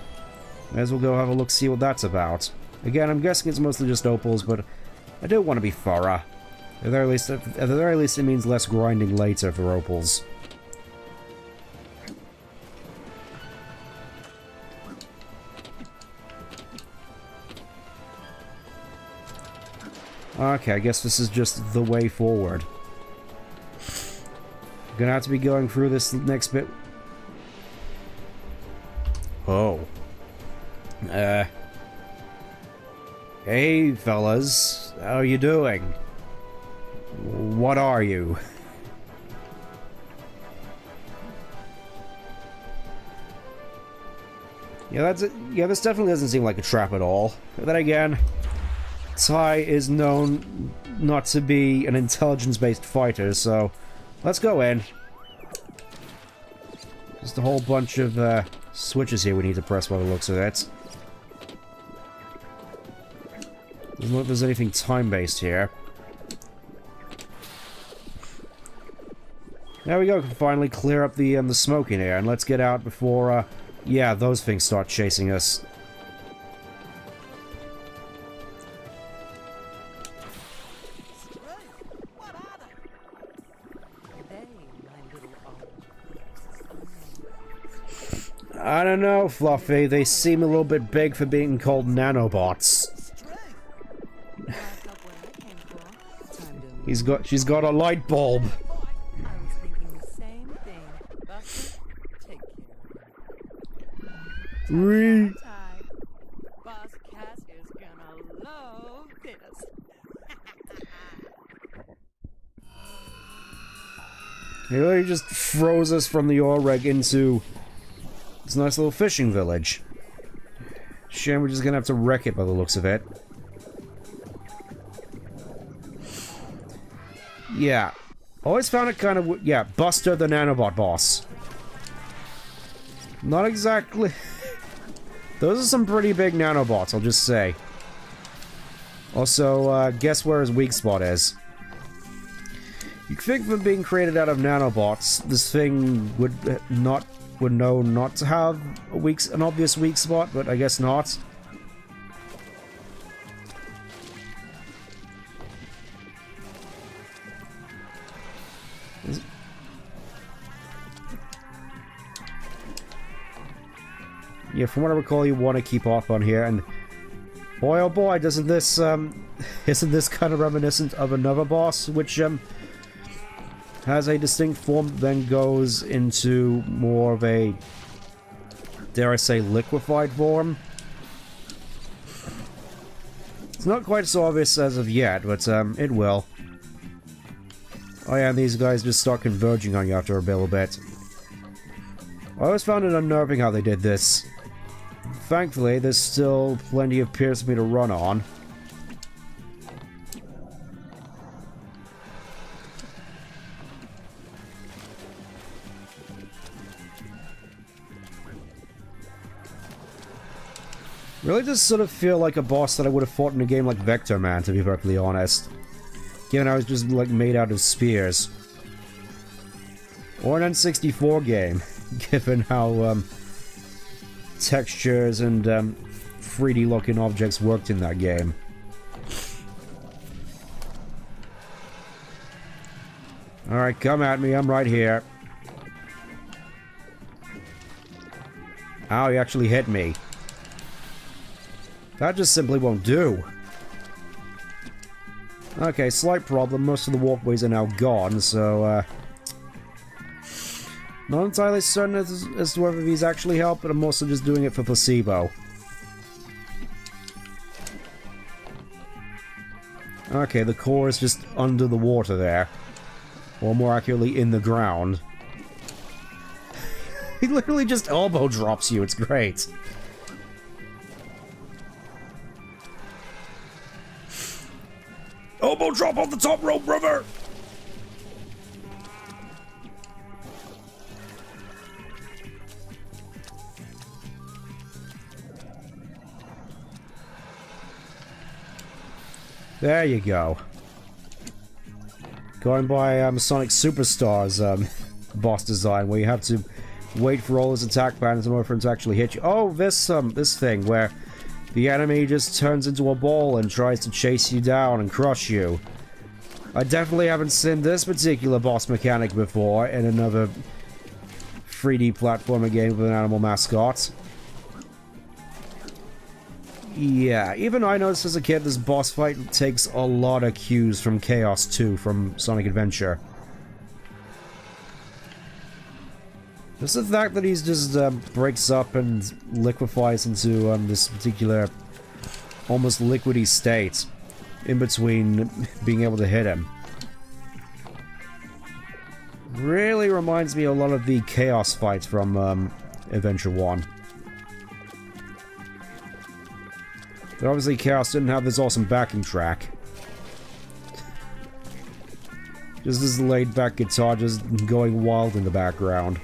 May as well go have a look, see what that's about. Again, I'm guessing it's mostly just opals, but I do want to be thorough. At the very least, it means less grinding later for opals. Okay, I guess this is just the way forward. I'm gonna have to be going through this next bit. Oh. Hey, fellas. How you doing? What are you? Yeah, that's it. Yeah, this definitely doesn't seem like a trap at all. But then again, Ty is known not to be an intelligence-based fighter, so let's go in. Just a whole bunch of switches here we need to press by the looks of it. Doesn't look like there's anything time-based here. There we go, can finally clear up the smoke in here, and let's get out before, yeah, those things start chasing us. I don't know, Fluffy. They seem a little bit big for being called nanobots. She's got a light bulb. Wee. He really just froze us from the ore rig into this nice little fishing village. Shame we're just gonna have to wreck it by the looks of it. Yeah. Always found it kind of... yeah, Buster the Nanobot boss. Not exactly... Those are some pretty big nanobots, I'll just say. Also, guess where his weak spot is. You'd think from being created out of nanobots, this thing would know not to have an obvious weak spot, but I guess not. Yeah, from what I recall, you want to keep off on here, and boy oh boy, doesn't this isn't this kind of reminiscent of another boss, which has a distinct form, then goes into more of a, dare I say, liquefied form. It's not quite so obvious as of yet, but it will. Oh yeah, and these guys just start converging on you after a little bit. I always found it unnerving how they did this. Thankfully, there's still plenty of piers for me to run on. Really does sort of feel like a boss that I would have fought in a game like Vector Man, to be perfectly honest. Given I was just, like, made out of spears. Or an N64 game, given how, textures and, 3D looking objects worked in that game. Alright, come at me, I'm right here. Ow, he actually hit me. That just simply won't do. Okay, slight problem. Most of the walkways are now gone, so, not entirely certain as to whether these actually help, but I'm also just doing it for placebo. Okay, the core is just under the water there. Or more accurately, in the ground. He literally just elbow drops you, it's great. Elbow drop off the top rope, brother! There you go. Going by Sonic Superstars boss design, where you have to wait for all his attack patterns in order for him to actually hit you. Oh, this thing where the enemy just turns into a ball and tries to chase you down and crush you. I definitely haven't seen this particular boss mechanic before in another 3D platformer game with an animal mascot. Yeah, even I noticed as a kid this boss fight takes a lot of cues from Chaos 2 from Sonic Adventure. Just the fact that he's just breaks up and liquefies into this particular almost liquidy state in between being able to hit him. Really reminds me a lot of the Chaos fights from Adventure 1. But obviously Chaos didn't have this awesome backing track. Just this laid-back guitar just going wild in the background.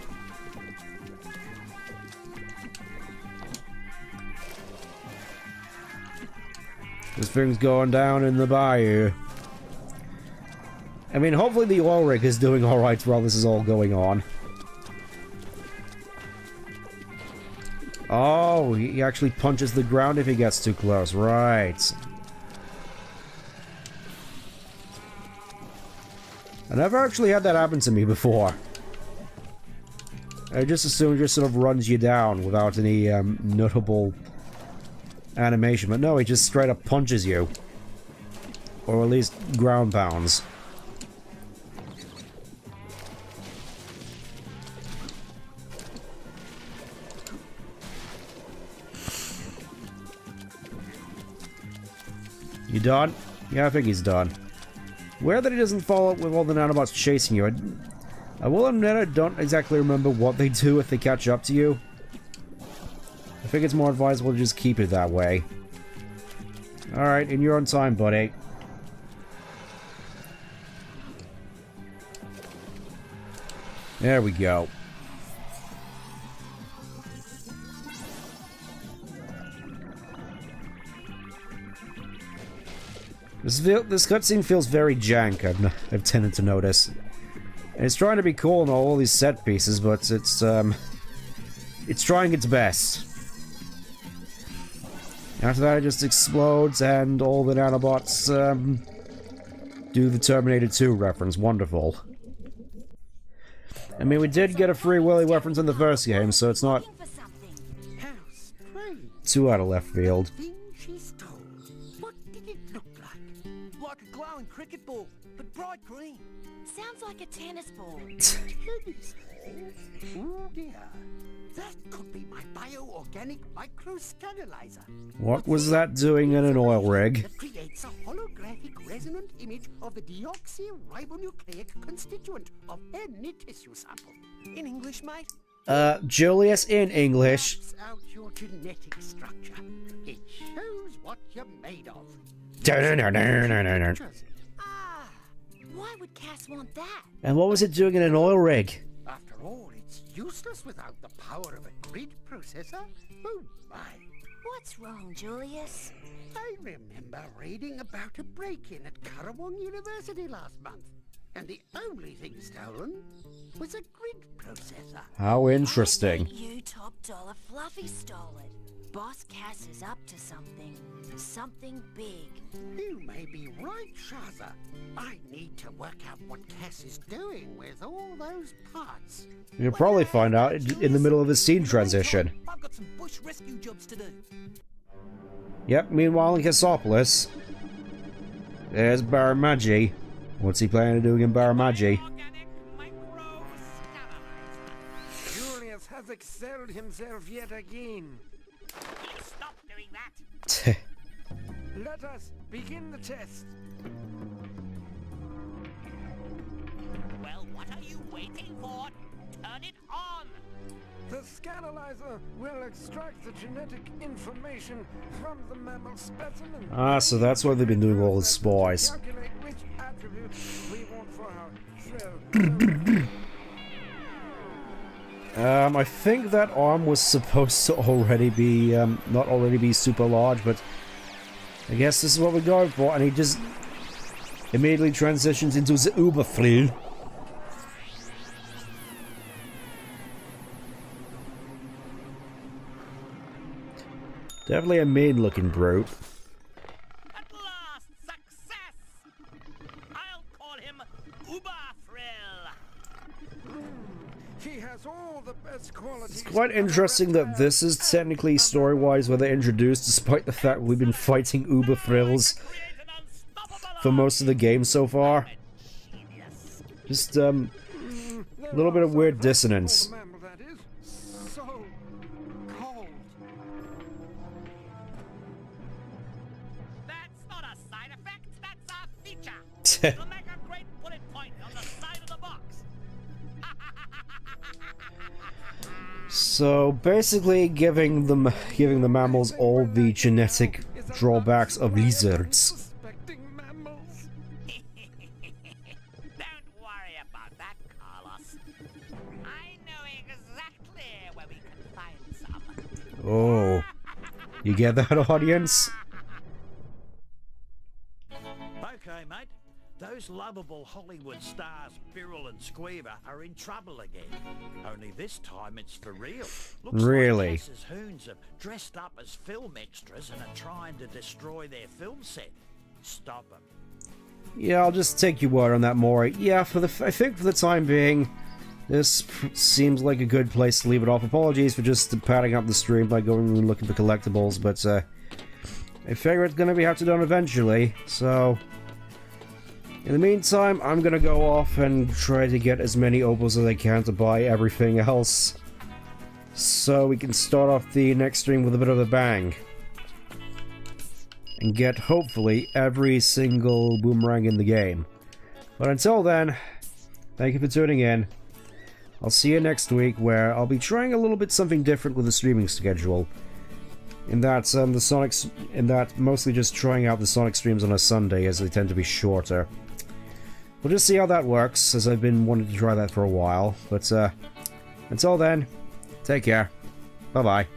This thing's going down in the bayou. I mean, hopefully the oil rig is doing alright while this is all going on. Oh, he actually punches the ground if he gets too close. Right. I never actually had that happen to me before. I just assumed it just sort of runs you down without any notable animation. But no, he just straight up punches you. Or at least ground pounds. You done? Yeah, I think he's done. Weird that he doesn't follow up with all the nanobots chasing you. I will admit I don't exactly remember what they do if they catch up to you. I think it's more advisable to just keep it that way. Alright, in your own time, buddy. There we go. This cutscene feels very jank, I've tended to notice. And it's trying to be cool and all these set pieces, but it's trying its best. After that, it just explodes, and all the nanobots, do the Terminator 2 reference. Wonderful. I mean, we did get a Free Willy reference in the first game, so it's not too out of left field. Like a glowing cricket ball, but bright green. Sounds like a tennis ball. Tennis ball? Oh dear. That could be my bioorganic microscanalizer. What was that doing in an oil rig? It creates a holographic resonant image of the deoxyribonucleic constituent of any tissue sample. In English, mate? Julius, in English. Maps out your genetic structure. It shows what you're made of. Ah, why would Cass want that? And what was it doing in an oil rig? After all, it's useless without the power of a grid processor. Oh my. What's wrong, Julius? I remember reading about a break-in at Karawong University last month. And the only thing stolen was a grid processor. How interesting. I think you top dollar Fluffy stole it. Boss Cass is up to something. Something big. You may be right, Shaza. I need to work out what Cass is doing with all those parts. You'll probably find out in the middle of a scene transition. I've got some bush rescue jobs to do. Yep, meanwhile in Cassopolis. There's Baramaji. What's he planning on doing in Baramaji? Julius has excelled himself yet again. Stop doing that. Let us begin the test. Well, what are you waiting for? Turn it on. The scanalyzer will extract the genetic information from the mammal specimen. Ah, so that's why they've been doing all the spies. Calculate which attributes we want for our cell. I think that arm was supposed to already be, not already be super large, but I guess this is what we're going for, and he just immediately transitions into the Uberfrill. Definitely a mean-looking brute. At last, success! I'll call him Uberfrill. He has all the best qualities. It's quite interesting that this is technically story-wise where they're introduced, despite the fact we've been fighting Uberfrills for most of the game so far. Just, a little bit of weird dissonance. It'll make a great bullet point on the side of the box. So basically, giving the mammals all the genetic drawbacks of lizards. Don't worry about that, Carlos. I know exactly where we can find some. Oh, you get that, audience? Okay, mate. Those lovable Hollywood stars, Birrell and Squeaver, are in trouble again. Only this time it's for real. Looks really? like Cass's hoons have dressed up as film extras and are trying to destroy their film set. Stop them. Yeah, I'll just take your word on that, Maury. Yeah, I think for the time being, this seems like a good place to leave it off. Apologies for just padding up the stream by going and looking for collectibles, but I figure it's gonna have to be done eventually, so... In the meantime, I'm gonna go off and try to get as many opals as I can to buy everything else, so we can start off the next stream with a bit of a bang. And get, hopefully, every single boomerang in the game. But until then, thank you for tuning in. I'll see you next week, where I'll be trying a little bit something different with the streaming schedule. In that, mostly just trying out the Sonic streams on a Sunday, as they tend to be shorter. We'll just see how that works, as I've been wanting to try that for a while. But, until then, take care. Bye-bye.